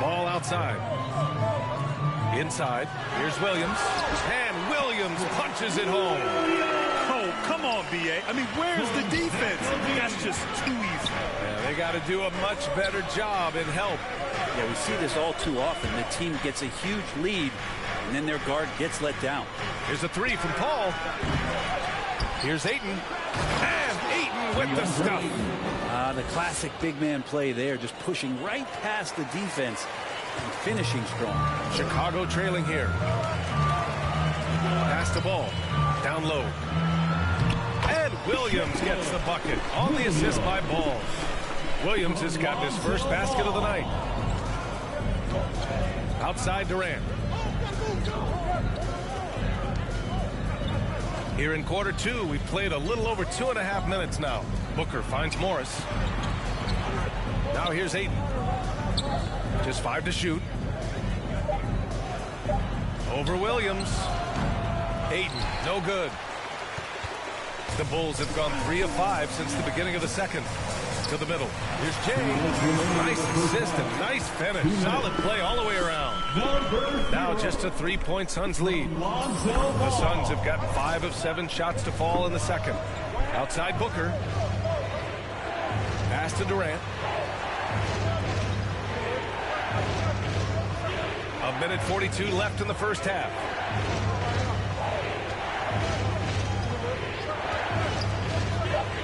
Ball outside. Inside, here's Williams, and Williams punches it home. Oh, come on, B.A. I mean, where's the defense? That's just too easy. Yeah, they got to do a much better job in help. Yeah, we see this all too often. The team gets a huge lead, and then their guard gets let down. Here's a 3 from Paul. Here's Ayton, and Ayton with the stuff. The classic big man play there, just pushing right past the defense. And finishing strong. Chicago trailing here. Pass the ball. Down low. And Williams gets the bucket on the assist by Ball. Williams has gotten his first basket of the night. Outside Durant. Here in quarter two, we've played a little over 2.5 minutes now. Booker finds Morris. Now here's Ayton. Just 5 to shoot. Over Williams. Ayton, no good. The Bulls have gone 3 of 5 since the beginning of the second. To the middle. Here's Jay. Nice assist and nice finish. Solid play all the way around. Now just a 3-point Suns lead. The Suns have gotten 5 of 7 shots to fall in the second. Outside Booker. Pass to Durant. A minute 42 left in the first half.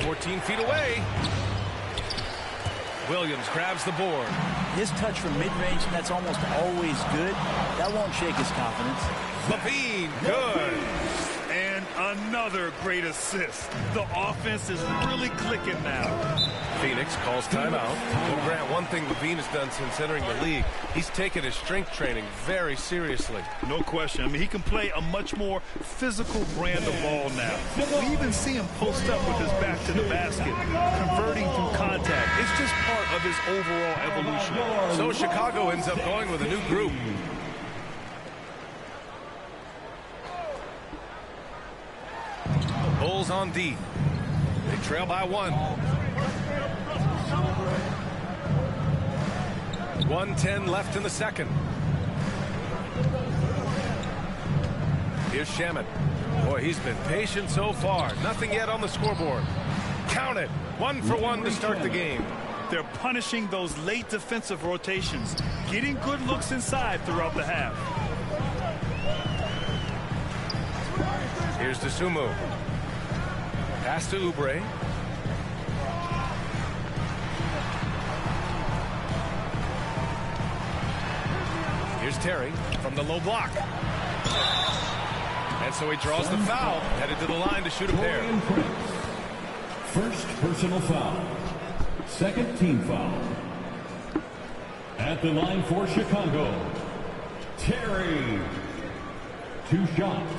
"14 feet away." Williams grabs the board. His touch from mid-range, that's almost always good. That won't shake his confidence. LaVine, good. And another great assist. The offense is really clicking now. Phoenix calls timeout. Well, Grant, one thing LaVine has done since entering the league, he's taken his strength training very seriously. No question. I mean, he can play a much more physical brand of ball now. We even see him post up with his back to the basket, converting through contact. It's just part of his overall evolution. So Chicago ends up going with a new group. Bulls on D. They trail by 1. 1:10 left in the second. Here's Shaman. Boy, he's been patient so far. Nothing yet on the scoreboard. Count it. 1 for 1 to start the game. They're punishing those late defensive rotations, getting good looks inside throughout the half. Here's Dosunmu. Pass to Oubre. Here's Terry from the low block. And so he draws the foul, headed to the line to shoot a pair. First personal foul. Second team foul. At the line for Chicago, Terry. 2 shots.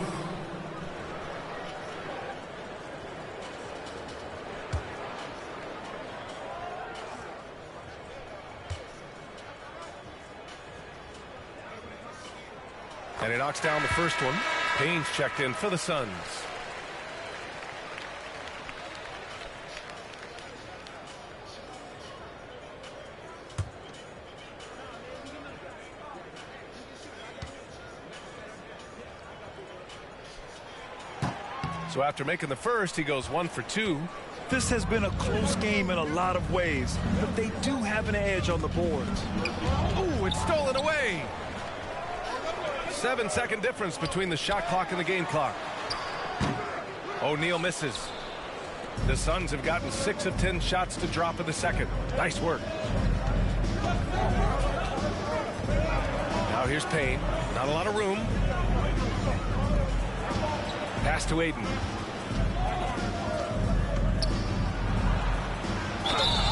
And he knocks down the first one. Payne's checked in for the Suns. So after making the first, he goes 1 for 2. This has been a close game in a lot of ways, but they do have an edge on the boards. Ooh, it's stolen away. 7-second difference between the shot clock and the game clock. O'Neal misses. The Suns have gotten 6 of 10 shots to drop in the second. Nice work. Now here's Payne. Not a lot of room. Pass to Ayton.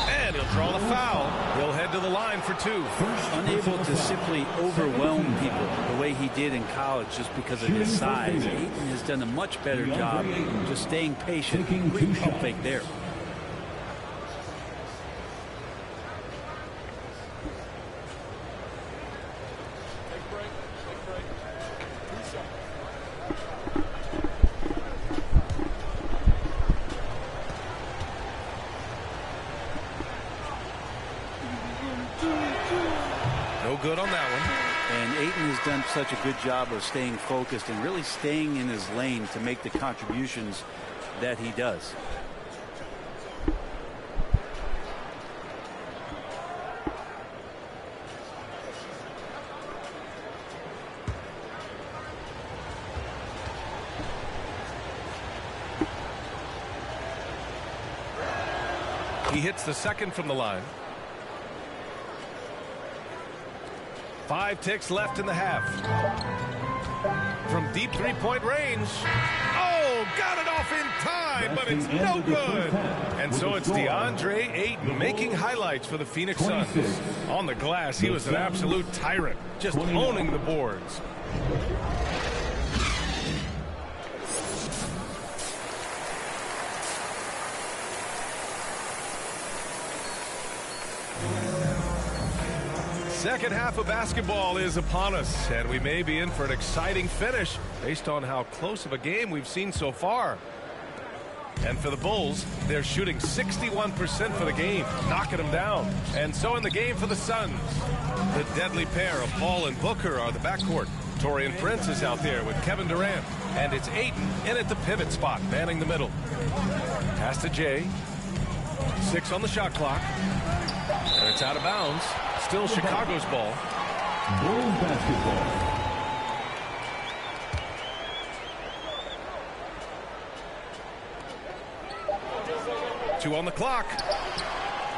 And he'll draw the foul. He'll head to the line for 2. Unable to simply overwhelm people the way he did in college just because of his size. Ayton has done a much better job just staying patient. Great pump fake there. Good on that one. And Ayton has done such a good job of staying focused and really staying in his lane to make the contributions that he does. He hits the second from the line. 5 ticks left in the half. From deep 3-point range. Oh, got it off in time. line, but it's no good. And so it's DeAndre Ayton making highlights for the Phoenix Suns. On the glass, he was an absolute tyrant, just owning the boards. Second half of basketball is upon us, and we may be in for an exciting finish based on how close of a game we've seen so far. And for the Bulls, they're shooting 61% for the game, knocking them down. And so in the game for the Suns, the deadly pair of Paul and Booker are the backcourt. Taurean Prince is out there with Kevin Durant, and it's Ayton in at the pivot spot, manning the middle. Pass to Jay. 6 on the shot clock. And it's out of bounds. Still Chicago's ball. Bulls basketball. Two on the clock.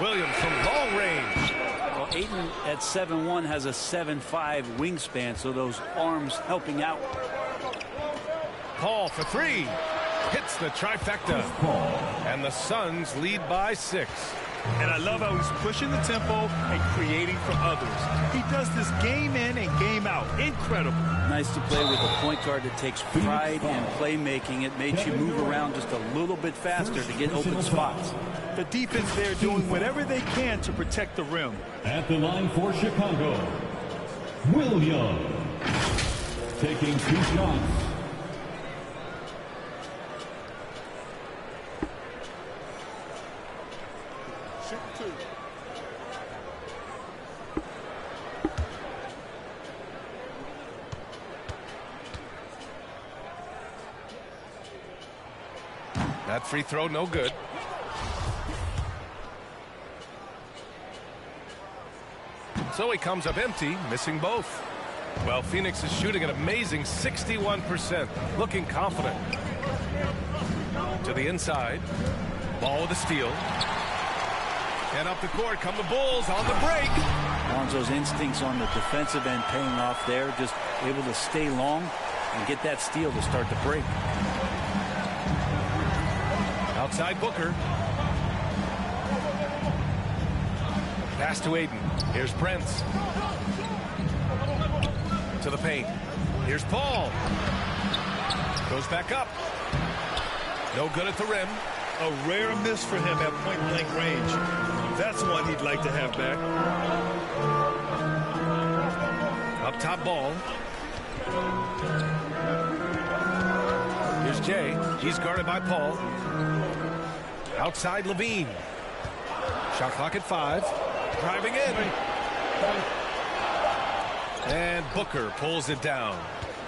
Williams from long range. Well, Ayton at 7'1" has a 7'5" wingspan, so those arms helping out. Paul for 3. Hits the trifecta. And the Suns lead by 6. And I love how he's pushing the tempo and creating for others. He does this game in and game out. Incredible. Nice to play with a point guard that takes pride in playmaking. It makes you move around just a little bit faster to get open spots. The defense there doing whatever they can to protect the rim. At the line for Chicago, Williams taking 2 shots. That free throw no good. So he comes up empty, missing both. Well, Phoenix is shooting an amazing 61%, looking confident. To the inside. Ball with a steal. And up the court come the Bulls on the break. Lonzo's instincts on the defensive end paying off there, just able to stay long and get that steal to start the break. Outside Booker. Pass to Ayton. Here's Prince. To the paint. Here's Paul. Goes back up. No good at the rim. A rare miss for him at point-blank range. That's one he'd like to have back. Up top ball. Here's Jay. He's guarded by Paul. Outside Levine. Shot clock at 5. Driving in. And Booker pulls it down.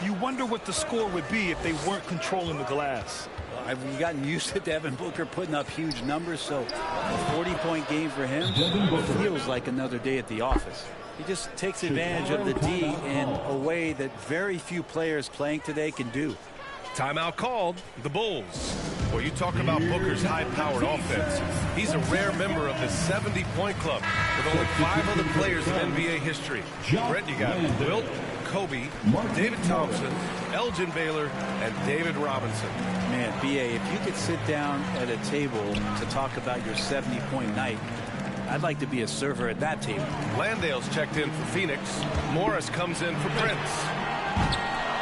You wonder what the score would be if they weren't controlling the glass. I've gotten used to Devin Booker putting up huge numbers, so a 40-point game for him feels like another day at the office. He just takes advantage of the D in a way that very few players playing today can do. Timeout called. The Bulls. Well, you talk about Booker's high-powered offense. He's a rare member of the 70-point club with only 5 other players in NBA history. Brett, you got Wilt, Kobe, David Thompson, Elgin Baylor, and David Robinson. Man, B.A., if you could sit down at a table to talk about your 70-point night, I'd like to be a server at that table. Landale's checked in for Phoenix. Morris comes in for Prince.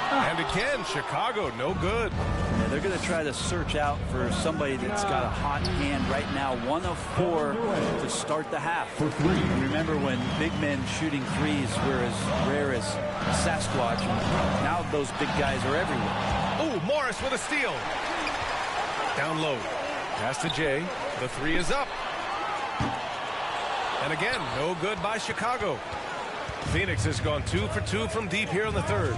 And again, Chicago, no good. Yeah, they're going to try to search out for somebody that's got a hot hand right now. 1 of 4 to start the half. Remember when big men shooting threes were as rare as Sasquatch. Now those big guys are everywhere. Oh, Morris with a steal. Down low. Pass to Jay. The 3 is up. And again, no good by Chicago. Phoenix has gone 2 for 2 from deep here in the 3rd.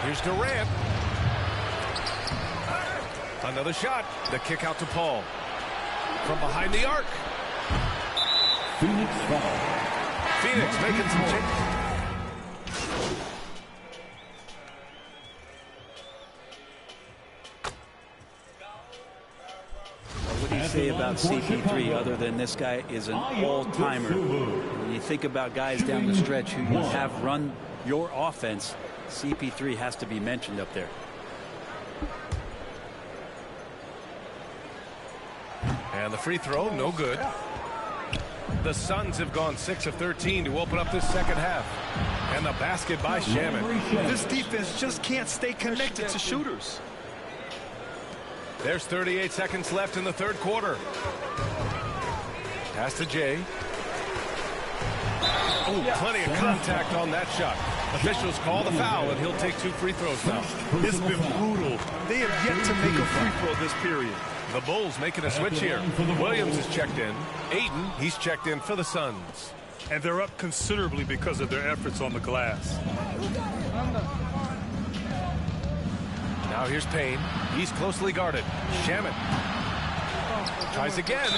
Here's Durant. Another shot. The kick out to Paul. From behind the arc. Phoenix foul. Phoenix making some changes. What do you say about CP3 other than this guy is an all-timer? When you think about guys down the stretch who you have run your offense, CP3 has to be mentioned up there. And the free throw, no good. The Suns have gone 6 of 13 to open up this second half. And the basket by Shaman. This defense just can't stay connected to shooters. There's 38 seconds left in the third quarter. Pass to Jay. Oh, plenty of contact on that shot. Officials call the foul, and he'll take 2 free throws now. It's been brutal. They have yet to make a free throw this period. The Bulls making a switch here. Williams is checked in. Ayton, he's checked in for the Suns. And they're up considerably because of their efforts on the glass. Now here's Payne. He's closely guarded. Shaman tries again.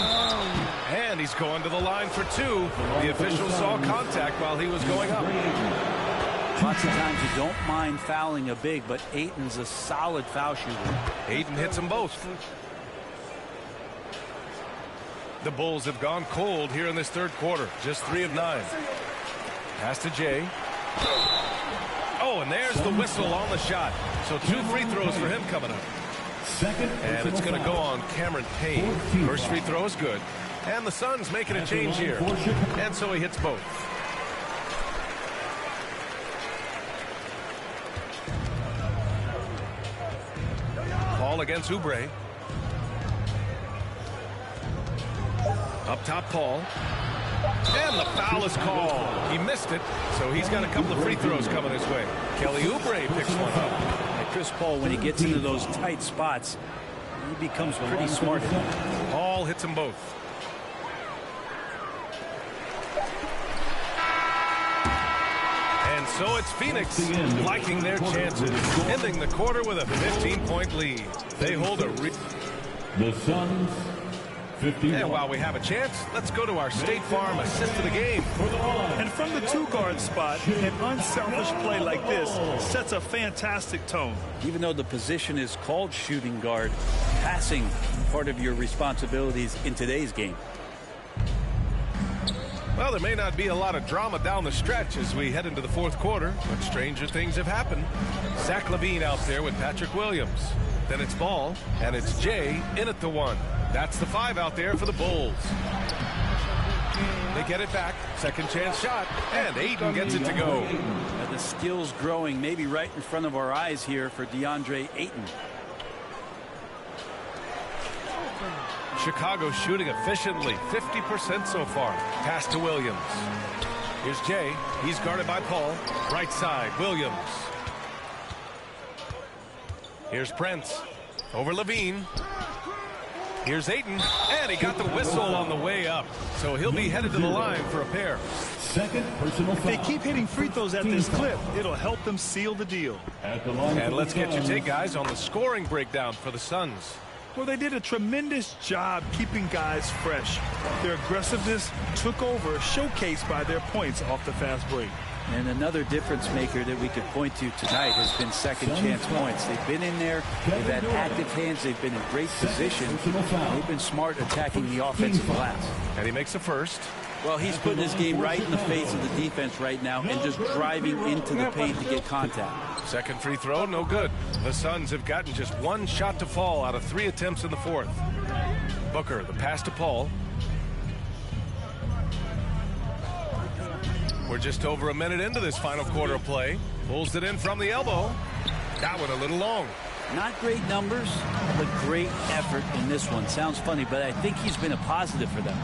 And he's going to the line for 2. The official saw contact while he was going up. Lots of times you don't mind fouling a big, but Ayton's a solid foul shooter. Ayton hits them both. The Bulls have gone cold here in this third quarter. Just 3 of 9. Pass to Jay. Oh, and there's the whistle on the shot. So 2 free throws for him coming up. And it's going to go on Cameron Payne. First free throw is good. And the Suns making a change here. And so he hits both. Paul against Oubre. Up top, Paul. And the foul is called. He missed it, so he's got a couple of free throws coming his way. Kelly Oubre picks one up. And Chris Paul, when he gets into those tight spots, he becomes pretty smart. Paul hits them both. And so it's Phoenix liking their chances, ending the quarter with a 15-point lead. They hold a The Suns 51. And while we have a chance, let's go to our State Farm assist of the game. And from the 2-guard spot, an unselfish play like this sets a fantastic tone. Even though the position is called shooting guard, passing part of your responsibilities in today's game. Well, there may not be a lot of drama down the stretch as we head into the fourth quarter, but stranger things have happened. Zach LaVine out there with Patrick Williams. Then it's Ball, and it's Jay in at the 1. That's the 5 out there for the Bulls. They get it back. Second chance shot. And Ayton gets it to go. Now the skill's growing maybe right in front of our eyes here for DeAndre Ayton. Chicago shooting efficiently. 50% so far. Pass to Williams. Here's Jay. He's guarded by Paul. Right side, Williams. Here's Prince. Over LaVine. Here's Ayton, and he got the whistle on the way up. So he'll be headed to the line for a pair. Second personal foul. If they keep hitting free throws at this clip, it'll help them seal the deal. And let's get your take, guys, on the scoring breakdown for the Suns. Well, they did a tremendous job keeping guys fresh. Their aggressiveness took over, showcased by their points off the fast break. And another difference maker that we could point to tonight has been second chance points. They've been in there, they've had active hands, they've been in great position. They've been smart attacking the offensive glass. And he makes the first. Well, he's putting his game right in the face of the defense right now and just driving into the paint to get contact. Second free throw, no good. The Suns have gotten just 1 shot to fall out of 3 attempts in the fourth. Booker, the pass to Paul. We're just over a minute into this final quarter of play. Pulls it in from the elbow. That one a little long. Not great numbers, but great effort in this one. Sounds funny, but I think he's been a positive for them.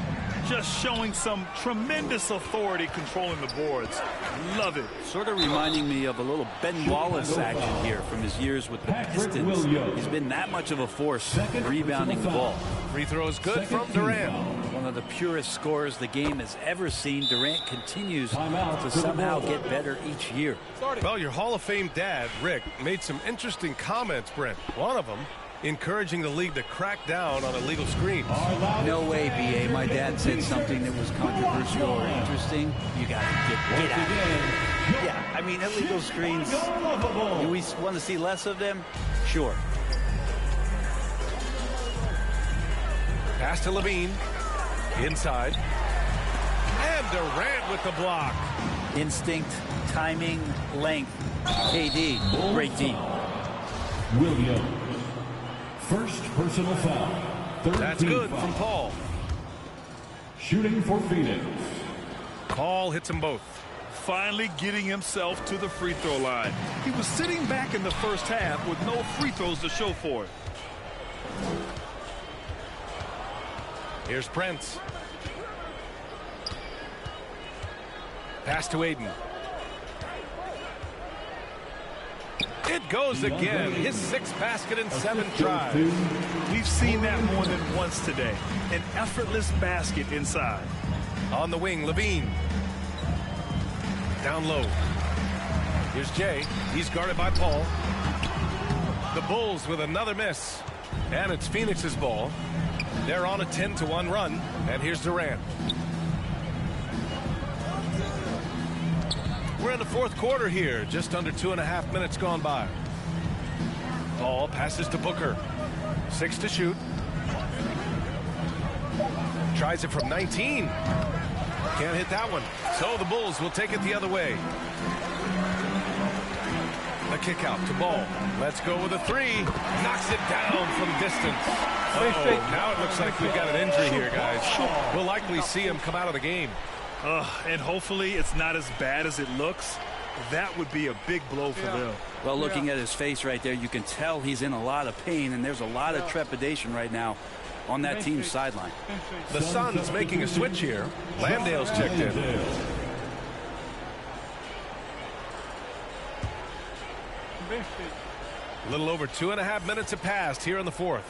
Just showing some tremendous authority controlling the boards. Love it. Sort of reminding me of a little Ben Wallace action here from his years with the Pistons. He's been that much of a force rebounding the ball. Free throw is good from Durant. One of the purest scorers the game has ever seen. Durant continues to somehow get better each year. Well, your Hall of Fame dad, Rick, made some interesting comments, Brent. One of them encouraging the league to crack down on illegal screens. No way, B.A. My dad said something that was controversial or interesting. You got to get out of here. Yeah, I mean, illegal screens, do we want to see less of them? Sure. Pass to LaVine. Inside. And Durant with the block. Instinct, timing, length. KD, great team. Williams. First personal foul. That's good from Paul. Shooting for Phoenix. Call hits them both. Finally getting himself to the free throw line. He was sitting back in the first half with no free throws to show for it. Here's Prince. Pass to Aiden. It goes again. His 6th basket in 7 tries. We've seen that more than once today. An effortless basket inside. On the wing, Levine. Down low. Here's Jay. He's guarded by Paul. The Bulls with another miss. And it's Phoenix's ball. They're on a 10-1 run. And here's Durant. We're in the 4th quarter here. Just under 2.5 minutes gone by. Ball passes to Booker. 6 to shoot. Tries it from 19. Can't hit that one. So the Bulls will take it the other way. The kick out to Ball. Let's go with a 3. Knocks it down from distance. Now it looks like we've got an injury here, guys. We'll likely see him come out of the game. And hopefully it's not as bad as it looks. That would be a big blow for them. Well, looking at his face right there, you can tell he's in a lot of pain, and there's a lot of trepidation right now on that team's sideline. The Suns making a switch here. Landale's checked in. A little over 2.5 minutes have passed here in the 4th.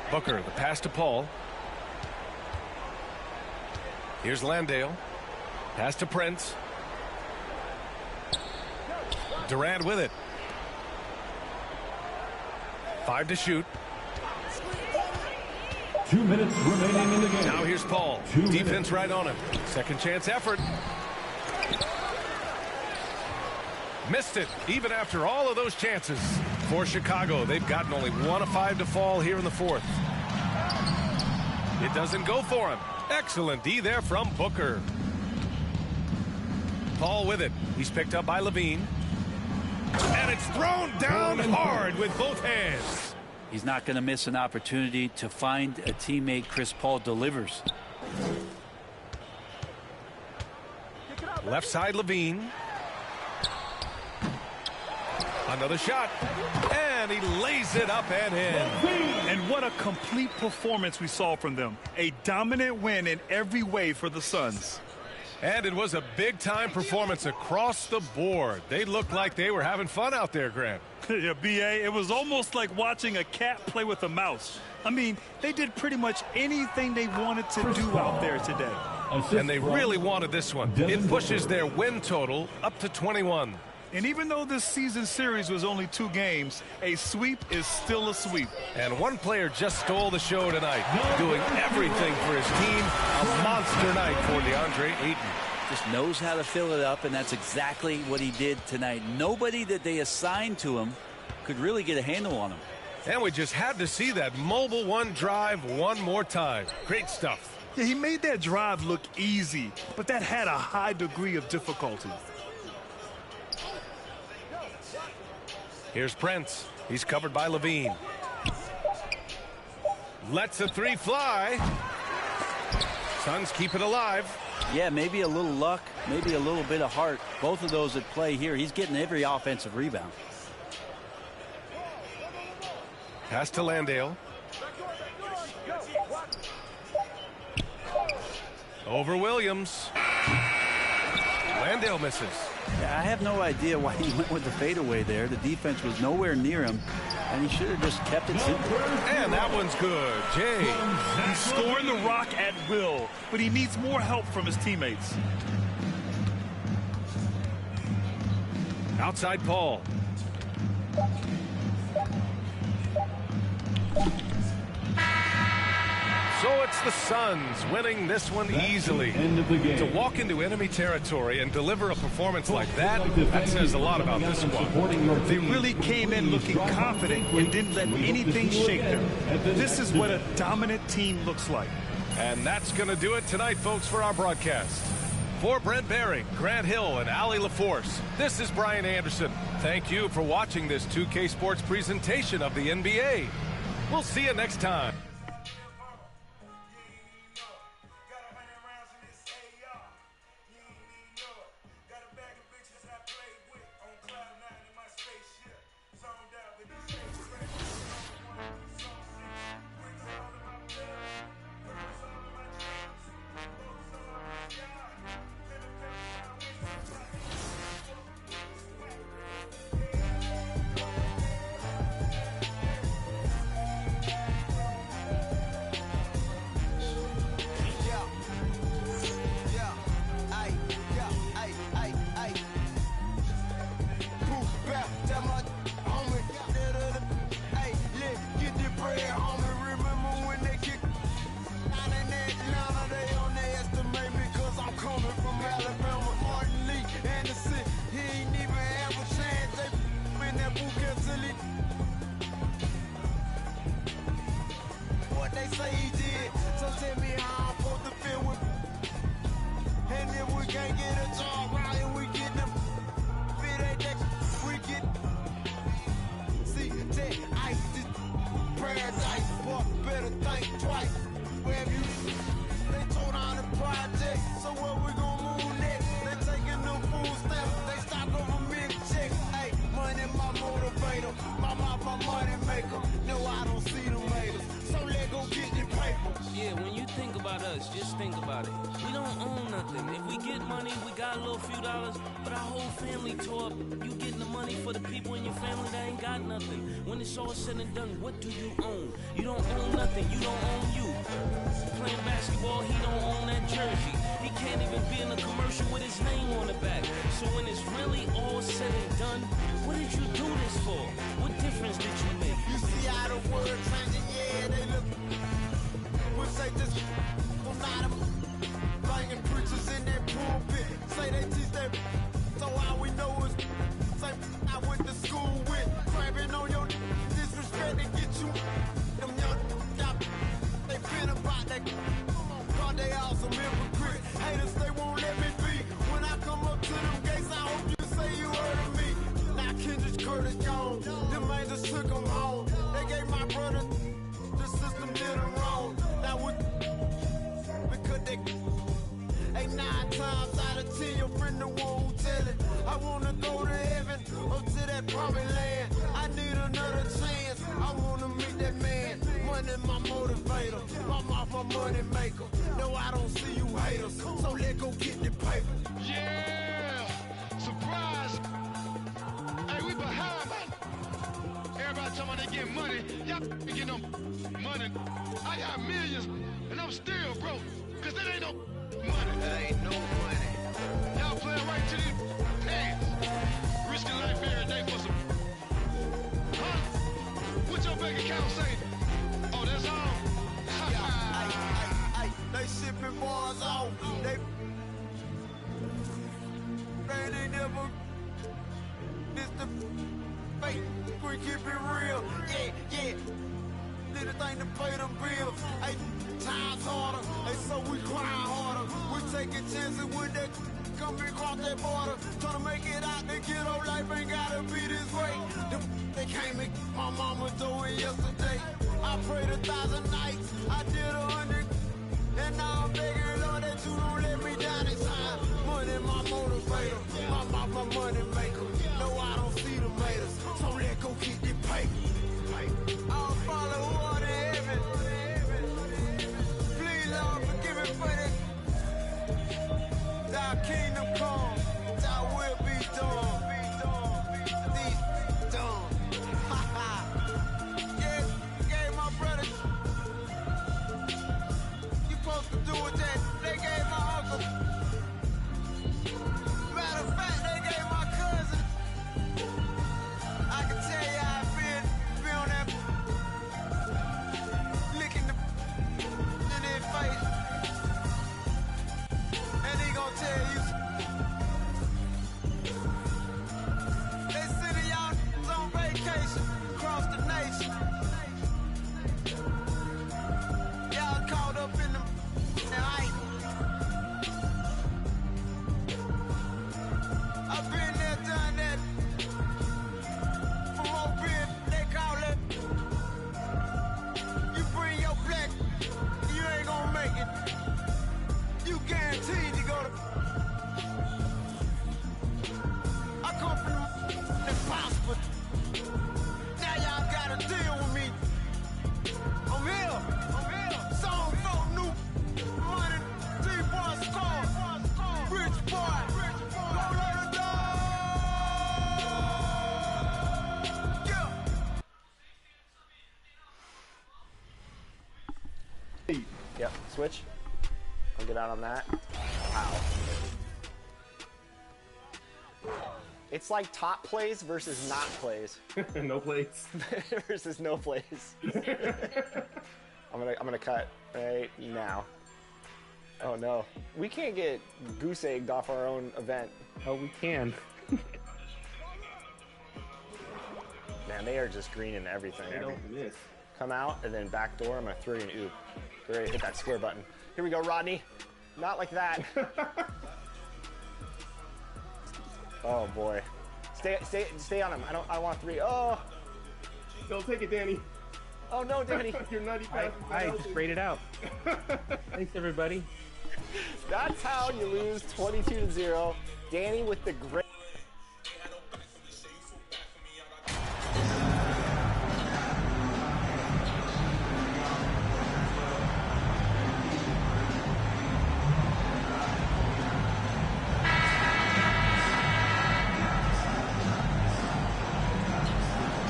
Booker, the pass to Paul. Here's Landale. Pass to Prince. Durant with it. 5 to shoot. 2 minutes remaining in the game. Now here's Paul. Defense right on him. Second chance effort. Missed it, even after all of those chances. For Chicago, they've gotten only 1 of 5 to fall here in the 4th. It doesn't go for him. Excellent D there from Booker. Paul with it. He's picked up by Levine. And it's thrown down hard with both hands. He's not going to miss an opportunity to find a teammate. Chris Paul delivers. Left side, Levine. Another shot. And he lays it up and in. And what a complete performance we saw from them. A dominant win in every way for the Suns. And it was a big-time performance across the board. They looked like they were having fun out there, Grant. Yeah, B.A., it was almost like watching a cat play with a mouse. I mean, they did pretty much anything they wanted to do out there today. And they really wanted this one. It pushes their win total up to 21. And even though this season series was only 2 games, a sweep is still a sweep. And one player just stole the show tonight, doing everything for his team. A monster night for DeAndre Ayton. Just knows how to fill it up, and that's exactly what he did tonight. Nobody that they assigned to him could really get a handle on him. And we just had to see that mobile one drive one more time. Great stuff. Yeah, he made that drive look easy, but that had a high degree of difficulty. Here's Prince. He's covered by Levine. Lets a 3 fly. Suns keep it alive. Yeah, maybe a little luck, maybe a little bit of heart. Both of those at play here. He's getting every offensive rebound. Pass to Landale. Over Williams. Landale misses. I have no idea why he went with the fadeaway there. The defense was nowhere near him, and he should have just kept it simple. And that one's good. Jay. He's scoring the rock at will, but he needs more help from his teammates. Outside Paul. So it's the Suns winning this one easily. To walk into enemy territory and deliver a performance like that, that says a lot about this squad. They really came in looking confident and didn't let anything shake them. This is what a dominant team looks like. And that's going to do it tonight, folks, for our broadcast. For Brent Behring, Grant Hill, and Allie LaForce, this is Brian Anderson. Thank you for watching this 2K Sports presentation of the NBA. We'll see you next time. Yeah, when you think about us, just think about it. We don't own nothing. If we get money, we got a little few dollars, but our whole family tore up. You getting the money for the people in your family that ain't got nothing. When it's all said and done, what do you own? You don't own nothing. You don't own you. Playing basketball, he don't own that jersey. He can't even be in a commercial with his name on the back. So when it's really all said and done, what did you do this for? What difference did you make? You see how the world changing, yeah, they look. We'll say this was not a banging preachers in that pulpit. Say they teach that, so all we know is say I went to school with. Crabbing on your disrespect to get you. Them young they been about that. God, they all some hypocrites. Haters, they won't let me be. When I come up to them gates, I hope you say you heard of me. Now Kendrick Curtis gone. Them angels took them home. They gave my brother the system did them wrong. Now we because they ain't 9 times out of 10 your friend the one who tell it. I wanna go to heaven up to that promised land. I need another chance. I wanna meet that man. Money my motivator. My money maker. No, I don't see you haters. So let go get the paper. Yeah! Surprise! Hey, we behind, man. Everybody talking about they getting money. Y'all getting no money. I got millions, and I'm still broke. Cause that ain't no money. That ain't no money. Y'all playing right to these hands. Risking life every day for some. Huh? What your bank account say? Oh, that's all? They shipping bars off. They never. This the fake. We keep it real. Yeah. Anything to pay them bills. Hey, times harder. Hey, so we grind harder. We taking chances when they come across that border. Trying to make it out the ghetto. Life ain't gotta be this way. They came and my mama doing yesterday. I prayed 1,000 nights. I did 100. And now I'm begging, Lord, that you don't let me down this time. Money my motivator, my money maker. No, I don't see the haters, so let go get the paper. I'll follow who are in heaven. Please, Lord, forgive me for that. Thy kingdom come, thy will be done. Done. Yeah, my brother. Supposed to do with that. They gave my uncle. Matter of fact, they gave my cousin. I can tell you how I feel on that. Licking the in their face. And he gonna tell you. switch. I'll get out on that. Wow. It's like top plays versus not plays. No plays. Versus no plays. I'm gonna cut right now. Oh no. We can't get goose egged off our own event. Oh, we can. Man, they are just greening everything. Come out and then back door. I'm gonna throw you an oop. Great, hit that square button. Here we go, Rodney. Not like that. Oh boy. Stay on him. I want 3. Oh. Don't take it, Danny. Oh no, Danny. You're nutty. I just sprayed it out. Thanks, everybody. That's how you lose 22-0. Danny with the great.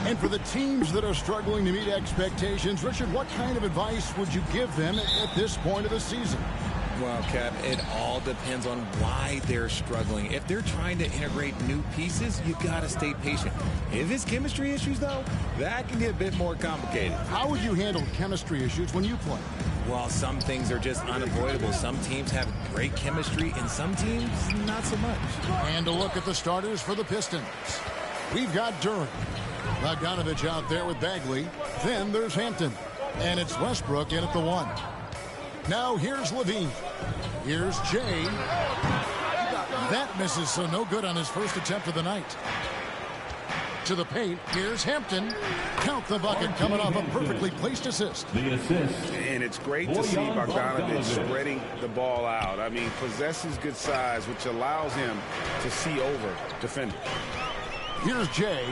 And for the teams that are struggling to meet expectations, Richard, what kind of advice would you give them at this point of the season? Well, Cap, it all depends on why they're struggling. If they're trying to integrate new pieces, you got to stay patient. If it's chemistry issues, though, that can get a bit more complicated. How would you handle chemistry issues when you play? Well, some things are just unavoidable. Some teams have great chemistry, and some teams, not so much. And a look at the starters for the Pistons. We've got Duran. Bogdanovich out there with Bagley. Then there's Hampton. And it's Westbrook in at the 1. Now here's Levine. Here's Jay. That misses, so no good on his first attempt of the night. To the paint, here's Hampton. Count the bucket coming off a perfectly placed assist. The assist. And it's great to see Bogdanovich spreading the ball out. I mean, possesses good size, which allows him to see over defenders. Here's Jay.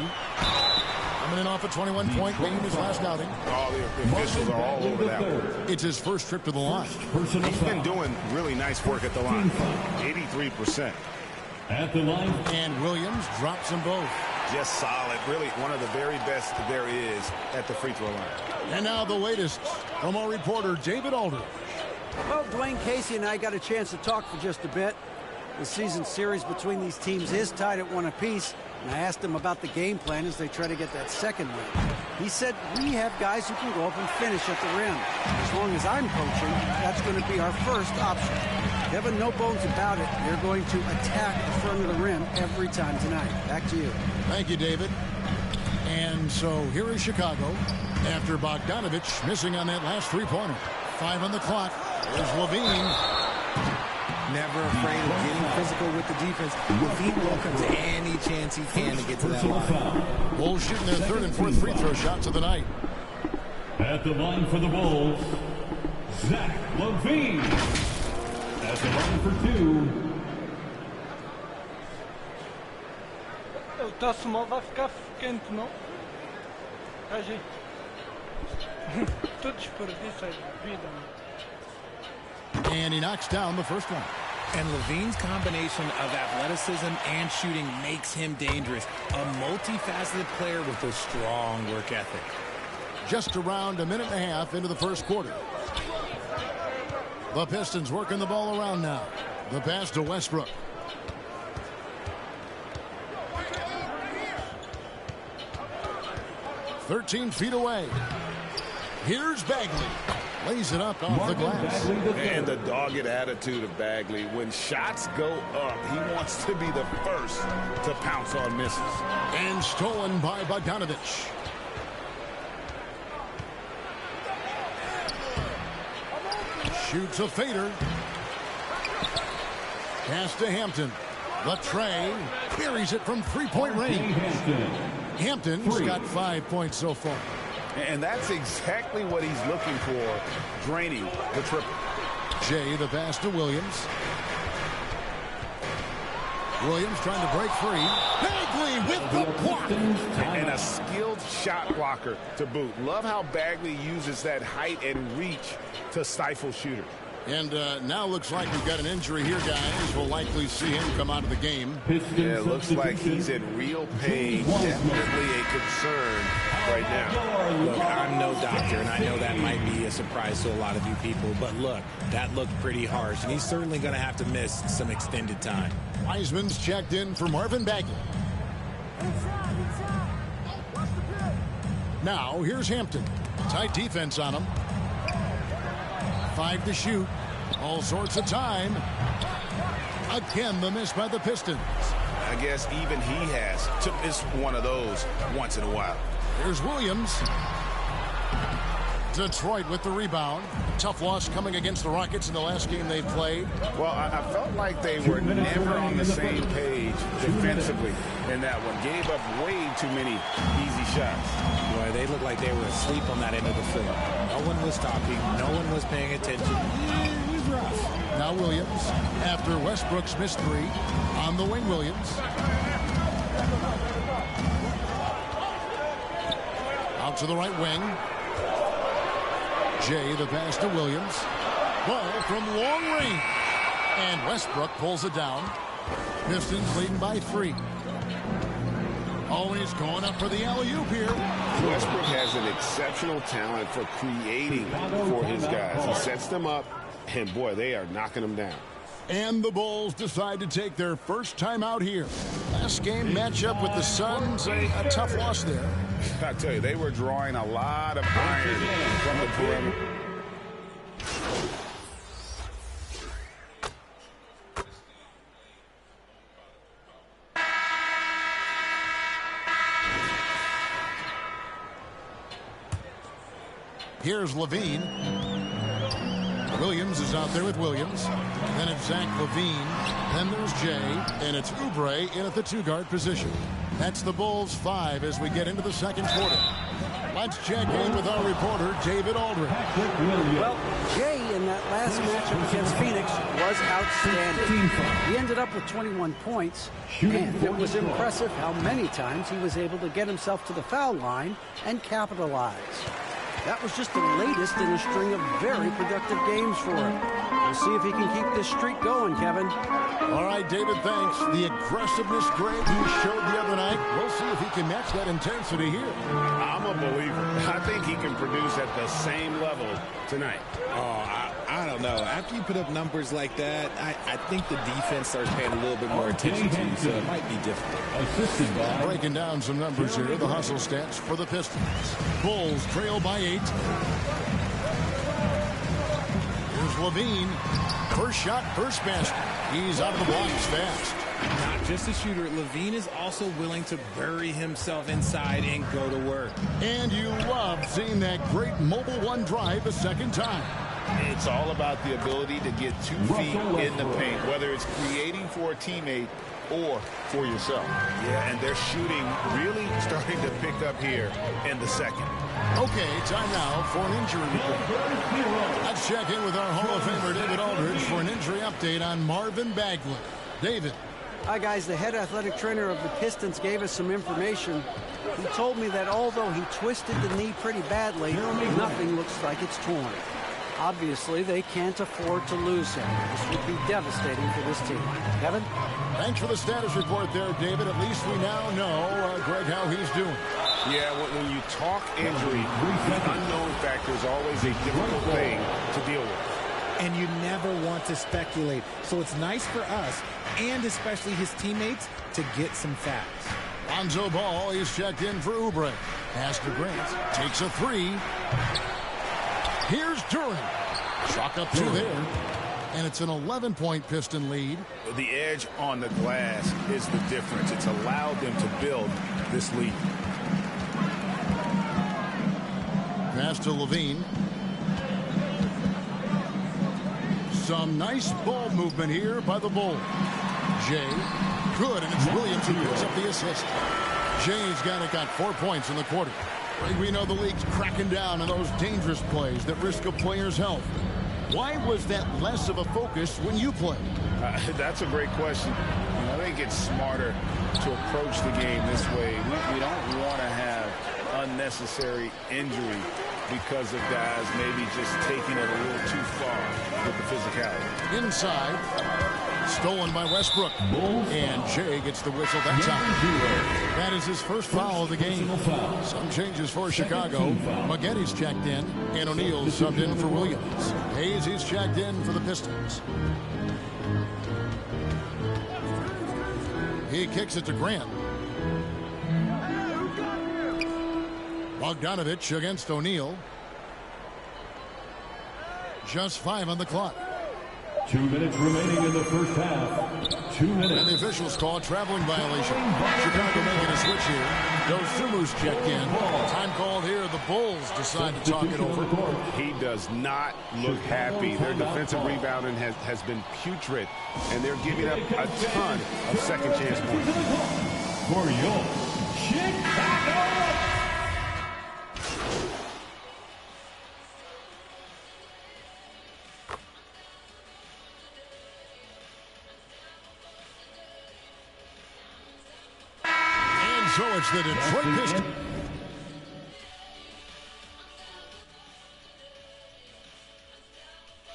Coming in off a 21-point game his last outing. All the officials are all over that one. It's his first trip to the line. He's been doing really nice work at the line. 83%. At the line. And Williams drops them both. Just solid. Really one of the very best there is at the free throw line. And now the latest from our reporter, David Aldridge. Well, Dwayne Casey and I got a chance to talk for just a bit. The season series between these teams is tied at 1 apiece. And I asked him about the game plan as they try to get that second win. He said, we have guys who can go up and finish at the rim. As long as I'm coaching, that's going to be our first option. Kevin, no bones about it. They're going to attack the front of the rim every time tonight. Back to you. Thank you, David. And so here is Chicago after Bogdanovich missing on that last three-pointer. 5 on the clock. There's Levine. Never afraid of getting physical with the defense. Levine welcomes any chance he can to get to that line. Bulls shooting their third and fourth free throw shots of the night. At the line for the Bulls, Zach LaVine. At the line for 2. O taço vai ficar quente, não? A gente. Tudo desperdiça a vida, And he knocks down the first one. And Levine's combination of athleticism and shooting makes him dangerous. A multifaceted player with a strong work ethic. Just around a minute and a half into the first quarter. The Pistons working the ball around now. The pass to Westbrook. "13 feet away. Here's Bagley. Lays it up off the glass. And the dogged attitude of Bagley. When shots go up, he wants to be the first to pounce on misses. And stolen by Bogdanovich. Shoots a fader. Pass to Hampton. The tray. Buries it from three-point range. Hampton's got 5 points so far. And that's exactly what he's looking for, draining the triple. Jay, the pass to Williams. Williams trying to break free. Bagley with the block. And a skilled shot blocker to boot. Love how Bagley uses that height and reach to stifle shooters. And now looks like we've got an injury here, guys. We'll likely see him come out of the game. Yeah, it looks like he's in real pain. Definitely a concern right now. Look, I'm no doctor, and I know that might be a surprise to a lot of you people, but look, that looked pretty harsh, and he's certainly going to have to miss some extended time. Wiseman's checked in for Marvin Bagley. Now, here's Hampton. Tight defense on him. 5 to shoot. All sorts of time. Again, the miss by the Pistons. I guess even he has to miss one of those once in a while. Here's Williams. Detroit with the rebound. Tough loss coming against the Rockets in the last game they played. Well, I felt like they were never on the same page defensively in that one. Gave up way too many easy shots. Boy, they looked like they were asleep on that end of the floor. No one was talking. No one was paying attention. It was rough. Now Williams, after Westbrook's missed 3. On the wing, Williams. Out to the right wing. Jay, the pass to Williams. Ball from long range. And Westbrook pulls it down. Pistons leading by 3. Always going up for the alley-oop here. Westbrook has an exceptional talent for creating for his guys. He sets them up, and boy, they are knocking them down. And the Bulls decide to take their first time out here. Last game matchup with the Suns, a tough loss there. I tell you, they were drawing a lot of iron from the perimeter. Here's Levine. Williams is out there with Williams. Then it's Zach Levine. Then there's Jay. And it's Oubre in at the 2-guard position. That's the Bulls 5 as we get into the second quarter. Let's check in with our reporter, David Aldridge. Well, Jay in that last matchup against Phoenix was outstanding. He ended up with 21 points, and it was impressive how many times he was able to get himself to the foul line and capitalize. That was just the latest in a string of very productive games for him. We'll see if he can keep this streak going, Kevin. All right, David, thanks. The aggressiveness, Greg, he showed the other night. We'll see if he can match that intensity here. I'm a believer. I think he can produce at the same level tonight. Oh, I don't know. After you put up numbers like that, I think the defense starts paying a little bit more attention to you, so it might be difficult. Breaking down some numbers here, the hustle stats for the Pistons. Bulls trail by 8. Here's Levine. First shot, first basket. He's out of the blocks fast. Not just a shooter, Levine is also willing to bury himself inside and go to work. And you love seeing that great mobile one drive a second time. It's all about the ability to get 2 feet in the paint, whether it's creating for a teammate or for yourself. Yeah, and their shooting really starting to pick up here in the second. Okay, time now for an injury report. Let's check in with our Hall of Famer, David Aldridge, for an injury update on Marvin Bagley. David. Hi, guys. The head athletic trainer of the Pistons gave us some information. He told me that although he twisted the knee pretty badly, nothing looks like it's torn. Obviously, they can't afford to lose him. This would be devastating for this team. Kevin? Thanks for the status report there, David. At least we now know, Greg, how he's doing. Yeah, when you talk injury, the unknown factor is always a difficult thing to deal with. And you never want to speculate. So it's nice for us, and especially his teammates, to get some facts. Lonzo Ball is checked in for Oubre. Pass to Grant. Takes a 3. Here's Duran. Chalk up 2 there. And it's an 11-point Piston lead. The edge on the glass is the difference. It's allowed them to build this lead. Pass to Levine. Some nice ball movement here by the Bulls. Jay. Good, and it's Williams who picks up the assist. Jay's got 4 points in the quarter. We know the league's cracking down on those dangerous plays that risk a player's health. Why was that less of a focus when you played? That's a great question. I think it's smarter to approach the game this way. We don't want to have unnecessary injury because of guys maybe just taking it a little too far with the physicality. Inside. Stolen by Westbrook. And Jay gets the whistle that time. That is his first foul of the game. Some changes for Chicago. Maggetti's checked in, and O'Neal subbed in for Williams. Hayes is checked in for the Pistons. He kicks it to Grant. Bogdanovich against O'Neal. Just 5 on the clock. 2 minutes remaining in the first half. 2 minutes. And the officials call a traveling violation. Chicago making a switch here. Dozumu's checked in. Time called here. The Bulls decide to talk it over. He does not look happy. Their defensive rebounding has been putrid, and they're giving up a ton of second chance points. For your Chicago. So it's the Detroit Pistons.